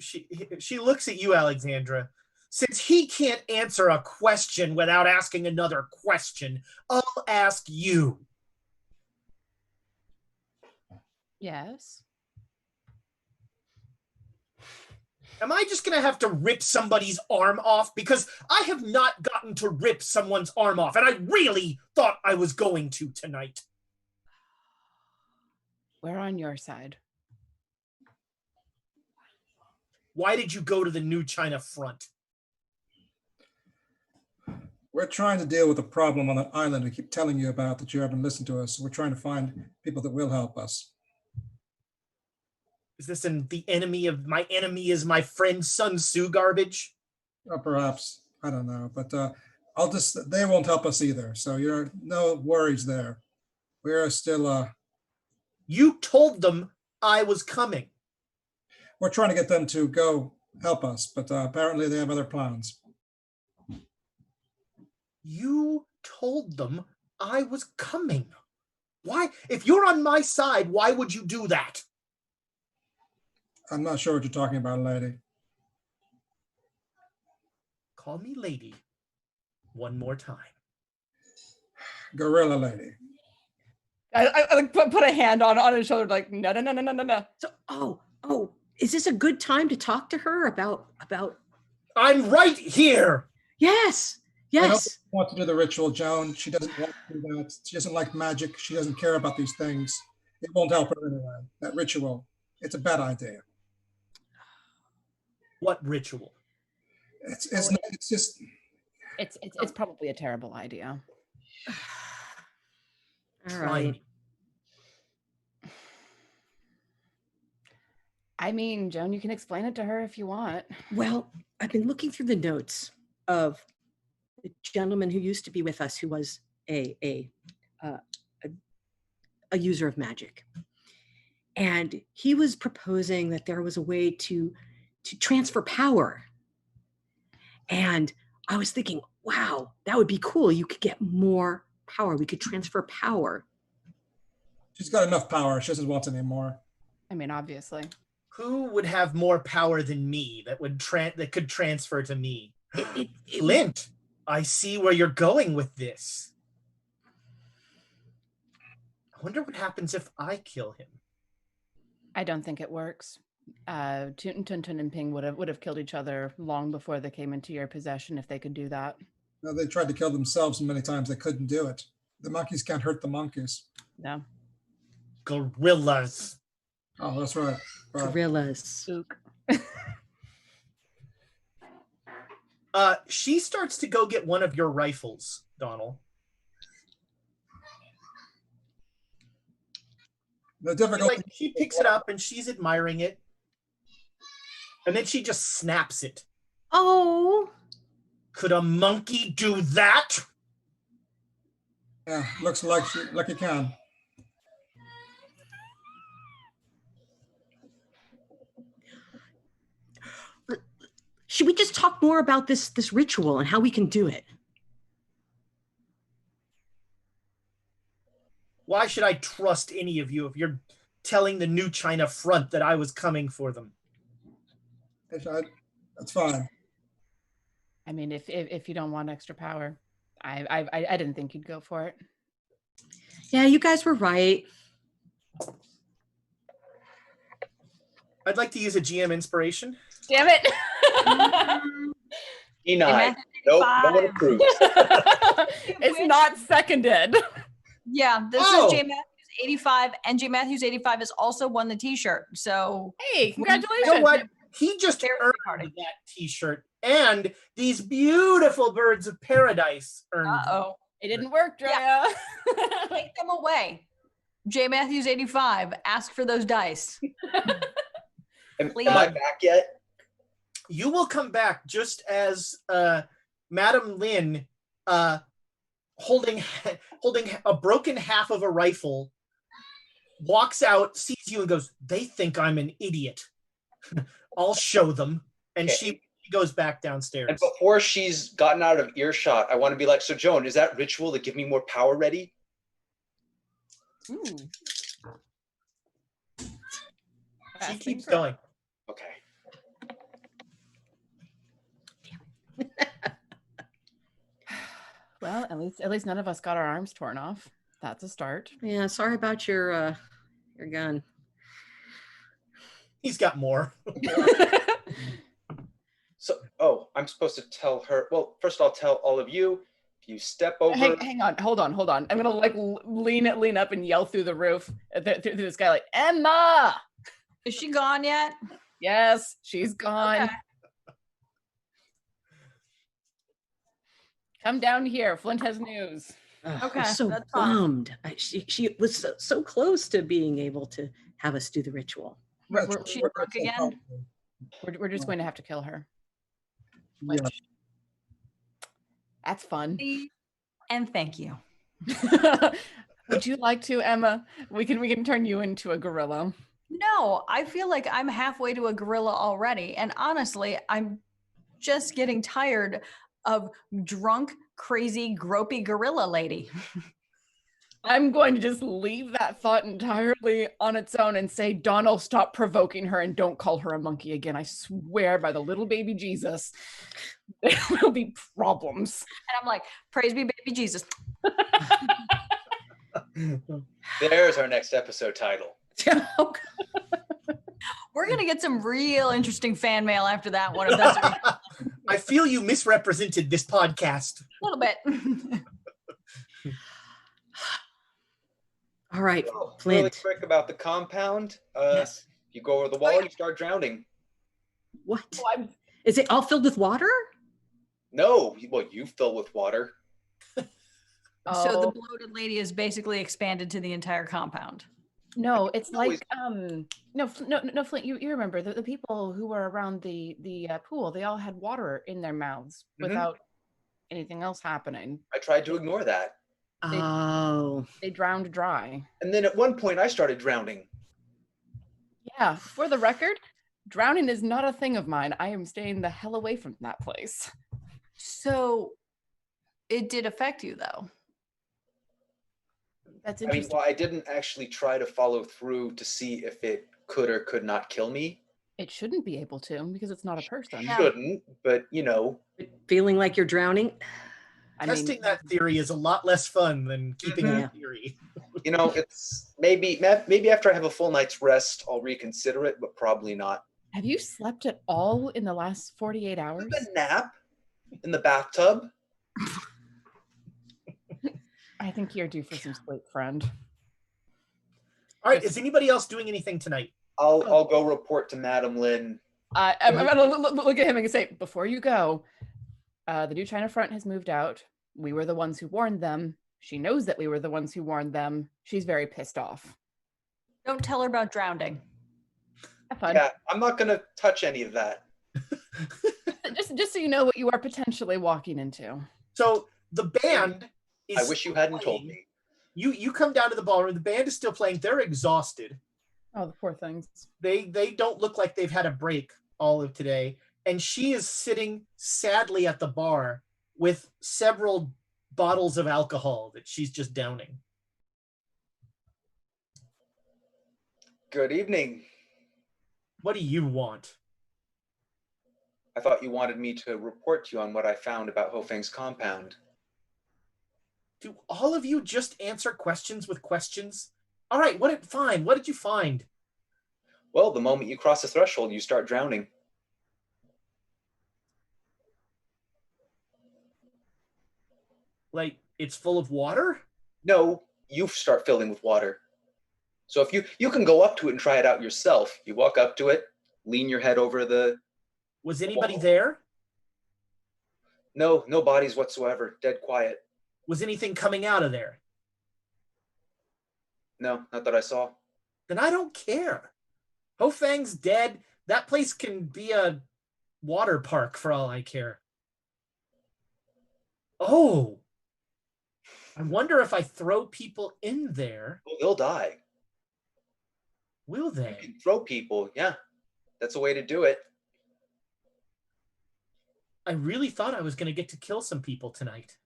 She looks at you, Alexandra. Since he can't answer a question without asking another question, I'll ask you. Yes. Am I just gonna have to rip somebody's arm off? Because I have not gotten to rip someone's arm off, and I really thought I was going to tonight. We're on your side. Why did you go to the New China front? We're trying to deal with a problem on that island we keep telling you about that you haven't listened to us. We're trying to find people that will help us. Is this the enemy of my enemy is my friend Sun Tzu garbage? Or perhaps, I don't know, but they won't help us either. So you're no worries there. We're still, You told them I was coming. we're trying to get them to go help us, but apparently they have other plans. You told them I was coming. Why? If you're on my side, why would you do that? I'm not sure what you're talking about, lady. Call me lady one more time. Gorilla lady. I put a hand on his shoulder, like, no. So, is this a good time to talk to her about? I'm right here. Yes. I don't want to do the ritual, Joan. She doesn't want to do that. She doesn't like magic. She doesn't care about these things. It won't help her anyway. That ritual, it's a bad idea. What ritual? It's probably a terrible idea. All right. I mean, Joan, you can explain it to her if you want. Well, I've been looking through the notes of the gentleman who used to be with us, who was a user of magic, and he was proposing that there was a way to transfer power. And I was thinking, wow, that would be cool. You could get more power. We could transfer power. She's got enough power. She doesn't want any more. I mean, obviously. Who would have more power than me that could transfer to me? Flint, I see where you're going with this. I wonder what happens if I kill him. I don't think it works. Tun and Ping would have killed each other long before they came into your possession if they could do that. No, they tried to kill themselves many times. They couldn't do it. The monkeys can't hurt the monkeys. No. Gorillas. Oh, that's right. Gorillas. She starts to go get one of your rifles, Donald. The difficulty. She picks it up and she's admiring it. And then she just snaps it. Oh. Could a monkey do that? Yeah, looks like it can. Should we just talk more about this ritual and how we can do it? Why should I trust any of you if you're telling the New China front that I was coming for them? That's fine. I mean, if you don't want extra power, I didn't think you'd go for it. Yeah, you guys were right. I'd like to use a GM inspiration. Damn it! Denied. Nope, no one approves. It's not seconded. Yeah, this is J. Matthews 85, and J. Matthews 85 has also won the T-shirt. So, hey, congratulations! You know what? He just earned that T-shirt, and these beautiful birds of paradise earned. It didn't work, Drea. Yeah. Take them away. J. Matthews 85, ask for those dice. Am I back yet? You will come back just as Madame Lin, holding a broken half of a rifle, walks out, sees you, and goes, "They think I'm an idiot. I'll show them." And she goes back downstairs. And before she's gotten out of earshot, I want to be like, "So Joan, is that ritual to give me more power ready?" Ooh. She keeps going. Okay. Well, at least none of us got our arms torn off. That's a start. Yeah, sorry about your gun. He's got more. Oh, I'm supposed to tell her. Well, first I'll tell all of you. If you step over. Hang on, hold on. I'm gonna like lean up and yell through the roof through the sky like, Emma! Is she gone yet? Yes, she's gone. Okay. Come down here. Flint has news. Okay, I'm so that's fine. bummed. She was so close to being able to have us do the ritual. We're She drunk again? we're just going to have to kill her. Yeah. That's fun. And thank you. Would you like to, Emma? We can turn you into a gorilla. No, I feel like I'm halfway to a gorilla already. And honestly, I'm just getting tired of drunk, crazy, gropey gorilla lady. I'm going to just leave that thought entirely on its own and say, Donald, stop provoking her and don't call her a monkey again. I swear by the little baby Jesus, there will be problems. And I'm like, praise be baby Jesus. There's our next episode title. We're going to get some real interesting fan mail after that one. If that's I feel you misrepresented this podcast. a little bit. All right, Well, Flint. really quick about the compound. Yes. If you go over the wall, you start drowning. What? Oh, Is it all filled with water? No, well, you fill with water. So Oh, the bloated lady is basically expanded to the entire compound. no, it's No, like no, Flint. You remember the people who were around the pool? They all had water in their mouths Mhm. without anything else happening. I tried to ignore that. Oh. They drowned dry. And then at one point, I started drowning. Yeah, for the record, drowning is not a thing of mine. I am staying the hell away from that place. So it did affect you, though. That's I mean, interesting. well, I didn't actually try to follow through to see if it could or could not kill me. It shouldn't be able to because it's not a person. Shouldn't, but you know. Feeling like you're drowning? I Testing mean, that theory is a lot less fun than keeping Mhm. that theory. You know, it's maybe after I have a full night's rest, I'll reconsider it, but probably not. have you slept at all in the last 48 hours? A nap in the bathtub. I think you're due for some sleep, friend. All right, is anybody else doing anything tonight? I'll go report to Madame Lin. I'm gonna look at him and say, before you go, the new China front has moved out. We were the ones who warned them. She knows that we were the ones who warned them. She's very pissed off. Don't tell her about drowning. Have fun. Yeah, I'm not gonna touch any of that. Just so you know what you are potentially walking into. So the band is I wish you hadn't still told playing. me. You come down to the ballroom. The band is still playing. They're exhausted. Oh, the poor things. They don't look like they've had a break all of today. And she is sitting sadly at the bar with several bottles of alcohol that she's just downing. Good evening. What do you want? I thought you wanted me to report to you on what I found about Ho Fang's compound. Do all of you just answer questions with questions? All right, fine. What did you find? Well, the moment you cross the threshold, you start drowning. Like, it's full of water? No, you start filling with water. So if you can go up to it and try it out yourself. You walk up to it, lean your head over the... Was anybody there? No bodies whatsoever. Dead quiet. Was anything coming out of there? No, not that I saw. Then I don't care. Ho Fang's dead. That place can be a water park for all I care. Oh. I wonder if I throw people in there, Well, they'll die. will You they? can throw people, yeah. That's a way to do it. I really thought I was going to get to kill some people tonight.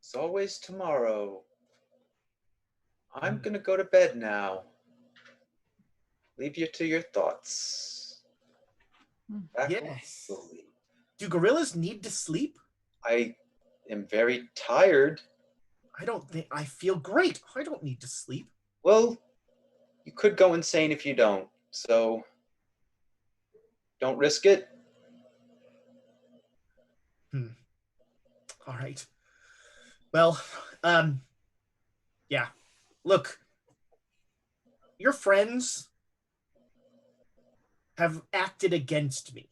It's always tomorrow. I'm gonna go to bed now. Leave you to your thoughts. Back Yes. slowly. Do gorillas need to sleep? I am very tired. I feel great. I don't need to sleep. Well, you could go insane if you don't. So Don't risk it. All right. Well, yeah. Look, your friends have acted against me.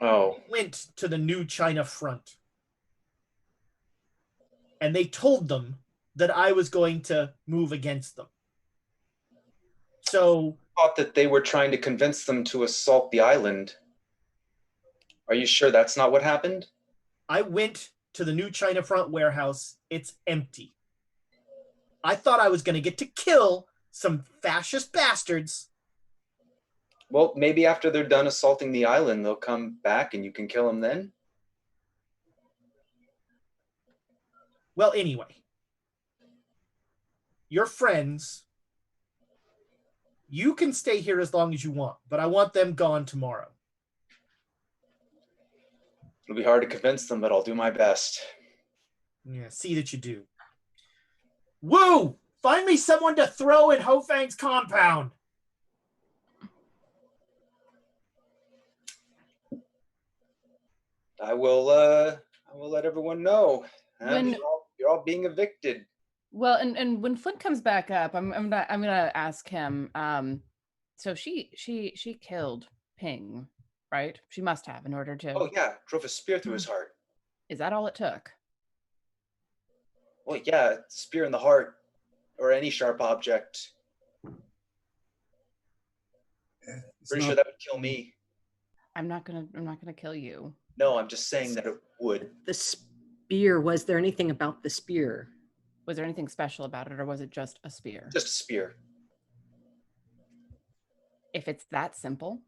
Oh. Went to the New China front. And they told them that I was going to move against them. So I thought that they were trying to convince them to assault the island. Are you sure that's not what happened? I went to the New China front warehouse. It's empty. I thought I was going to get to kill some fascist bastards. Well, maybe after they're done assaulting the island, they'll come back and you can kill them then. Well, anyway, your friends, you can stay here as long as you want, but I want them gone tomorrow. It'll be hard to convince them, but I'll do my best. Yeah, see that you do. Woo! Find me someone to throw in Ho Fang's compound. I will let everyone know. You're all being evicted. Well, and when Flint comes back up, I'm gonna ask him. So she killed Ping, right? She must have in order to. Oh yeah, drove a spear through his heart. Is that all it took? Well, yeah, spear in the heart, or any sharp object. Pretty sure that would kill me. I'm not gonna kill you. No, I'm just saying that it would. The spear, was there anything about the spear? Was there anything special about it, or was it just a spear? Just a spear. If it's that simple,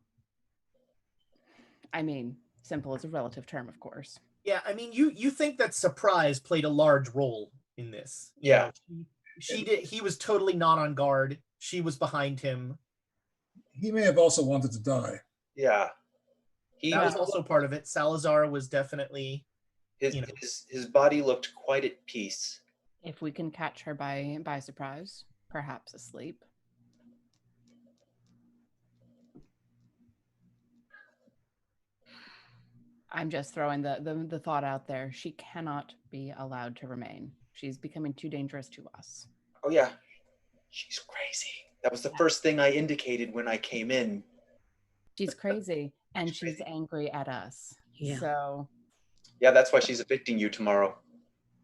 I mean, simple is a relative term, of course. Yeah, I mean, you think that surprise played a large role in this. Yeah. She did. He was totally not on guard. She was behind him. He may have also wanted to die. Yeah. That was also part of it. Salazar was definitely... His body looked quite at peace. If we can catch her by surprise, perhaps asleep. I'm just throwing the thought out there. She cannot be allowed to remain. She's becoming too dangerous to us. Oh yeah, she's crazy. That was the first thing I indicated when I came in. She's crazy, and she's angry at us. Yeah. So. Yeah, that's why she's evicting you tomorrow.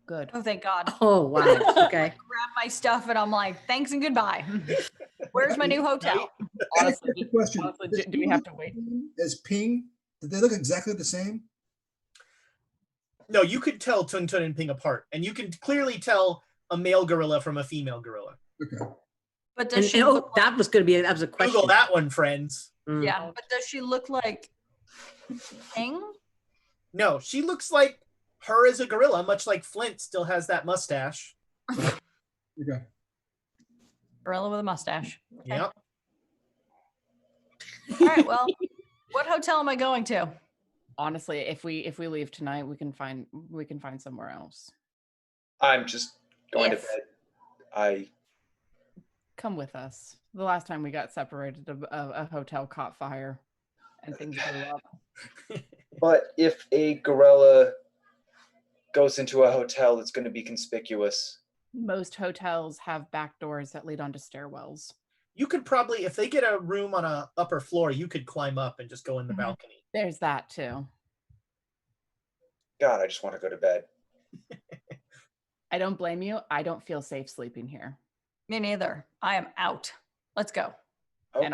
Good. Oh, thank God. Oh, wow. Okay. Grab my stuff and I'm like, thanks and goodbye. Where's my new hotel? Honestly, Question. do we have to wait? Is Ping, did they look exactly the same? No, you could tell Tun Tun and Ping apart, and you can clearly tell a male gorilla from a female gorilla. Okay. But does she Oh, look that was going to be, that was a question. Google that one, friends. Mm. Yeah, but does she look like Ping? No, she looks like her as a gorilla, much like Flint still has that mustache. Okay. Gorilla with a mustache. Okay. Yep. All right, well, what hotel am I going to? Honestly, if we leave tonight, we can find somewhere else. I'm just going to bed. Come with us. The last time we got separated, a hotel caught fire and things blew up. But if a gorilla goes into a hotel, it's going to be conspicuous. Most hotels have back doors that lead onto stairwells. You could probably, if they get a room on a upper floor, you could climb up and just go in the balcony. There's that too. God, I just want to go to bed. I don't blame you. I don't feel safe sleeping here. Me neither. I am out. Let's go. Okay.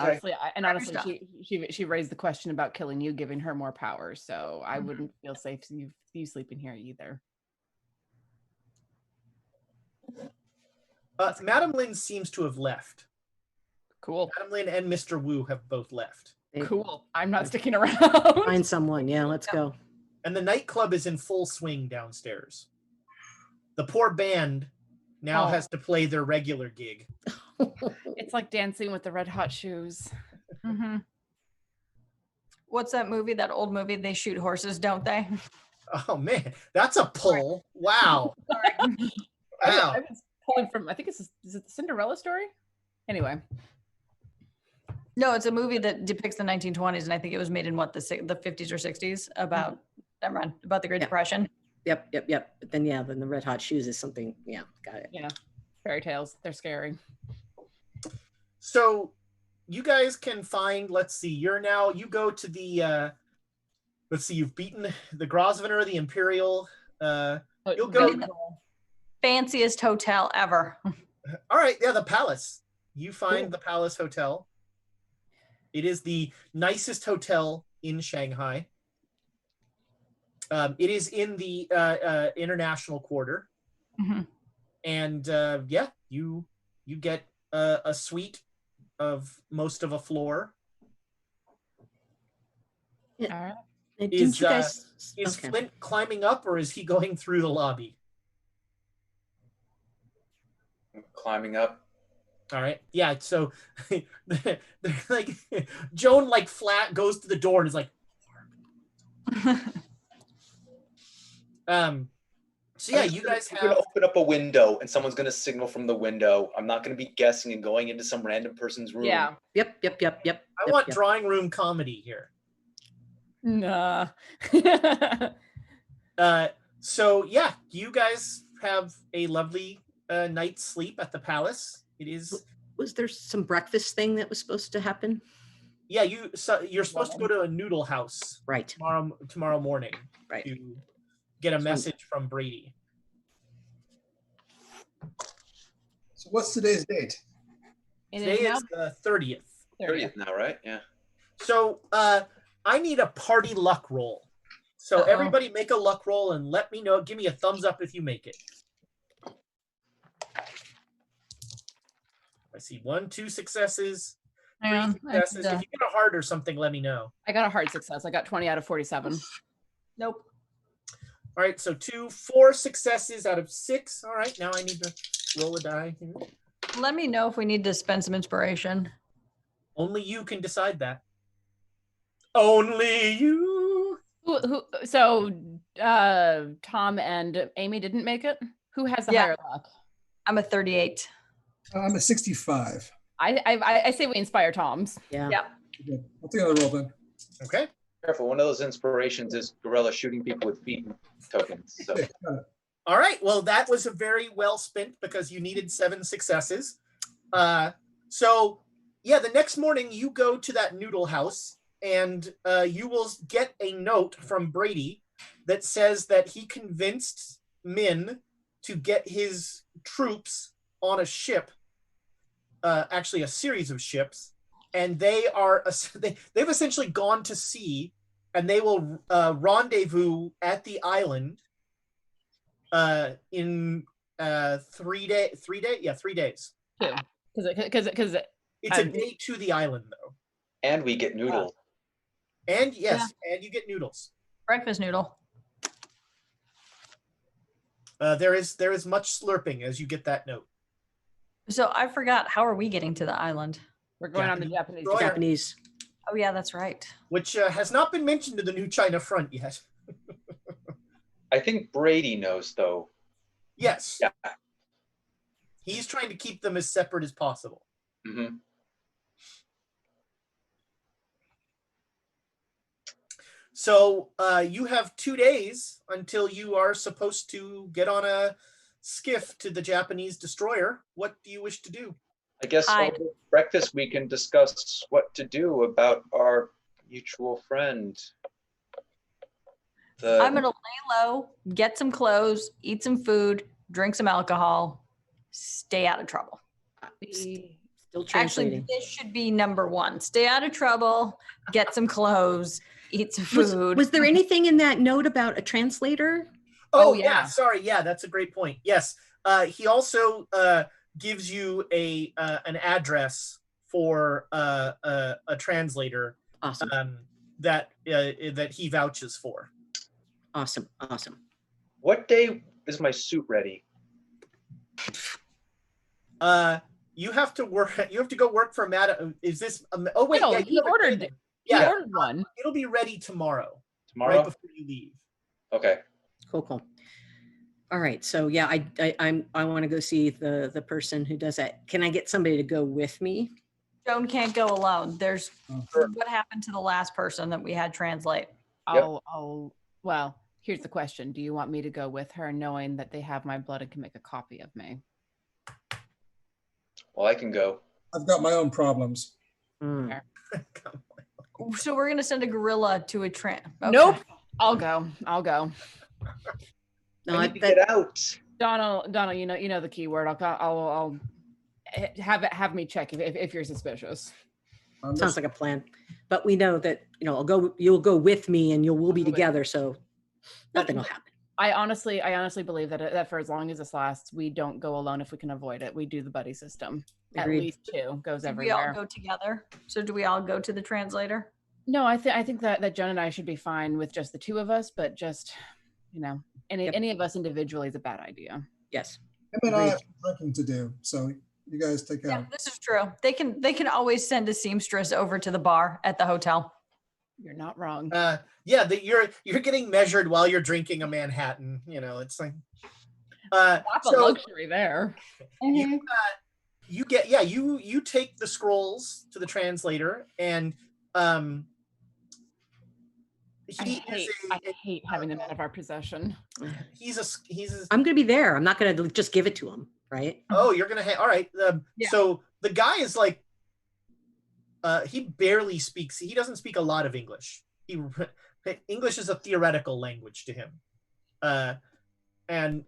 And honestly, she raised the question about killing you, giving her more power. So I wouldn't feel safe you sleeping here either. Madame Lin seems to have left. Cool. Madame Lin and Mr. Wu have both left. Cool. I'm not sticking around. Find someone. Yeah, let's go. And the nightclub is in full swing downstairs. The poor band now has to play their regular gig. It's like Dancing with the Red Hot Shoes. Mm-hmm. What's that movie? That old movie? They shoot horses, don't they? Oh man, that's a pull! Wow. Sorry. Wow. I was pulling from. I think is it the Cinderella story? Anyway. No, it's a movie that depicts the 1920s, and I think it was made in what the 50s or 60s about never mind, about the Great Depression. Yep. But then then the Red Hot Shoes is something. Yeah, got it. Yeah, fairy tales. They're scary. So you guys can find. Let's see. You go to the. Let's see. You've beaten the Grosvenor, the Imperial. You'll go. Fanciest hotel ever. All right. Yeah, the Palace. You find the Palace Hotel. It is the nicest hotel in Shanghai. It is in the international quarter, and you get a suite of most of a floor. Yeah. All right. Is Flint climbing up, or is he going through the lobby? Climbing up. All right. Yeah. So they're like Joan flat goes to the door and is like. So yeah, you guys have. We're gonna open up a window, and someone's gonna signal from the window. I'm not gonna be guessing and going into some random person's room. Yeah. Yep. I want drawing room comedy here. Nah. So yeah, you guys have a lovely night's sleep at the palace. It is. Was there some breakfast thing that was supposed to happen? Yeah, you're supposed to go to a noodle house right tomorrow morning, right, to get a message from Brady. So what's today's date? Today is the 30th. 30th now, right? Yeah. So I need a party luck roll. So everybody make a luck roll and let me know. Give me a thumbs up if you make it. I see 1, 2 successes. 3 successes. If you get a heart or something, let me know. I got a hard success. I got 20 out of 47. Nope. All right, so 4 successes out of 6. All right, now I need to roll a die here. Let me know if we need to spend some inspiration. Only you can decide that. Only you. So Tom and Amy didn't make it? Who has the higher luck? I'm a 38. I'm a 65. I say we inspire Tom's. Yeah. Okay. I'll take another roll then. Okay. Careful. One of those inspirations is Gorilla shooting people with feet tokens. So. All right. Well, that was a very well spent because you needed 7 successes. So yeah, the next morning you go to that noodle house and you will get a note from Brady that says that he convinced Min to get his troops on a ship. Actually a series of ships, and they've essentially gone to sea, and they will rendezvous at the island in 3 days. 3 days? Yeah, 3 days. Because it's a day to the island though. And we get noodles. And yes, and you get noodles. Breakfast noodle. There is much slurping as you get that note. So I forgot, how are we getting to the island? We're going on the Japanese. Oh yeah, that's right. Which has not been mentioned to the New China Front yet. I think Brady knows though. Yes. Yeah. He's trying to keep them as separate as possible. Mm-hmm. So you have 2 days until you are supposed to get on a skiff to the Japanese destroyer. What do you wish to do? I guess over breakfast we can discuss what to do about our mutual friend. I'm gonna lay low, get some clothes, eat some food, drink some alcohol, stay out of trouble. Still translating. Actually, this should be number 1. Stay out of trouble, get some clothes, eat some food. Was there anything in that note about a translator? Oh yeah. Sorry. Yeah, that's a great point. Yes. He also gives you an address for a translator. Awesome. That he vouches for. Awesome. What day is my suit ready? You have to work. You have to go work for Madame. Is this? Oh wait, no, yeah, he ordered. Yeah, he ordered one. It'll be ready tomorrow. Tomorrow, right before you leave. Okay. Cool. All right. So yeah, I want to go see the person who does that. Can I get somebody to go with me? Joan can't go alone. There's Sure. what happened to the last person that we had translate. Yep. Well, here's the question. Do you want me to go with her knowing that they have my blood and can make a copy of me? Well, I can go. I've got my own problems. Fair. So we're gonna send a gorilla to a Nope. I'll go. No, I need to get out. Donald, you know the keyword. I'll have me check if you're suspicious. sounds like a plan. But we know that, you'll go with me and we'll be together. So nothing will happen. I honestly believe that for as long as this lasts, we don't go alone if we can avoid it. We do the buddy system. Agreed. At least two goes Do everywhere. we all go together? So do we all go to the translator? No, I think that Joan and I should be fine with just the two of us, but just, any of us individually is a bad idea. Yes. Him and I have drinking to do, so you guys take care. Yeah, this is true. They can always send a seamstress over to the bar at the hotel. You're not wrong. You're getting measured while you're drinking a Manhattan. It's like That's a luxury there. You take the scrolls to the translator, and I hate having them out of our possession. I'm going to be there. I'm not going to just give it to him, right? Oh, you're going to all right. Yeah. So the guy is like, he barely speaks. He doesn't speak a lot of English. English is a theoretical language to him. And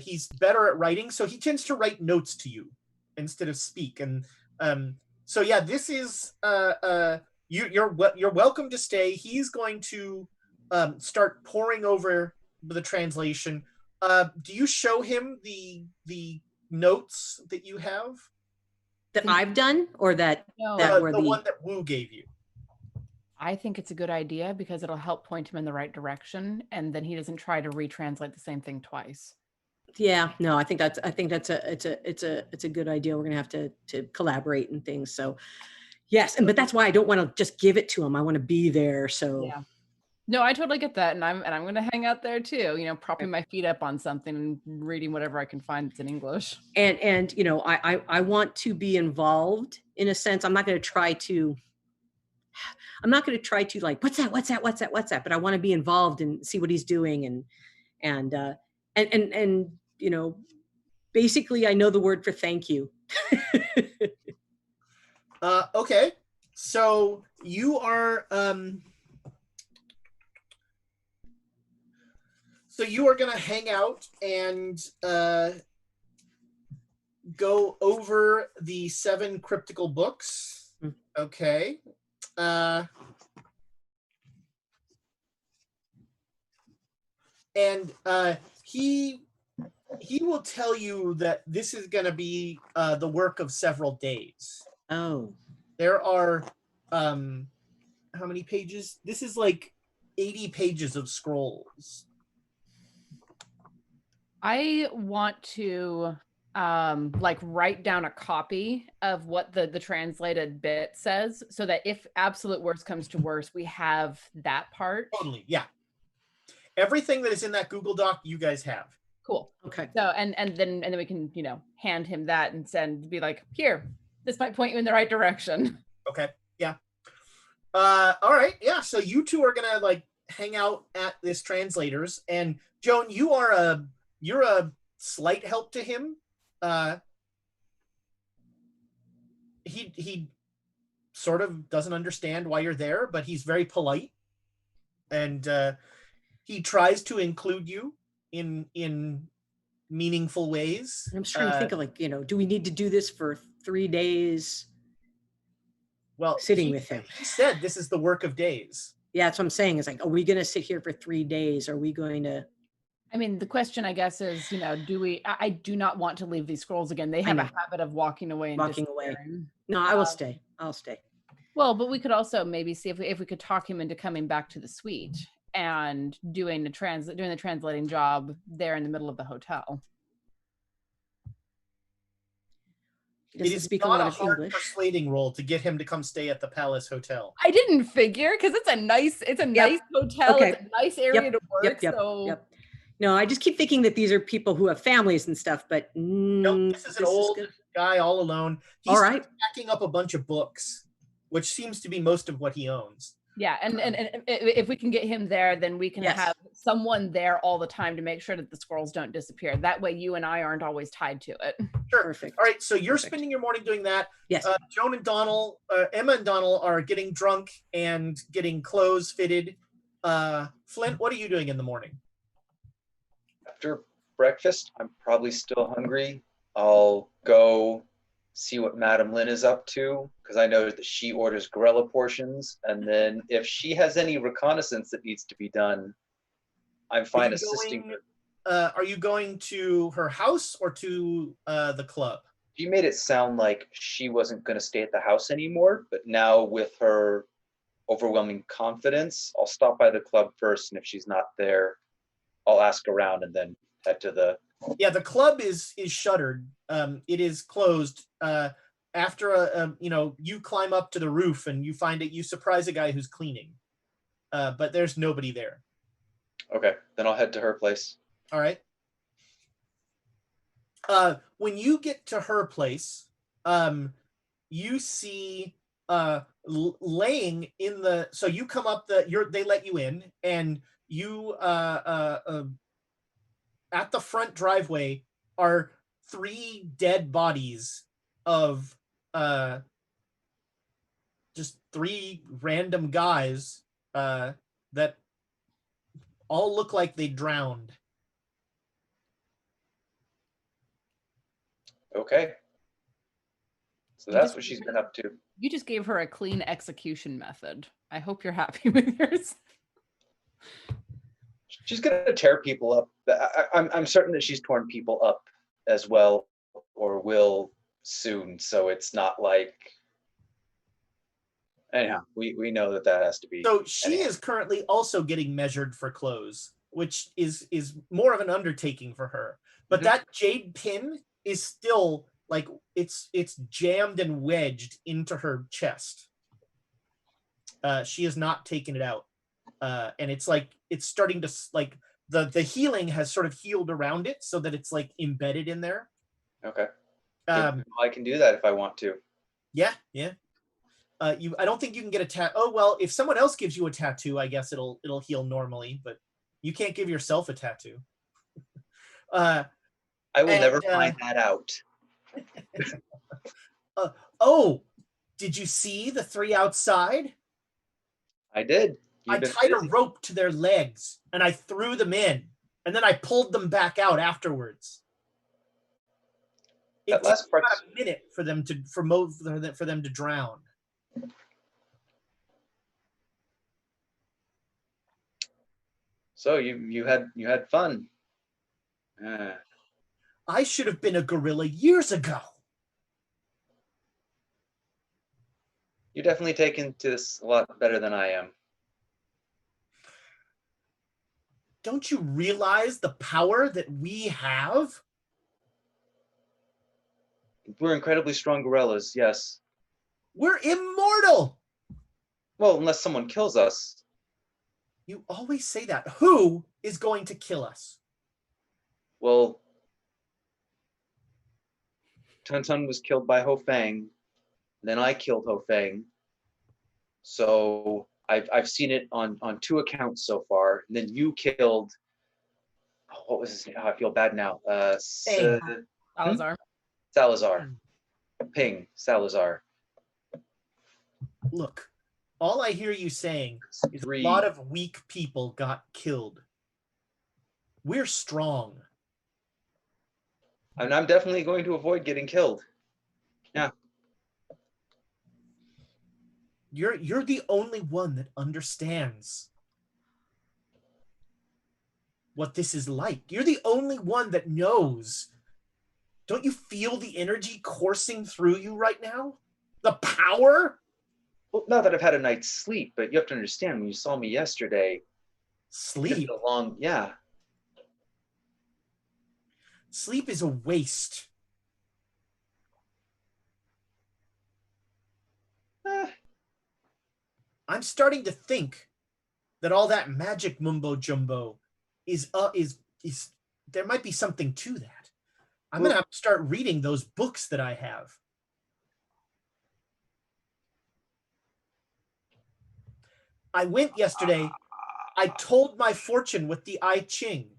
he's better at writing, so he tends to write notes to you instead of speak. And so yeah, this is you're welcome to stay. He's going to start poring over the translation. Do you show him the notes that you have? That I've done, or that No. The one that Wu gave you. I think it's a good idea because it'll help point him in the right direction, and then he doesn't try to retranslate the same thing twice. Yeah, no, I think that's a good idea. We're gonna have to collaborate and things. So yes, but that's why I don't want to just give it to him. I want to be there. So Yeah. No, I totally get that, and I'm gonna hang out there too. Propping my feet up on something and reading whatever I can find that's in English. and I want to be involved in a sense. I'm not going to try to like, what's that? But I want to be involved and see what he's doing and basically I know the word for thank you. Okay. So you are going to hang out and go over the 7 cryptical books. Okay. And he will tell you that this is going to be the work of several days. Oh, There are how many pages? This is like 80 pages of scrolls. I want to write down a copy of what the translated bit says, so that if absolute worst comes to worst, we have that part. Totally, yeah. Everything that is in that Google Doc, you guys have. Cool. okay. So and then we can hand him that and be like, here, this might point you in the right direction. Okay, yeah. All right, yeah. So you two are gonna like hang out at this translator's, and Joan, you're a slight help to him. He sort of doesn't understand why you're there, but he's very polite, and he tries to include you in meaningful ways. I'm just trying to think of like, do we need to do this for 3 days? Well, Sitting with him. He said this is the work of days. Yeah, that's what I'm saying. It's like, are we going to sit here for 3 days? Are we going to? I mean, the question, I guess, is, do we? I do not want to leave these scrolls again. They have a habit of walking away. No, I will stay. I'll stay. Well, but we could also maybe see if we could talk him into coming back to the suite and doing the translating job there in the middle of the hotel. He doesn't It is speak a not lot a of hard English. persuading role to get him to come stay at the Palace Hotel. I didn't figure, because it's a nice hotel. Okay. It's a nice area to work. Yep. No, I just keep thinking that these are people who have families and stuff, but Nope, this is an old guy all alone. He's All right. packing up a bunch of books, which seems to be most of what he owns. Yeah, and if we can get him there, then we can Yes. have someone there all the time to make sure that the squirrels don't disappear. That way you and I aren't always tied to it. Sure. Perfect. All right, so you're Perfect. spending your morning doing that. Yes. Joan and Donald, Emma and Donald are getting drunk and getting clothes fitted. Flint, what are you doing in the morning? After breakfast, I'm probably still hungry. I'll go see what Madame Lin is up to, because I know that she orders gorilla portions. And then if she has any reconnaissance that needs to be done, I'm fine assisting her. Are you going to her house or to the club? She made it sound like she wasn't going to stay at the house anymore, but now with her overwhelming confidence, I'll stop by the club first, and if she's not there, I'll ask around and then head to the... Yeah, the club is shuttered. It is closed. After you climb up to the roof and you find it, you surprise a guy who's cleaning, but there's nobody there. Okay, then I'll head to her place. All right. When you get to her place, you see laying in the. So you come up they let you in, and you at the front driveway are 3 dead bodies of just 3 random guys that all look like they drowned. Okay. So that's what she's been up to. You just gave her a clean execution method. I hope you're happy with yours. She's gonna tear people up. I'm certain that she's torn people up as well, or will soon. So it's not like. Anyhow, we know that has to be. So she is currently also getting measured for clothes, which is more of an undertaking for her. But that jade pin is still like it's jammed and wedged into her chest. She has not taken it out. And it's like it's starting to like the healing has sort of healed around it so that it's like embedded in there. Okay. I can do that if I want to. Yeah. I don't think you can get a tattoo. Oh well, if someone else gives you a tattoo, I guess it'll heal normally, but you can't give yourself a tattoo. I will never find that out. Oh, did you see the 3 outside? I did. I tied a rope to their legs and I threw them in, and then I pulled them back out afterwards. It took about a minute for them to drown. So you had fun. I should have been a gorilla years ago. You're definitely taken to this a lot better than I am. Don't you realize the power that we have? We're incredibly strong gorillas, yes. We're immortal. Well, unless someone kills us. You always say that. Who is going to kill us? Well, Tun was killed by Ho Fang. Then I killed Ho Fang. So I've seen it on 2 accounts so far. And then you killed. What was his name? Oh, I feel bad now. Salazar. Salazar. Ping. Salazar. Look, all I hear you saying is a lot of weak people got killed. We're strong. And I'm definitely going to avoid getting killed. Yeah. You're the only one that understands what this is like. You're the only one that knows. Don't you feel the energy coursing through you right now? The power? Well, not that I've had a night's sleep, but you have to understand, when you saw me yesterday, Sleep? Yeah. Sleep is a waste. I'm starting to think that all that magic mumbo jumbo is there might be something to that. I'm going to have to start reading those books that I have. I went yesterday. I told my fortune with the I Ching.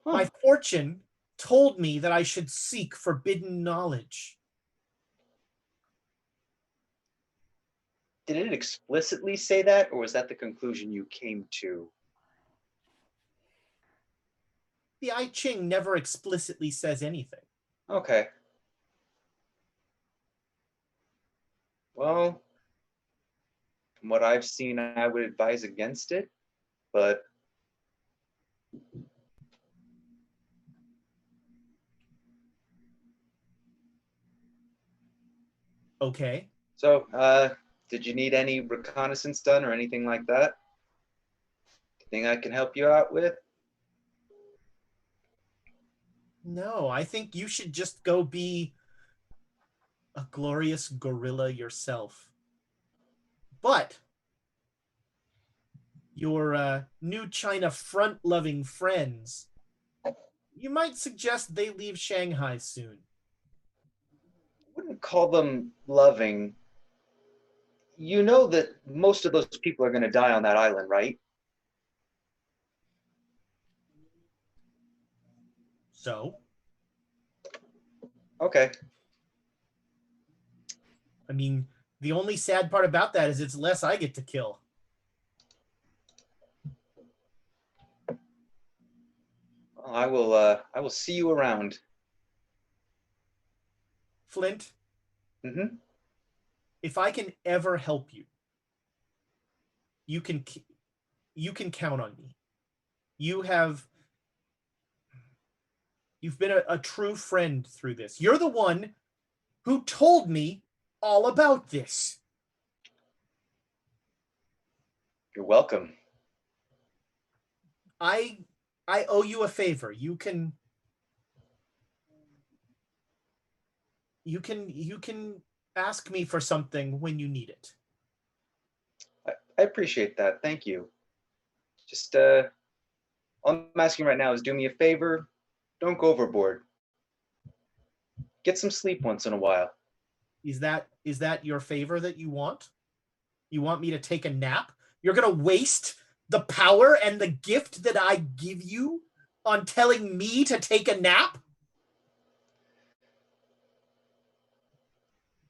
My fortune told me that I should seek forbidden knowledge. Did it explicitly say that, or was that the conclusion you came to? The I Ching never explicitly says anything. Okay. Well, from what I've seen, I would advise against it, but Okay. so, did you need any reconnaissance done or anything like that? Anything I can help you out with? No, I think you should just go be a glorious gorilla yourself. But your new China front-loving friends, you might suggest they leave Shanghai soon. Wouldn't call them loving. You know that most of those people are going to die on that island, right? So, Okay. I mean, the only sad part about that is it's less I get to kill. Well, I will see you around. Flint, Mm-hmm. if I can ever help you, you can count on me. You've been a true friend through this. You're the one who told me all about this. You're welcome. I owe you a favor. You can ask me for something when you need it. I appreciate that. Thank you. Just, all I'm asking right now is do me a favor. Don't go overboard. Get some sleep once in a while. Is that your favor that you want? You want me to take a nap? You're going to waste the power and the gift that I give you on telling me to take a nap?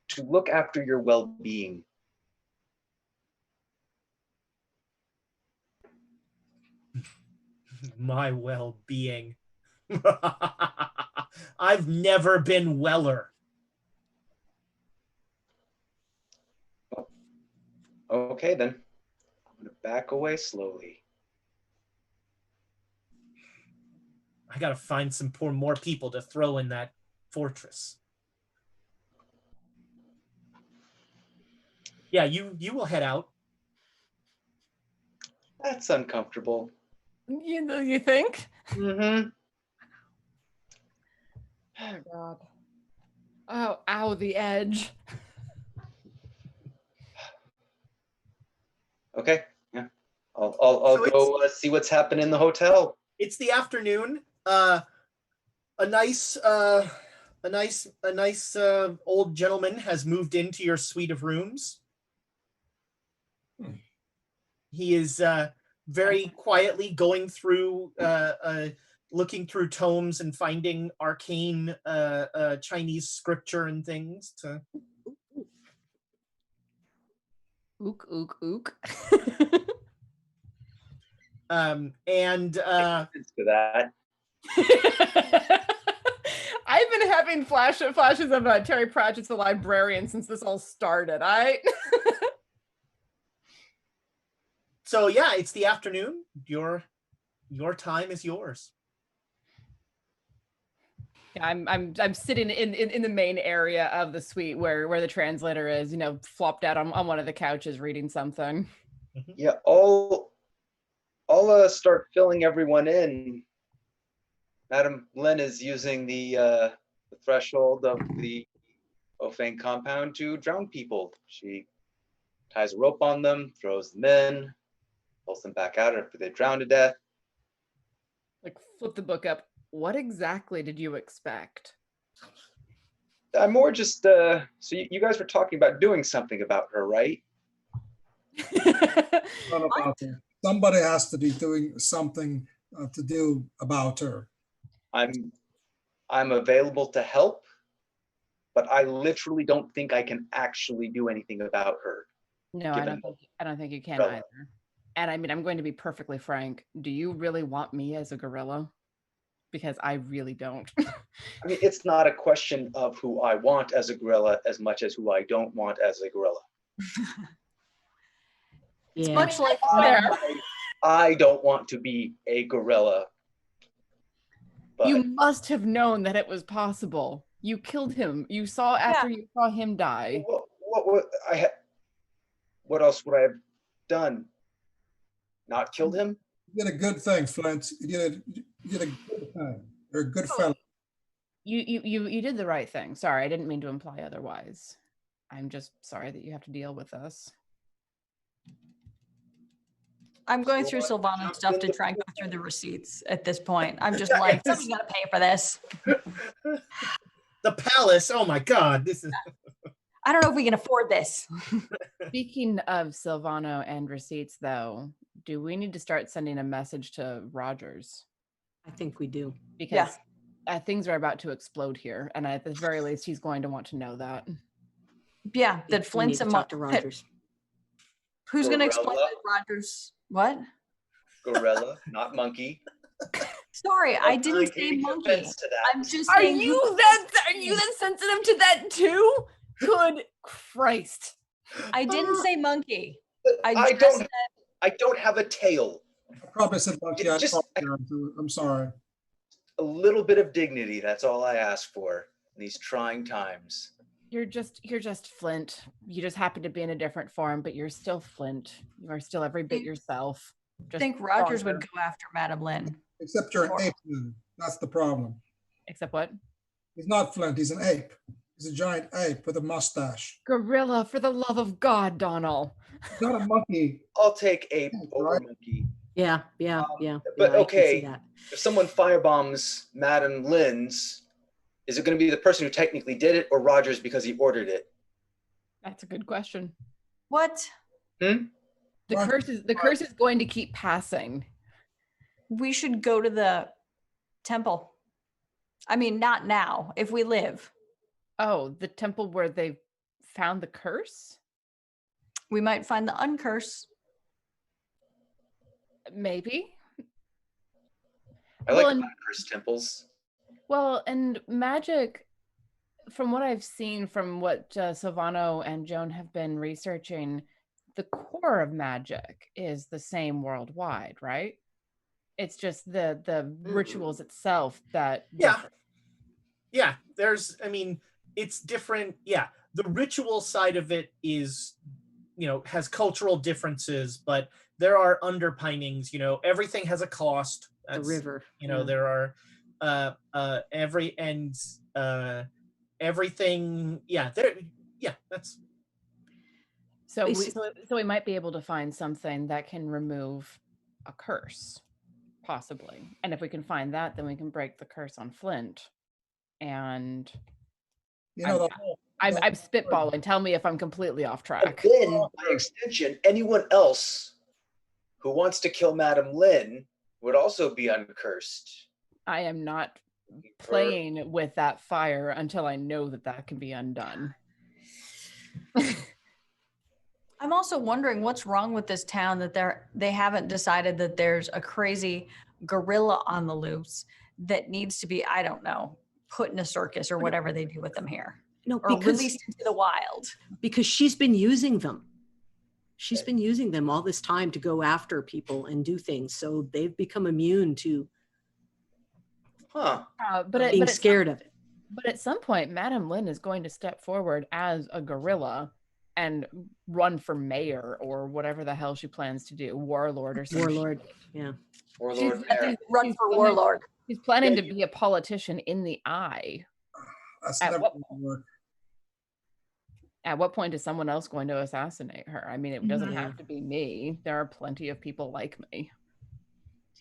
To look after your well-being. My well-being. I've never been weller. Okay, then. I'm going to back away slowly. I got to find some more people to throw in that fortress. Yeah, you will head out. That's uncomfortable. You think? Mm-hmm. Oh God. Oh, ow, the edge. Okay. Yeah. I'll So go see what's happening in the hotel. It's the afternoon. A nice old gentleman has moved into your suite of rooms. He is very quietly going through, looking through tomes and finding arcane Chinese scripture and things to. Ook, ook, ook. And To that. I've been having flashes of Terry Pratchett's The Librarian since this all started. So yeah, it's the afternoon. Your time is yours. Yeah, I'm sitting in the main area of the suite where the translator is, flopped out on one of the couches reading something. Yeah, I'll start filling everyone in. Madame Lin is using the threshold of the Ho Fang compound to drown people. She ties a rope on them, throws them in, pulls them back out after they drown to death. Like flip the book up What exactly did you expect? I'm more just, so you guys were talking about doing something about her, right? Not about her. Somebody has to be doing something to do about her. I'm available to help, but I literally don't think I can actually do anything about her. No, I don't think you can either. And I mean, I'm going to be perfectly frank. Do you really want me as a gorilla? Because I really don't. I mean, it's not a question of who I want as a gorilla as much as who I don't want as a gorilla. It's much like I don't want to be a gorilla. But you must have known that it was possible. You killed him. You saw after you saw him die. What else would I have done? Not killed him? You did a good thing, Flint. You did a good thing. You're a good fellow. You did the right thing. Sorry, I didn't mean to imply otherwise. I'm just sorry that you have to deal with us. I'm going through Sylvana's stuff to try and go through the receipts at this point. I'm just like, somebody's got to pay for this. The palace. Oh my God. This is. I don't know if we can afford this. Speaking of Sylvano and receipts, though, do we need to start sending a message to Rogers? I think we do. Because things are about to explode here. And at the very least, he's going to want to know that. Yeah, that Flint's and talk to Rogers. Who's going to explain to Rogers? What? Gorilla, not monkey. Sorry, I didn't say monkey. I'm just Are saying. you that sensitive to that too? Good Christ. I didn't say monkey. I don't have a tail. I probably said monkey. I'm sorry. A little bit of dignity, that's all I ask for in these trying times. You're just Flint. You just happen to be in a different form, but you're still Flint. You are still every bit yourself. I think Rogers would go after Madame Lin. Except you're an ape. That's the problem. Except what? He's not Flint. He's an ape. He's a giant ape with a mustache. Gorilla, for the love of God, Donald. He's not a monkey. I'll take ape over monkey. Yeah. But okay, if someone firebombs Madame Lin's, is it going to be the person who technically did it or Rogers because he ordered it? That's a good question. What? The curse is going to keep passing. We should go to the temple. I mean, not now, if we live. Oh, the temple where they found the curse? We might find the uncurse. Maybe. I like uncurse temples. Well, and magic, from what I've seen, from what Sylvano and Joan have been researching, the core of magic is the same worldwide, right? It's just the rituals itself that... Yeah, it's different. Yeah, the ritual side of it is, has cultural differences, but there are underpinnings, everything has a cost. That's, the river. There are everything. That's. So we might be able to find something that can remove a curse, possibly. And if we can find that, then we can break the curse on Flint. And I'm spitballing. Tell me if I'm completely off track. And then, by extension, anyone else who wants to kill Madame Lin would also be uncursed. I am not playing with that fire until I know that can be undone. I'm also wondering what's wrong with this town that they haven't decided that there's a crazy gorilla on the loose that needs to be, I don't know, put in a circus or whatever they do with them here. No, or released into the wild. Because she's been using them. She's been using them all this time to go after people and do things. So they've become immune to being scared of it. But at some point, Madame Lin is going to step forward as a gorilla and run for mayor or whatever the hell she plans to do. Warlord or something. Warlord, yeah. Warlord. Run for warlord. She's planning to be a politician in the eye. At what point is someone else going to assassinate her? I mean, it doesn't have to be me. There are plenty of people like me.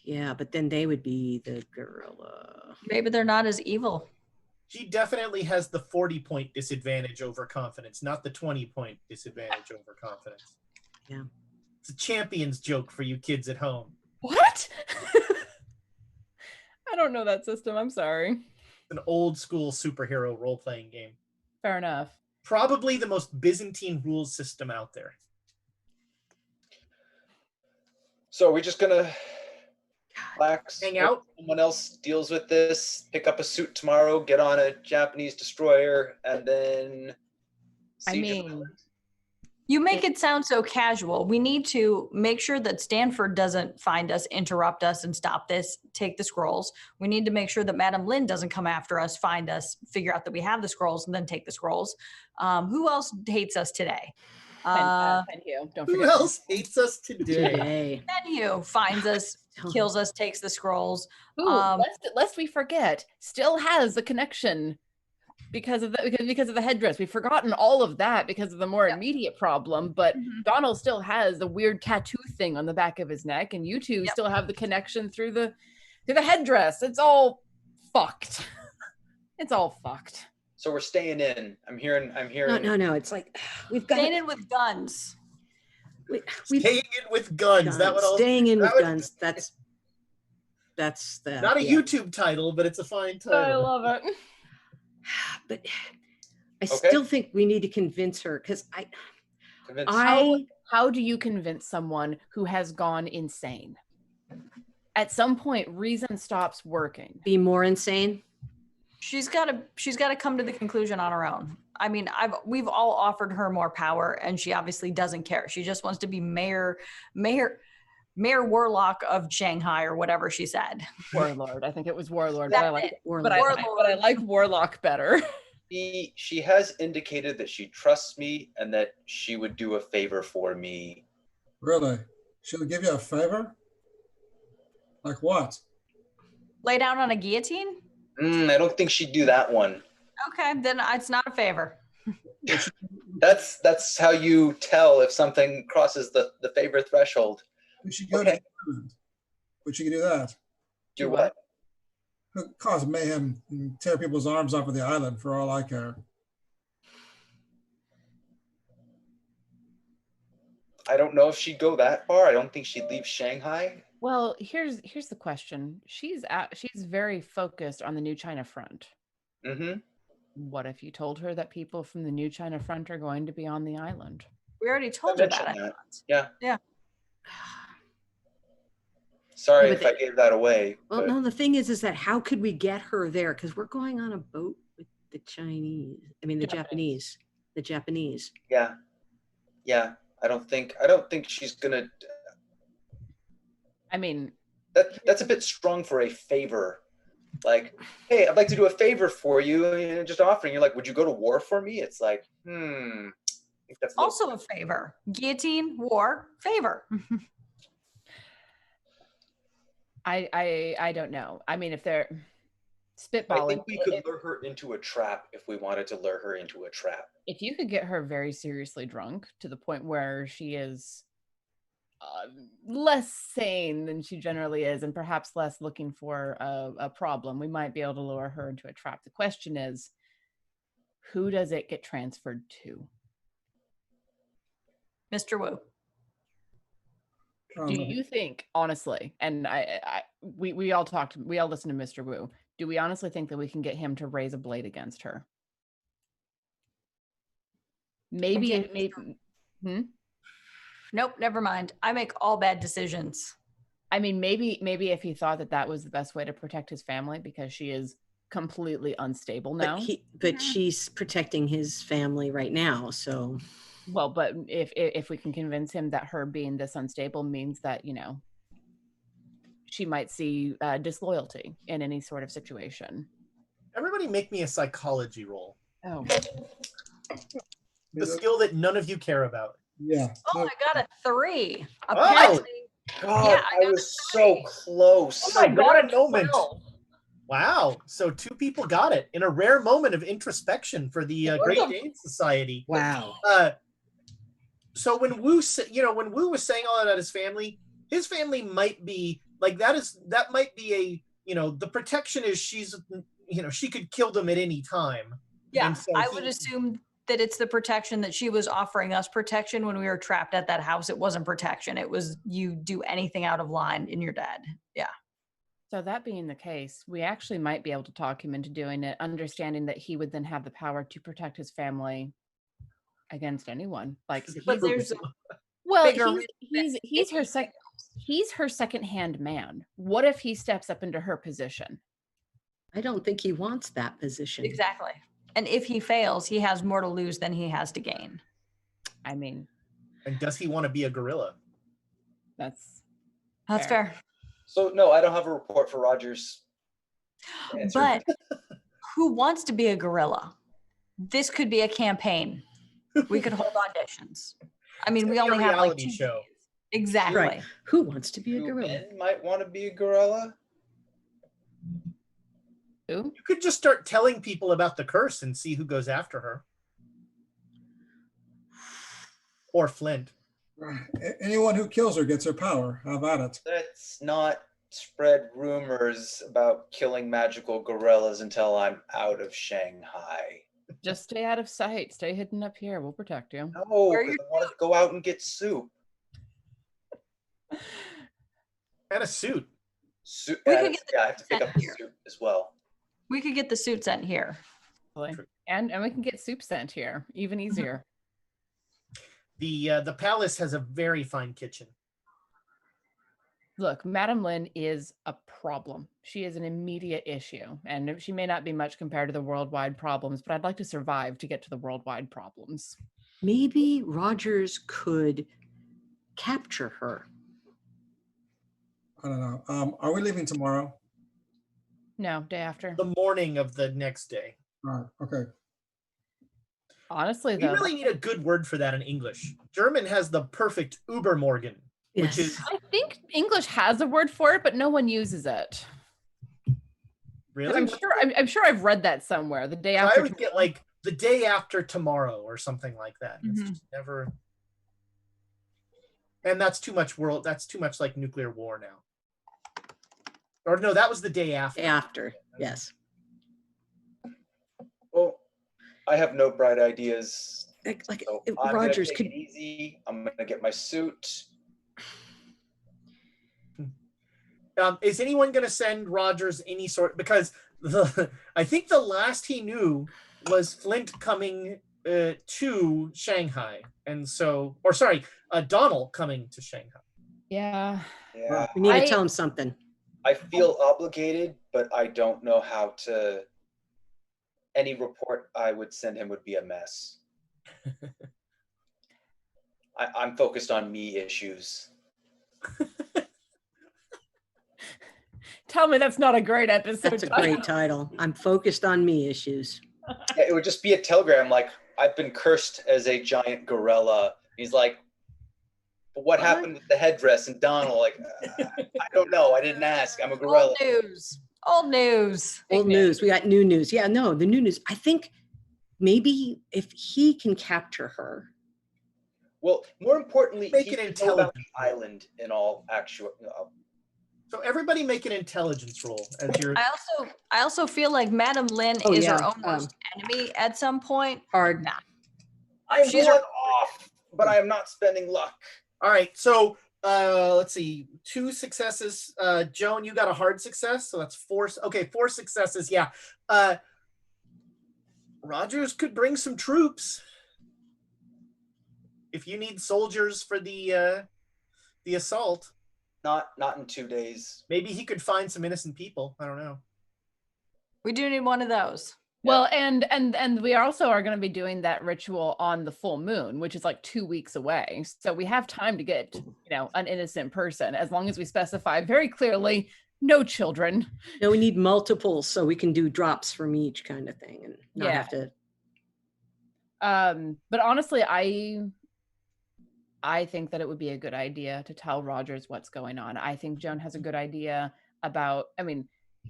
Yeah, but then they would be the gorilla. Maybe they're not as evil. She definitely has the 40-point disadvantage over confidence, not the 20-point disadvantage over confidence. Yeah. It's a champion's joke for you kids at home. What? I don't know that system. I'm sorry. It's an old school superhero role-playing game. Fair enough. Probably the most Byzantine rules system out there. So are we just gonna relax? Hang out? Someone else deals with this. Pick up a suit tomorrow. Get on a Japanese destroyer, and then. You make it sound so casual. We need to make sure that Stanford doesn't find us, interrupt us, and stop this, take the scrolls. We need to make sure that Madame Lin doesn't come after us, find us, figure out that we have the scrolls, and then take the scrolls. Who else hates us today? Thank you. Don't forget. Who else hates us today? Today. Menu finds us, kills us, takes the scrolls. Ooh, lest we forget, still has the connection because of the headdress. We've forgotten all of that because of the more immediate problem, but Donald still has the weird tattoo thing on the back of his neck, and you two still have the connection through the headdress. It's all fucked. It's all fucked. So we're staying in. I'm hearing. No. It's like we've got Staying in with guns. We've Staying in with guns. That would all. Staying in with guns. That's the Not a YouTube title, but it's a fine title. I love it. But I still think we need to convince her because how do you convince someone who has gone insane? At some point, reason stops working. Be more insane. She's got to come to the conclusion on her own. I mean, we've all offered her more power, and she obviously doesn't care. She just wants to be mayor Warlock of Shanghai or whatever she said. Warlord. I think it was Warlord. But I like Warlock better. She has indicated that she trusts me and that she would do a favor for me. Really? She'll give you a favor? Like what? Lay down on a guillotine? I don't think she'd do that one. Okay, then it's not a favor. That's how you tell if something crosses the favor threshold. We should go to England. We should do that. Do what? Cause mayhem and tear people's arms off of the island for all I care. I don't know if she'd go that far. I don't think she'd leave Shanghai. Well, here's the question. She's very focused on the New China Front. Mm-hmm. What if you told her that people from the New China Front are going to be on the island? We already told her that. Yeah. Sorry if I gave that away. Well, no, the thing is that how could we get her there? Because we're going on a boat with the Chinese. I mean, the Japanese. The Japanese. Yeah. I don't think she's gonna. I mean, that's a bit strong for a favor. Like, hey, I'd like to do a favor for you, and just offering. You're like, would you go to war for me? It's like, I think that's also a favor. Guillotine, war, favor. I don't know. I mean, if they're spitballing, I think we could lure her into a trap if we wanted to lure her into a trap. If you could get her very seriously drunk to the point where she is less sane than she generally is, and perhaps less looking for a problem, we might be able to lure her into a trap. The question is, who does it get transferred to? Mr. Wu. Do you think, honestly, and we all listened to Mr. Wu, do we honestly think that we can get him to raise a blade against her? Maybe. Nope, never mind. I make all bad decisions. I mean, maybe if he thought that was the best way to protect his family, because she is completely unstable now. But she's protecting his family right now, so. Well, but if we can convince him that her being this unstable means that, she might see disloyalty in any sort of situation. Everybody make me a psychology roll. Oh. The skill that none of you care about. Yeah. Oh, I got a 3. Apparently. God, I was so close. Oh my God, a moment. Wow. So 2 people got it in a rare moment of introspection for the Great Dane Society. Wow. So when Wu was saying all about his family, his family might be like that might be a, you know, the protection is she's, you know, she could kill them at any time. Yeah, And so I would assume that it's the protection that she was offering us protection when we were trapped at that house. It wasn't protection. It was you do anything out of line and you're dead. Yeah. So that being the case, we actually might be able to talk him into doing it, understanding that he would then have the power to protect his family against anyone. Like, But there's well, bigger he's her second-hand man. What if he steps up into her position? I don't think he wants that position. exactly. And if he fails, he has more to lose than he has to gain. I mean, and does he want to be a gorilla? that's Fair. So no, I don't have a report for Rogers. Answer. But who wants to be a gorilla? This could be a campaign. We could hold auditions. I mean, It's we gonna be only a have like reality 2 show. days. Exactly. Right. Who wants to be a Two gorilla? men might want to be a gorilla. who? You could just start telling people about the curse and see who goes after her. Or Flint. Anyone who kills her gets her power. How about it? Let's not spread rumors about killing magical gorillas until I'm out of Shanghai. Just stay out of sight. Stay hidden up here. We'll protect you. No, Where because you- I want to go out and get soup. And a suit. Soup. We and could get the yeah, I have to pick up the here. soup as well. We could get the suit sent here. And we can get soup sent here. Even easier. The palace has a very fine kitchen. Look, Madame Lin is a problem. She is an immediate issue, and she may not be much compared to the worldwide problems, but I'd like to survive to get to the worldwide problems. Maybe Rogers could capture her. I don't know. Are we leaving tomorrow? No, day after. The morning of the next day. All right. Okay. Honestly, We though, really need a good word for that in English. German has the perfect Übermorgen, which Yes. is I think English has a word for it, but no one uses it. really. I'm sure I've read that somewhere. The day I after. would get like the day after tomorrow or something like that. It's Mhm. just never. And that's too much world. That's too much like nuclear war now. Or no, that was the day after. After. Yes. Well, I have no bright ideas. Like So if I'm Rogers gonna take could. it easy. I'm gonna get my suit. Is anyone going to send Rogers any sort? Because I think the last he knew was Flint coming to Shanghai, and so, or sorry, Donald coming to Shanghai. Yeah. Yeah, We need to I- tell him something. I feel obligated, but I don't know how to. Any report I would send him would be a mess. I'm focused on me issues. Tell me that's not a great episode. That's a great title. I'm focused on me issues. Yeah, it would just be a telegram like, I've been cursed as a giant gorilla. He's like, but what happened with the headdress? And Donald, like, I don't know. I didn't ask. I'm a gorilla. Old news. Old news. Old news. We got new news. Yeah, no, the new news. I think maybe if he can capture her. Well, more importantly, Make he it should know about intelligent. the island in all actual. So everybody make an intelligence roll as you're. I also feel like Madame Lin Oh, is yeah, her own worst enemy at some point. Hard. Nah. I am She's going off, but I am not spending luck. All right, so let's see, 2 successes. Joan, you got a hard success, so that's 4. Okay, 4 successes. Yeah. Rogers could bring some troops if you need soldiers for the assault. Not in 2 days. Maybe he could find some innocent people. I don't know. We do need one of those. Well, and we also are going to be doing that ritual on the full moon, which is like 2 weeks away. So we have time to get, an innocent person, as long as we specify very clearly, no children. No, we need multiples so we can do drops from each kind of thing and not have to. But honestly, I think that it would be a good idea to tell Rogers what's going on. I think Joan has a good idea about,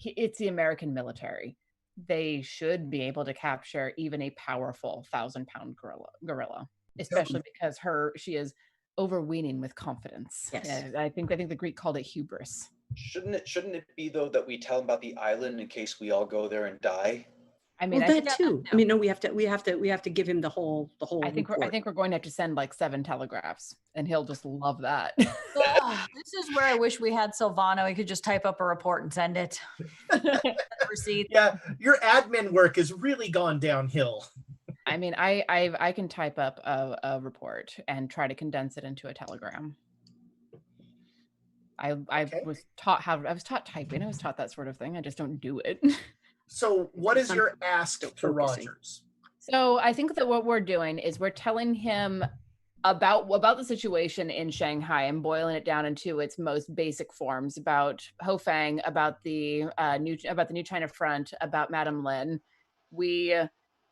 it's the American military. They should be able to capture even a powerful 1,000-pound gorilla, especially because she is overweening with confidence. Yes. I think the Greek called it hubris. Shouldn't it be though that we tell him about the island in case we all go there and die? I mean, Well, I that think, too. I mean, no, we have to give him the whole I think report. we're going to have to send like 7 telegraphs, and he'll just love that. This is where I wish we had Silvano. He could just type up a report and send it. Receipt. Yeah, your admin work has really gone downhill. I mean, I can type up a report and try to condense it into a telegram. I was taught typing. I was taught that sort of thing. I just don't do it. So what is your ask to focusing. Rogers? So I think that what we're doing is we're telling him about the situation in Shanghai and boiling it down into its most basic forms, about Ho Fang, about the new China front, about Madame Lin. We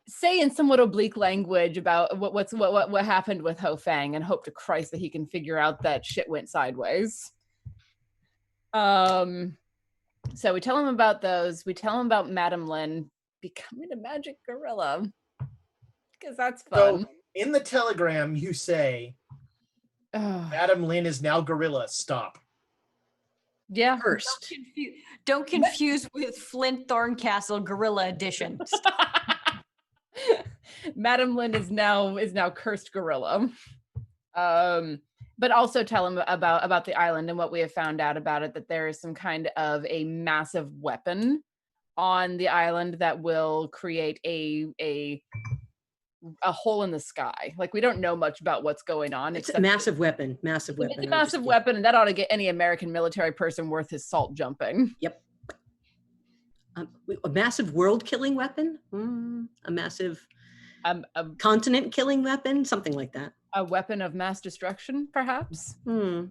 say in somewhat oblique language about what happened with Ho Fang, and hope to Christ that he can figure out that shit went sideways. So we tell him about those. We tell him about Madame Lin becoming a magic gorilla, because that's fun. So in the telegram, you say, Madame Lin is now gorilla. Stop. Yeah. First. Don't confuse with Flint Thorncastle Gorilla Edition. Madame Lin is now cursed gorilla. But also tell him about the island and what we have found out about it, that there is some kind of a massive weapon on the island that will create a hole in the sky. Like, we don't know much about what's going on. It's a massive weapon. It's a massive weapon, and that ought to get any American military person worth his salt jumping. Yep. A massive world-killing weapon? A massive continent-killing weapon? Something like that. A weapon of mass destruction, perhaps? Hmm.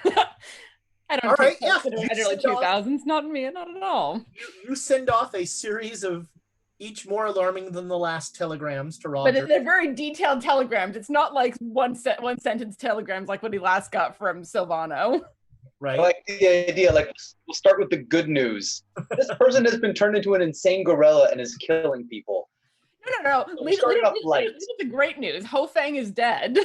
I don't All right, take that yeah. to the early 2000s. Not me, not at all. You send off a series of, each more alarming than the last, telegrams to Roger. But they're very detailed telegrams. It's not like one sentence telegrams like what he last got from Silvano. Right. I like the idea. Like, we'll start with the good news. This person has been turned into an insane gorilla and is killing people. No. So we're starting off light. This is the great news. Ho Fang is dead.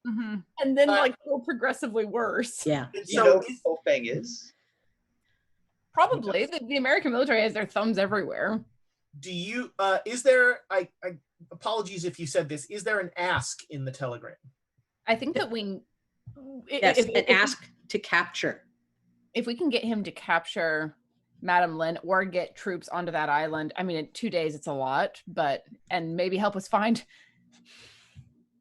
Mm-hmm. And then go progressively worse. Yeah. You know who Ho Fang is? Probably. The American military has their thumbs everywhere. Do you, is there, I apologies if you said this, is there an ask in the telegram? I think that we... Yes, an ask to capture. If we can get him to capture Madame Lin or get troops onto that island, I mean, in 2 days, it's a lot, and maybe help us find...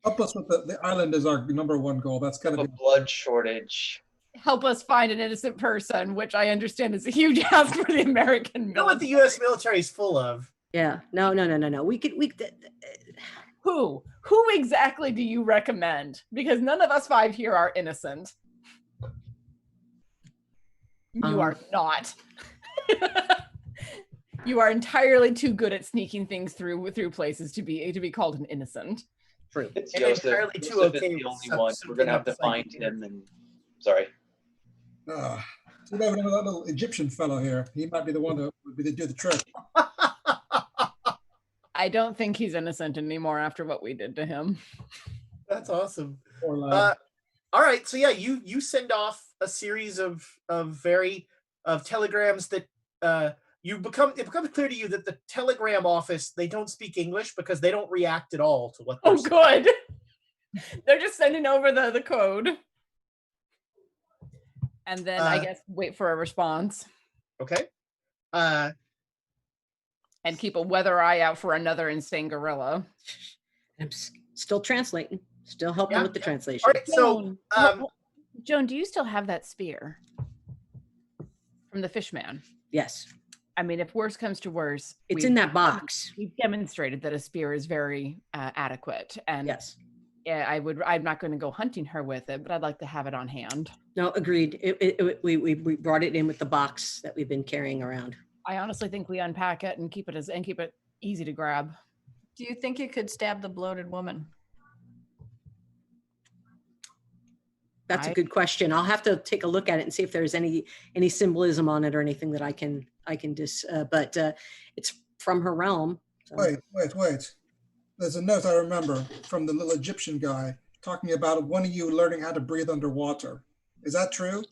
Help us with the island is our number one goal. That's got to A be blood shortage. Help us find an innocent person, which I understand is a huge ask for the American military. You know what the U.S. military is full of? Yeah. No. We Who exactly do you recommend? Because none of us 5 here are innocent. You are not. You are entirely too good at sneaking things through places to be called an innocent. True. It's And Joseph. entirely too Joseph okay is the with only one. We're gonna have to find him. And sorry. you know, that little Egyptian fellow here. He might be the one that would do the trick. I don't think he's innocent anymore after what we did to him. That's awesome. Poor lad. All right, so yeah, you send off a series of telegrams that it becomes clear to you that the telegram office, they don't speak English because they don't react at all to what they're saying. Good. They're just sending over the code. And then I guess wait for a response. Okay. And keep a weather eye out for another insane gorilla. I'm still translating. Still helping with the translation. All right, so Joan, do you still have that spear from the fishman? Yes. I mean, if worse comes to worse, It's in that box. We've demonstrated that a spear is very adequate. And Yes. Yeah, I'm not going to go hunting her with it, but I'd like to have it on hand. No, agreed. We brought it in with the box that we've been carrying around. I honestly think we unpack it and keep it easy to grab. Do you think you could stab the bloated woman? That's a good question. I'll have to take a look at it and see if there's any symbolism on it or anything that I can but it's from her realm. So. Wait. There's a note I remember from the little Egyptian guy. talking about one of you learning how to breathe underwater. Is that true?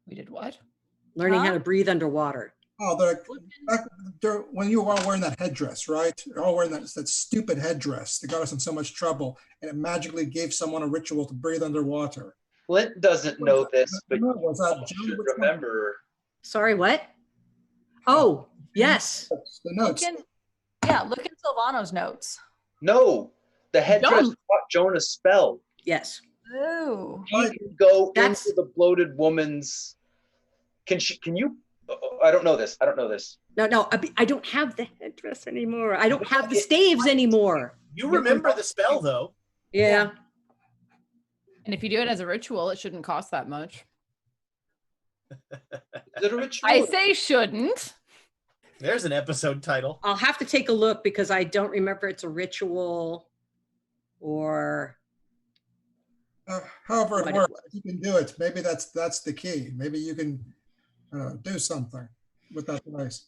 We did what? Learning how to breathe underwater. Oh, when you were all wearing that headdress, right? You're all wearing that stupid headdress that got us in so much trouble, and it magically gave someone a ritual to breathe underwater. Flint doesn't know this, but Was that you Joe? should remember. Sorry, what? Oh, yes. The notes. Look in Silvano's notes. No, the headdress taught Joan a spell. Yes. Ooh. He can go into the bloated woman's. Can you? I don't know this. No, I don't have the headdress anymore. I don't have the staves anymore. You remember the spell, though. Yeah. And if you do it as a ritual, it shouldn't cost that much. Is it a ritual? I say shouldn't. There's an episode title. I'll have to take a look because I don't remember it's a ritual or. However it works, you can do it. Maybe that's the key. Maybe you can do something with that device.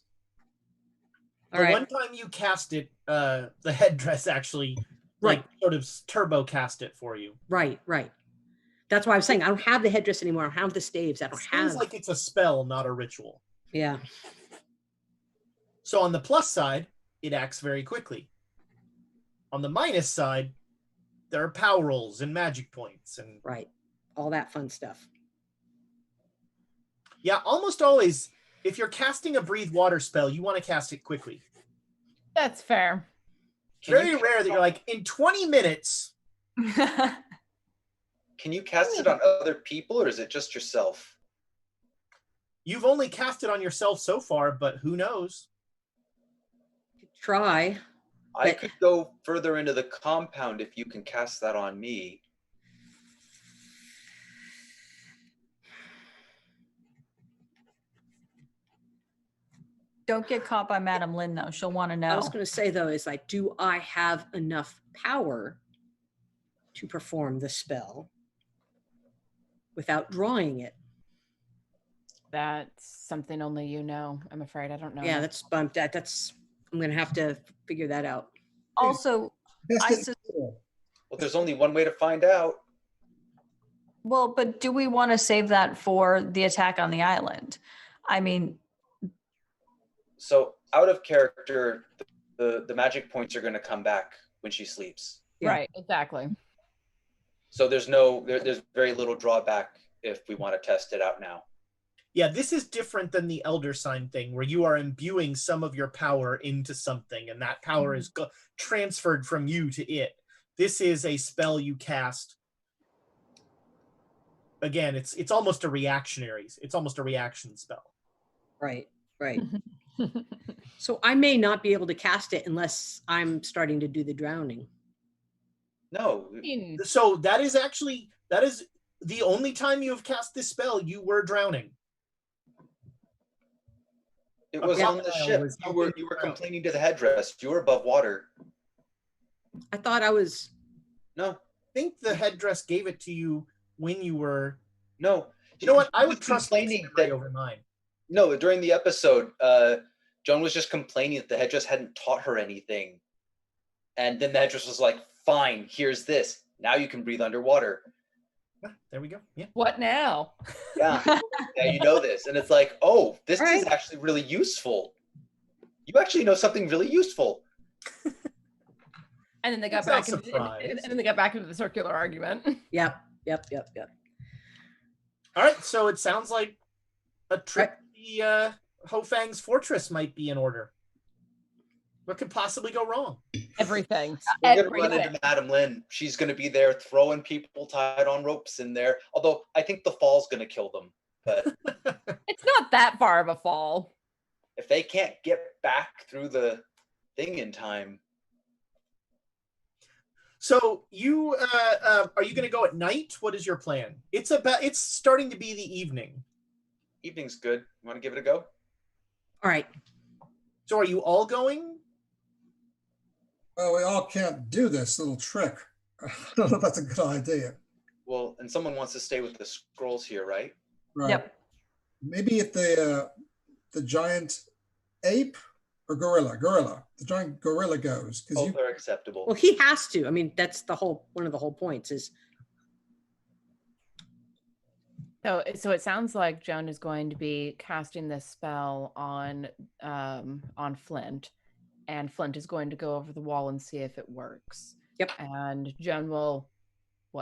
One time you cast it, the headdress actually sort of turbo cast it for you. Right. That's why I was saying I don't have the headdress anymore. I don't have the staves. I don't have. Seems like it's a spell, not a ritual. Yeah. So on the plus side, it acts very quickly. On the minus side, there are power rolls and magic points and all that fun stuff. Yeah, almost always, if you're casting a breathe water spell, you want to cast it quickly. That's fair. Very rare that you're like, in 20 minutes. Can you cast it on other people, or is it just yourself? You've only cast it on yourself so far, but who knows? Try. I could go further into the compound if you can cast that on me. Don't get caught by Madame Lin, though. She'll want to know. I was going to say, though, is like, do I have enough power to perform the spell without drawing it? That's something only you know. I'm afraid I don't know. Yeah, that's I'm going to have to figure that out. Also, well, there's only one way to find out. Well, but do we want to save that for the attack on the island? I mean, so out of character, the magic points are going to come back when she sleeps. Yeah. Right, exactly. So there's very little drawback if we want to test it out now. Yeah, this is different than the Elder Sign thing, where you are imbuing some of your power into something, and that power is transferred from you to it. This is a spell you cast. Again, it's almost a reactionary. It's almost a reaction spell. Right. So I may not be able to cast it unless I'm starting to do the drowning. No. So that is the only time you have cast this spell. You were drowning. It was on the ship. You were complaining to the headdress. You were above water. I thought I was. No. I think the headdress gave it to you when you were. No. You know what? I would trust complaining that over mine. No, during the episode, Joan was just complaining that the headdress hadn't taught her anything. And then the headdress was like, fine, here's this. Now you can breathe underwater. There we go. Yeah. What now? Yeah. Now you know this. And it's like, oh, this is actually really useful. You actually know something really useful. And then they got back into the circular argument. Yep. All right, so it sounds like a trip to the Ho Fang's fortress might be in order. What could possibly go wrong? Everything. We're going to run into Madame Lin. She's going to be there throwing people tied on ropes in there. Although I think the fall's going to kill them. But it's not that far of a fall. If they can't get back through the thing in time. So you are you going to go at night? What is your plan? It's starting to be the evening. Evening's good. You want to give it a go? All right. So are you all going? Well, we all can't do this little trick. I don't know if that's a good idea. Well, and someone wants to stay with the scrolls here, right? Right. Yep. Maybe at the giant ape Or gorilla. The giant gorilla goes. Because Both are acceptable. Well, he has to. I mean, that's one of the whole points is. So it sounds like Joan is going to be casting this spell on Flint, and Flint is going to go over the wall and see if it works. Yep. And Joan will,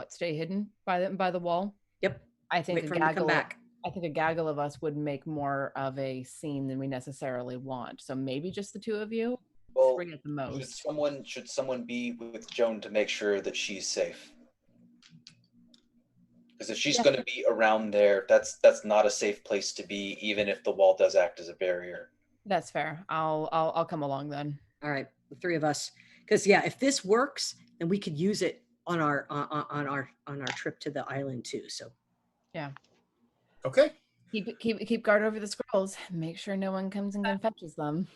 stay hidden by the wall? Yep. I think Wait for him to come back. I think a gaggle of us would make more of a scene than we necessarily want. So maybe just the two of you. Well, bring it the most. Should someone be with Joan to make sure that she's safe? Because if she's going to be around there, that's not a safe place to be, even if the wall does act as a barrier. That's fair. I'll come along then. All right, the three of us. Because if this works, then we could use it on our trip to the island too. So. Yeah. Okay. Keep guard over the scrolls. Make sure no one comes and fetches them.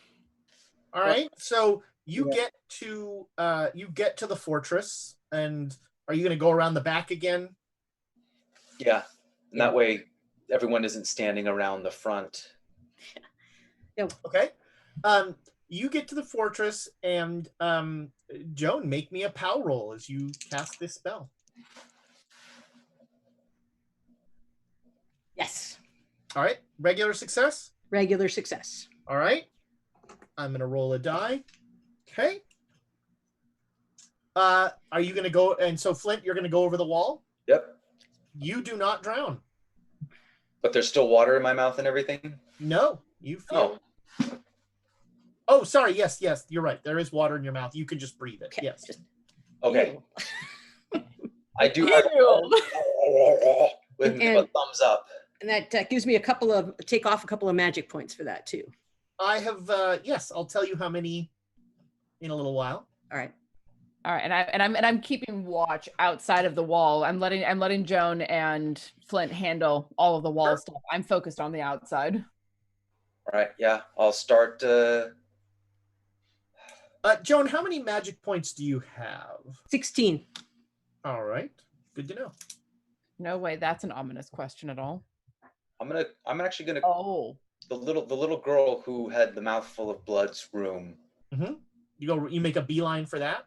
All right. So you get to the fortress, and are you going to go around the back again? Yeah. And that way everyone isn't standing around the front. Yeah. Okay. You get to the fortress, and Joan, make me a POW roll as you cast this spell. Yes. All right. Regular success? Regular success. All right. I'm going to roll a die. Okay. Are you going to go? And so, Flint, you're going to go over the wall? Yep. You do not drown. But there's still water in my mouth and everything? No. You feel. Oh, sorry. Yes. You're right. There is water in your mouth. You can just breathe it. Okay. Yes. Okay. I do. With a thumbs up. And that gives me take off a couple of magic points for that too. I have, yes, I'll tell you how many in a little while. All right. And I'm keeping watch outside of the wall. I'm letting Joan and Flint handle all of the wall stuff. I'm focused on the outside. All right. Yeah. I'll start. Joan, how many magic points do you have? 16. All right. Good to know. No way. That's an ominous question at all. I'm actually gonna. Oh. The little girl who had the mouthful of blood's room. Mm-hmm. You make a beeline for that.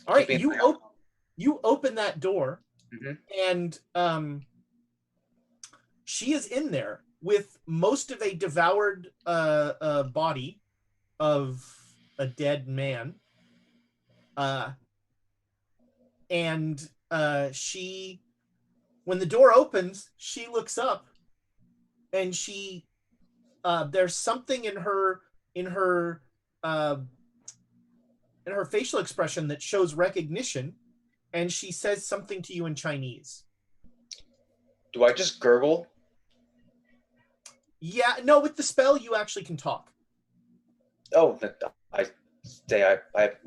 All right, you open that door, and she is in there with most of a devoured body of a dead man, and she, when the door opens, she looks up, and she there's something in her facial expression that shows recognition, and she says something to you in Chinese. Do I just gurgle? Yeah, no, with the spell you actually can talk. Oh, I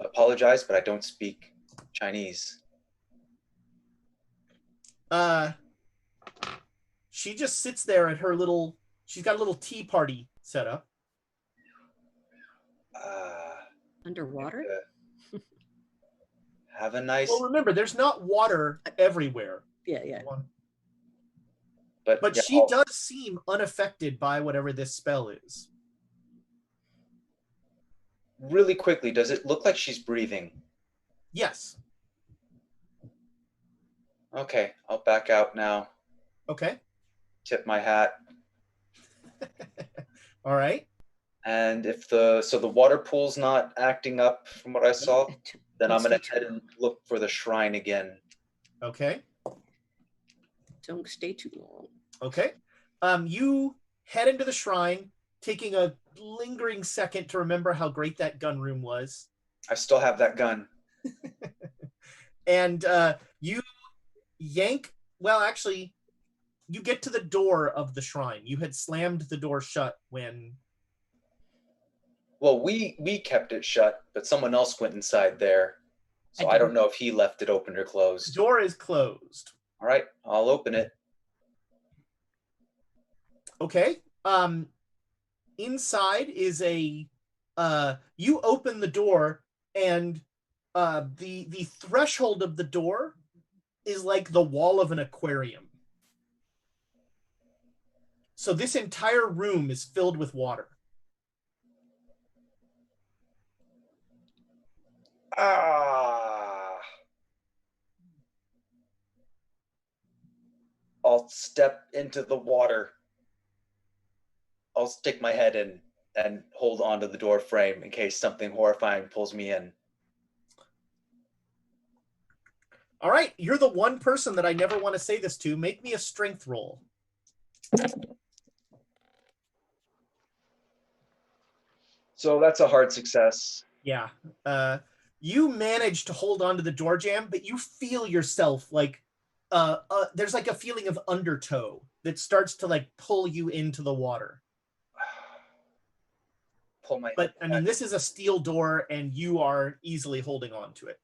apologize, but I don't speak Chinese. She just sits there at her she's got a little tea party set up. Underwater? Have a nice. Well, remember, there's not water everywhere. Yeah. But yeah, she does seem unaffected by whatever this spell is. Really quickly, does it look like she's breathing? Yes. Okay, I'll back out now. Okay. Tip my hat. All right. And if the water pool's not acting up from what I saw, then I'm gonna head and look for the shrine again. Okay. Don't stay too long. Okay. You head into the shrine, taking a lingering second to remember how great that gun room was. I still have that gun. And you yank. Well, actually, you get to the door of the shrine. You had slammed the door shut when. Well, we kept it shut, but someone else went inside there. So I don't know if he left it open or closed. The door is closed. All right, I'll open it. Okay. Inside is you open the door, and the threshold of the door is like the wall of an aquarium. So this entire room is filled with water. I'll step into the water. I'll stick my head in and hold onto the door frame in case something horrifying pulls me in. All right, you're the one person that I never want to say this to. Make me a strength roll. So that's a hard success. Yeah. You manage to hold on to the door jamb, but you feel yourself like there's like a feeling of undertow that starts to like pull you into the water. But I mean, this is a steel door and you are easily holding on to it.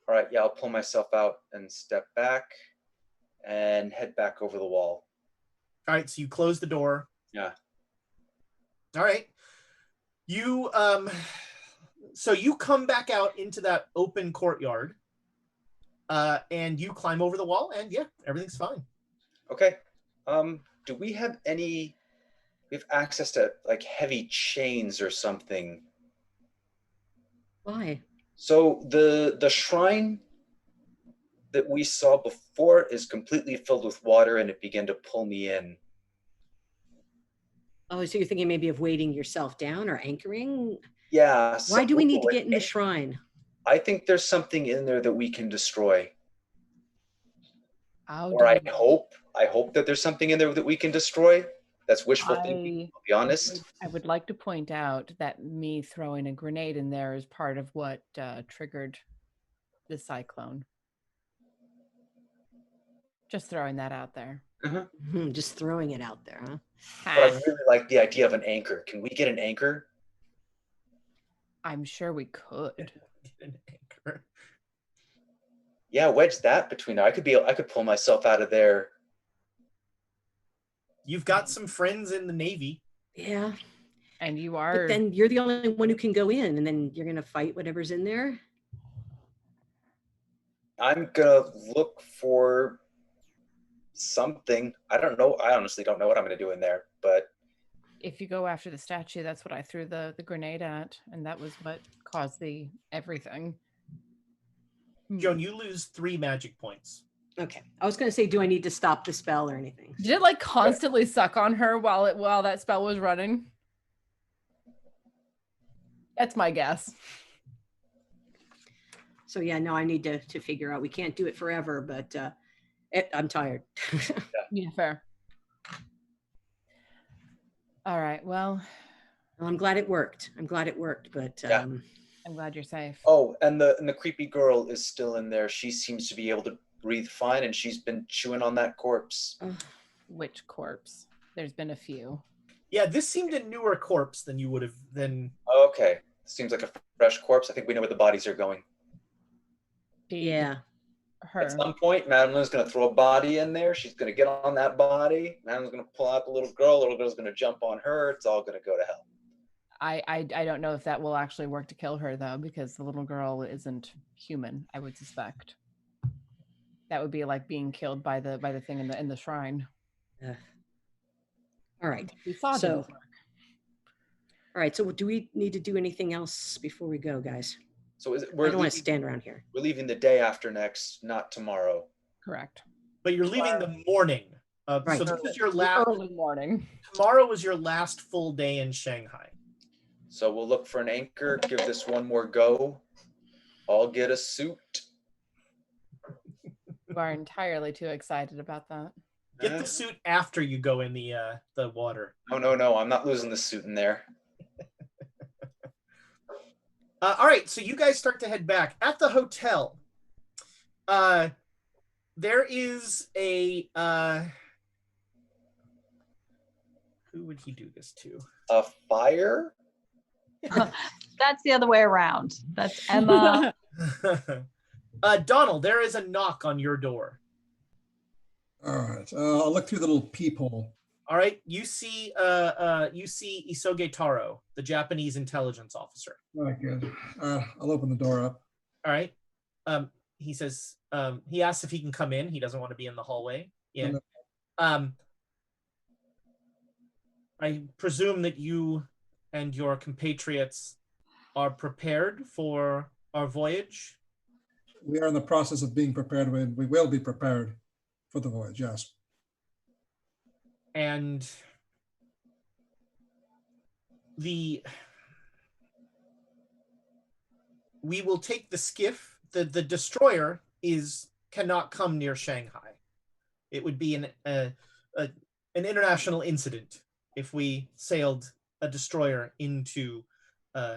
All right, yeah, I'll pull myself out and step back and head back over the wall. All right, so you close the door. Yeah. All right. You so you come back out into that open courtyard, and you climb over the wall, and yeah, everything's fine. Okay. Do we have access to like heavy chains or something? Why? So the shrine that we saw before is completely filled with water, and it began to pull me in. Oh, so you're thinking maybe of weighting yourself down or anchoring? Yeah. Why do we need to get in the shrine? I think there's something in there that we can destroy. I hope that there's something in there that we can destroy. That's wishful thinking, I'll be honest. I would like to point out that me throwing a grenade in there is part of what triggered the cyclone. Just throwing that out there. Just throwing it out there, huh? But I really like the idea of an anchor. Can we get an anchor? I'm sure we could. An anchor. Yeah, wedge that between there. I could pull myself out of there. You've got some friends in the Navy. Yeah. And you are. But then you're the only one who can go in, and then you're going to fight whatever's in there? I'm going to look for something. I don't know. I honestly don't know what I'm going to do in there, but... If you go after the statue, that's what I threw the grenade at, and that was what caused the everything. Joan, you lose 3 magic points. Okay. I was going to say, do I need to stop the spell or anything? Did it like constantly suck on her while that spell was running? That's my guess. So yeah, no, I need to figure out. We can't do it forever, but I'm tired. Yeah, fair. All right. Well, I'm glad it worked. But yeah. I'm glad you're safe. Oh, and the creepy girl is still in there. She seems to be able to breathe fine, and she's been chewing on that corpse. Which corpse? There's been a few. Yeah, this seemed a newer corpse than you would have then. Okay. Seems like a fresh corpse. I think we know where the bodies are going. Yeah. Her. At some point, Madame Lin's going to throw a body in there. She's going to get on that body. Madame Lin's going to pull out the little girl. The little girl's going to jump on her. It's all going to go to hell. I don't know if that will actually work to kill her, though, because the little girl isn't human, I would suspect. That would be like being killed by the thing in the shrine. All right. We saw so, it. All right. So do we need to do anything else before we go, guys? So I don't want to stand around here. We're leaving the day after next, not tomorrow. Correct. But you're leaving the morning. Right. So this is your last early morning. Tomorrow was your last full day in Shanghai. So we'll look for an anchor, give this one more go. I'll get a suit. You are entirely too excited about that. Get the suit after you go in the water. No, I'm not losing the suit in there. All right, so you guys start to head back. At the hotel, there is a... who would he do this to? A fire? That's the other way around. That's Emma. Donald, there is a knock on your door. All right. I'll look through the little peephole. All right, you see Isoge Taro, the Japanese intelligence officer. All right, good. I'll open the door up. All right. He says, he asks if he can come in. He doesn't want to be in the hallway. Yeah. I presume that you and your compatriots are prepared for our voyage? We are in the process of being prepared. We will be prepared for the voyage, yes. And we will take the skiff. The destroyer cannot come near Shanghai. It would be an international incident if we sailed a destroyer into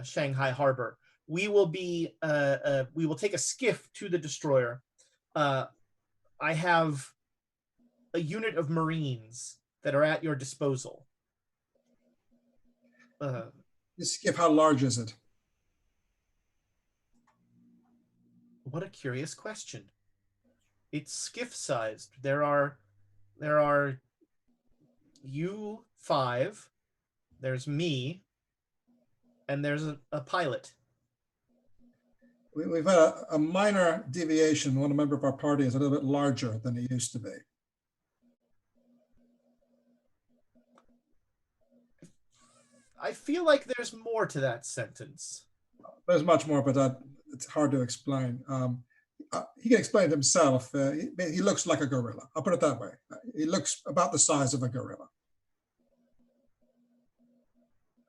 Shanghai Harbor. We will take a skiff to the destroyer. I have a unit of Marines that are at your disposal. This skiff, how large is it? What a curious question. It's skiff-sized. There are you 5, there's me, and there's a pilot. We've had a minor deviation. One member of our party is a little bit larger than he used to be. I feel like there's more to that sentence. There's much more, but it's hard to explain. He can explain it himself. He looks like a gorilla. I'll put it that way. He looks about the size of a gorilla.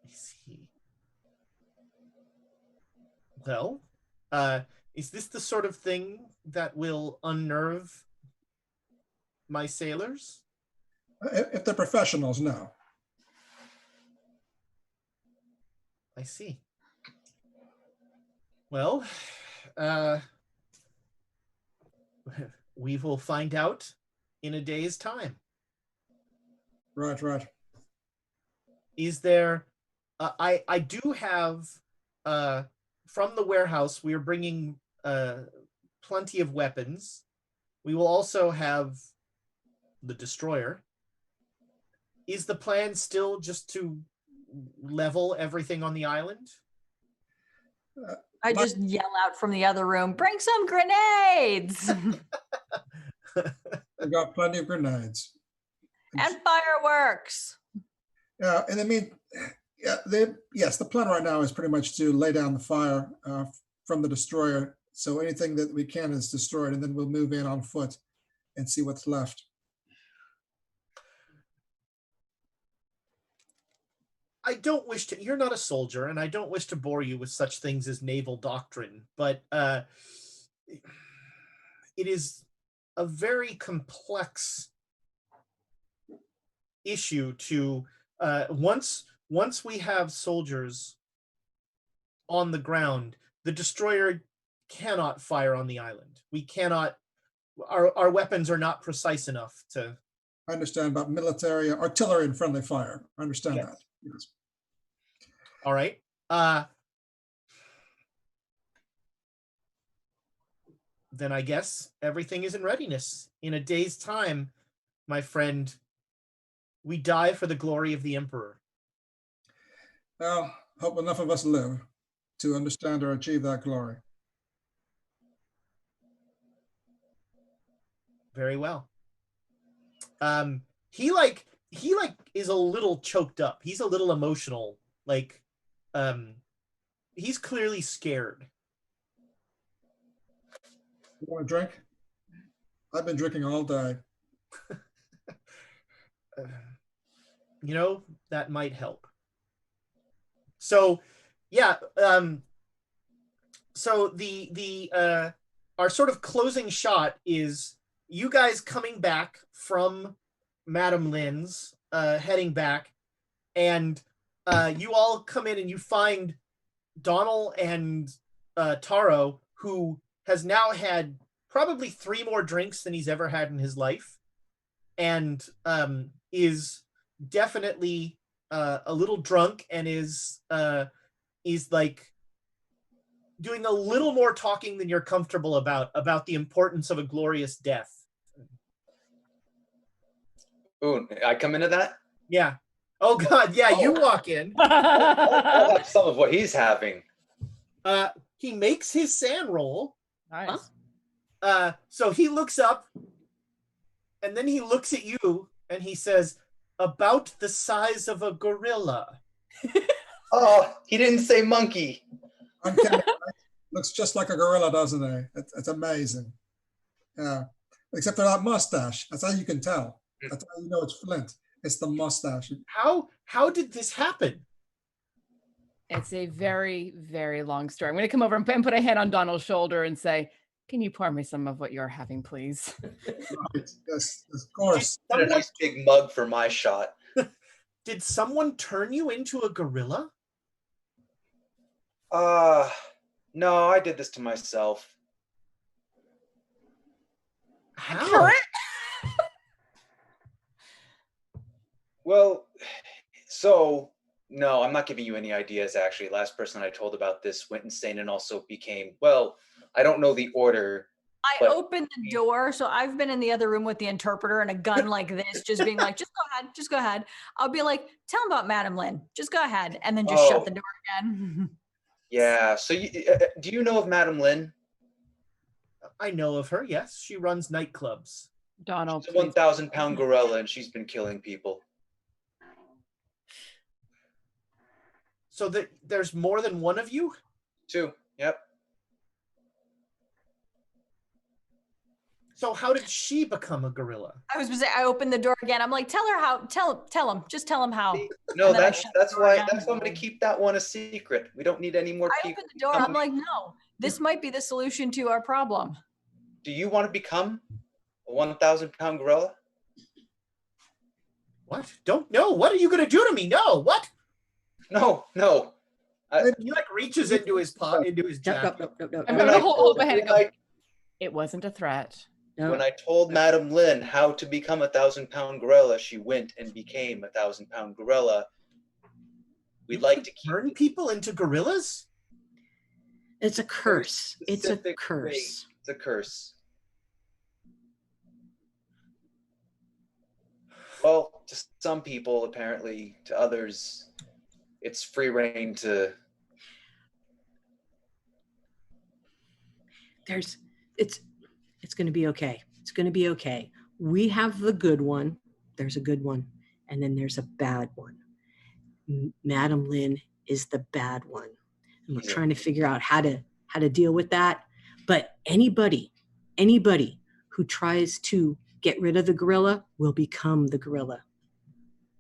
I see. Well, is this the sort of thing that will unnerve my sailors? If they're professionals, no. I see. Well, we will find out in a day's time. Right. Is there, I do have, from the warehouse, we are bringing plenty of weapons. We will also have the destroyer. Is the plan still just to level everything on the island? I just yell out from the other room, bring some grenades! We've got plenty of grenades. And fireworks! Yeah, and I mean, yes, the plan right now is pretty much to lay down the fire from the destroyer. So anything that we can is destroyed, and then we'll move in on foot and see what's left. I don't wish to, you're not a soldier, and I don't wish to bore you with such things as naval doctrine, but it is a very complex issue to, once we have soldiers on the ground, the destroyer cannot fire on the island. We cannot, our weapons are not precise enough to. I understand about military, artillery, and friendly fire. I understand Yes. that. Yes. All right. Then I guess everything is in readiness. In a day's time, my friend, we die for the glory of the Emperor. Well, hope enough of us live to understand or achieve that glory. Very well. He is a little choked up. He's a little emotional. He's clearly scared. You want a drink? I've been drinking all day. That might help. So, yeah. So our sort of closing shot is you guys coming back from Madame Lin's, heading back, and you all come in and you find Donald and Taro, who has now had probably 3 more drinks than he's ever had in his life, and is definitely a little drunk, and is like doing a little more talking than you're comfortable about the importance of a glorious death. Ooh, I come into that? Yeah. Oh God, yeah, you walk in. I'll have some of what he's having. He makes his sand roll. Nice. So he looks up, and then he looks at you, and he says, "About the size of a gorilla." Oh, he didn't say monkey. Looks just like a gorilla, doesn't he? It's amazing. Yeah. Except for that mustache. That's how you can tell. That's how you know it's Flint. It's the mustache. How did this happen? It's a very, very long story. I'm going to come over and put a hand on Donald's shoulder and say, can you pour me some of what you're having, please? Right. Yes, of course. A nice big mug for my shot. Did someone turn you into a gorilla? No, I did this to myself. How? Well, so no, I'm not giving you any ideas. Actually, last person I told about this went insane and also became, well, I don't know the order. I opened the door, so I've been in the other room with the interpreter and a gun like this, just being like, just go ahead. I'll be like, tell him about Madame Lin. Just go ahead. And then just shut the door again. Yeah, so do you know of Madame Lin? I know of her, yes. She runs nightclubs. Donald, She's a 1,000-pound gorilla, and she's been killing people. So there's more than one of you? 2, yep. So how did she become a gorilla? I was gonna say, I opened the door again. I'm like, tell her how. Tell him. Just tell him how. No, that's why I'm going to keep that one a secret. We don't need any more I people. opened the door. I'm like, no, this might be the solution to our problem. Do you want to become a 1,000-pound gorilla? What? Don't know. What are you going to do to me? No. What? No. He like reaches into his jacket. No. I'm going to hold my head and go, it wasn't a threat. No. When I told Madame Lin how to become a 1,000-pound gorilla, she went and became a 1,000-pound gorilla. We'd like to turn people into gorillas? It's a curse. It's a curse. It's a curse. Well, to some people, apparently, to others, it's free reign to. It's going to be okay. It's going to be okay. We have the good one. There's a good one. And then there's a bad one. Madame Lin is the bad one. And we're trying to figure out how to deal with that. But anybody who tries to get rid of the gorilla will become the gorilla.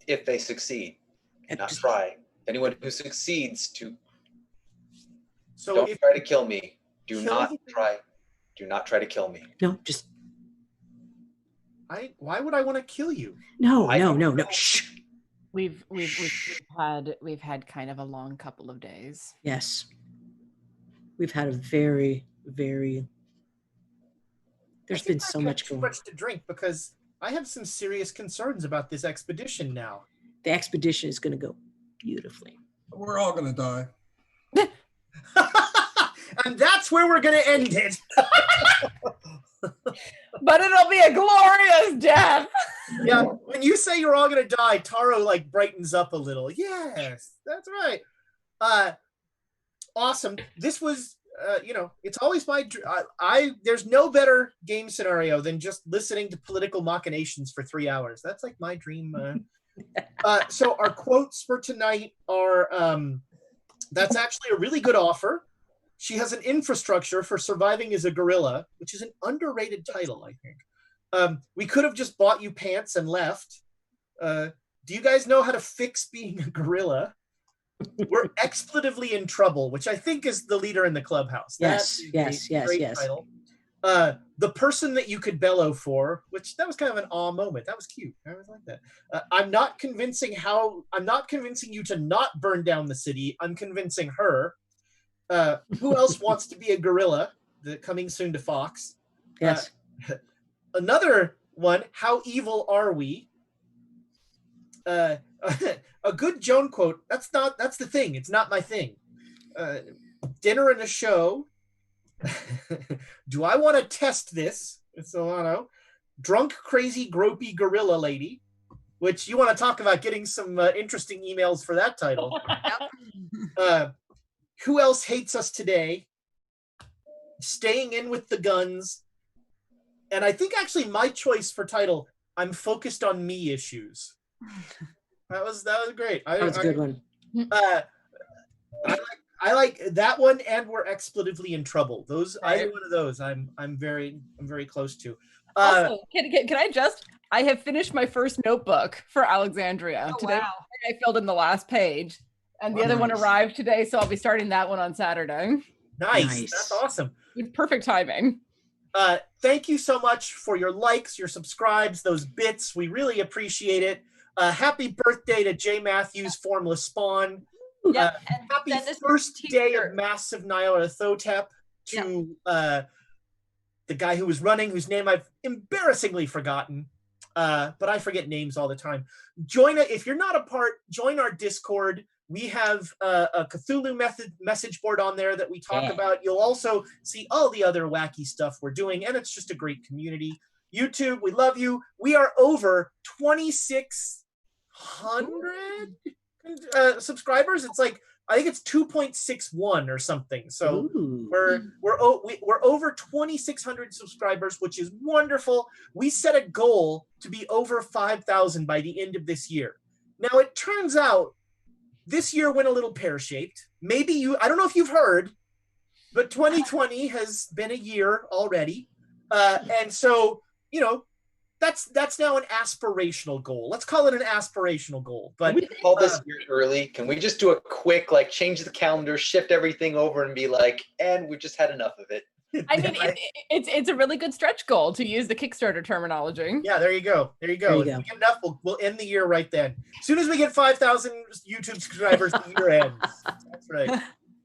If they succeed, not try. Anyone who succeeds to don't try to kill me. Do not try to kill me. No, just. Why would I want to kill you? No. Shh. We've had kind of a long couple of days. Yes. We've had a very, very. There's been so much going on. Too much to drink because I have some serious concerns about this expedition now. The expedition is going to go beautifully. We're all going to die. And that's where we're going to end it. But it'll be a glorious death. Yeah, when you say you're all going to die, Taro like brightens up a little. Yes, that's right. Awesome. This was, it's always my there's no better game scenario than just listening to political machinations for 3 hours. That's like my dream. So our quotes for tonight are, that's actually a really good offer. She has an infrastructure for surviving as a gorilla, which is an underrated title, I think. We could have just bought you pants and left. Do you guys know how to fix being a gorilla? We're expletively in trouble, which I think is the leader in the clubhouse. Yes. Title. The person that you could bellow for, which that was kind of an awe moment. That was cute. I was like that. I'm not convincing you to not burn down the city. I'm convincing her. Who else wants to be a gorilla? Coming soon to Fox. Yes. Another one. How evil are we? A good Joan quote. That's the thing. It's not my thing. Dinner and a show. Do I want to test this? It's Solano. Drunk, crazy, gropey gorilla lady. Which you want to talk about getting some interesting emails for that title. Who else hates us today? Staying in with the guns. And I think actually my choice for title, I'm focused on me issues. That was great. That was a good one. I like that one, and we're expletively in trouble. Either one of those, I'm very close to. Also, can I have finished my first notebook for Alexandria. Oh, Today wow. I filled in the last page, and the other one Nice. arrived today, so I'll be starting that one on Saturday. Nice. That's awesome. With perfect timing. Thank you so much for your likes, your subscribes, those bits. We really appreciate it. Happy birthday to J. Matthews, Formless Spawn. Yep. And Happy send us first your day t-shirt. of Masks of Nyarlothotep to the guy who was running, whose name I've embarrassingly forgotten. But I forget names all the time. If you're not a part, join our Discord. We have a Cthulhu message board on there that we talk about. You'll also see all the other wacky stuff we're doing, and it's just a great community. YouTube, we love you. We are over 2,600 subscribers. It's like, I think it's 2.61 or something. So we're over 2,600 subscribers, which is wonderful. We set a goal to be over 5,000 by the end of this year. Now it turns out this year went a little pear-shaped. Maybe I don't know if you've heard, but 2020 has been a year already. And so, that's now an aspirational goal. Let's call it an aspirational goal. But can we call this year early? Can we just do a quick, change the calendar, shift everything over, and be like, and we just had enough of it? I mean, it's a really good stretch goal, to use the Kickstarter terminology. Yeah, there you go. If we get enough, we'll end the year right then. As soon as we get 5,000 YouTube subscribers, the year ends. That's right.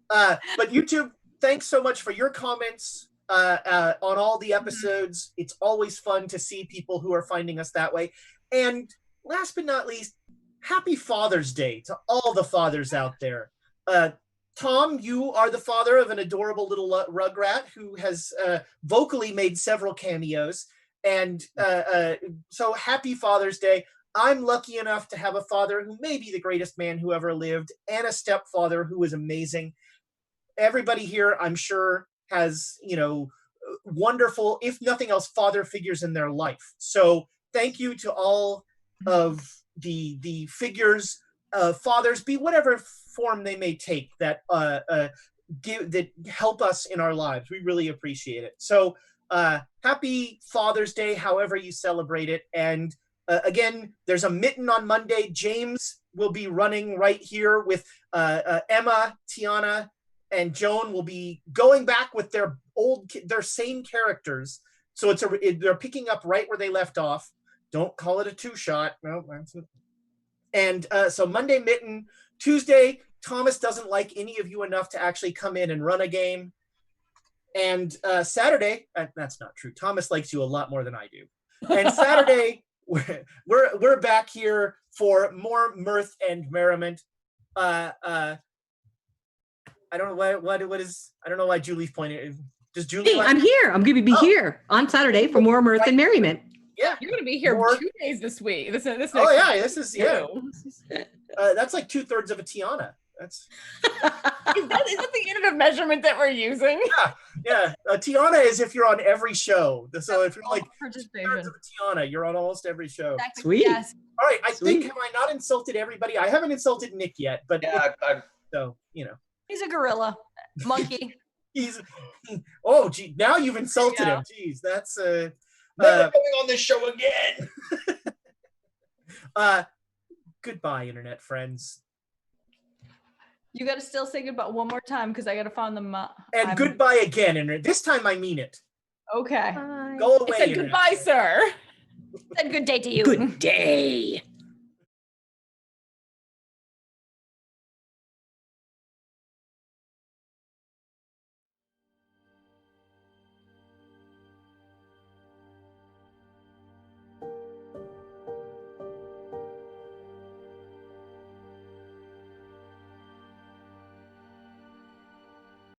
But YouTube, thanks so much for your comments on all the episodes. It's always fun to see people who are finding us that way. And last but not least, happy Father's Day to all the fathers out there. Tom, you are the father of an adorable little rugrat who has vocally made several cameos. And so happy Father's Day. I'm lucky enough to have a father who may be the greatest man who ever lived, and a stepfather who is amazing. Everybody here, I'm sure, has, wonderful, if nothing else, father figures in their life. So thank you to all of the figures, fathers, be whatever form they may take, that help us in our lives. We really appreciate it. So happy Father's Day, however you celebrate it. And again, there's a mitten on Monday. James will be running right here with Emma, Tiana, and Joan will be going back with their same characters. So they're picking up right where they left off. Don't call it a two-shot. No, that's it. And so Monday, mitten. Tuesday, Thomas doesn't like any of you enough to actually come in and run a game. And Saturday, that's not true. Thomas likes you a lot more than I do. And Saturday, we're back here for more mirth and merriment. I don't know what is. I don't know why Julie's pointing. Does Julie? Hey, I'm here. I'm going to be here on Saturday for more mirth and merriment. Yeah, you're going to be here 2 days this week. This next oh yeah, this is yeah. That's like 2/3 of a Tiana. That's is that the unit of measurement that we're using? Yeah. Tiana is if you're on every show. So if you're like 2/3 of a Tiana, you're on almost every show. Sweet. Yes. All right, I think, have I not insulted everybody? I haven't insulted Nick yet, but so He's a gorilla monkey. Gee, now you've insulted him. Jeez, that's never coming on this show again. Goodbye, internet friends. You got to still say goodbye one more time because I got to find them. And goodbye again, internet. This time I mean it. Okay. Go away. I said goodbye, sir. Said good day to you. Good day.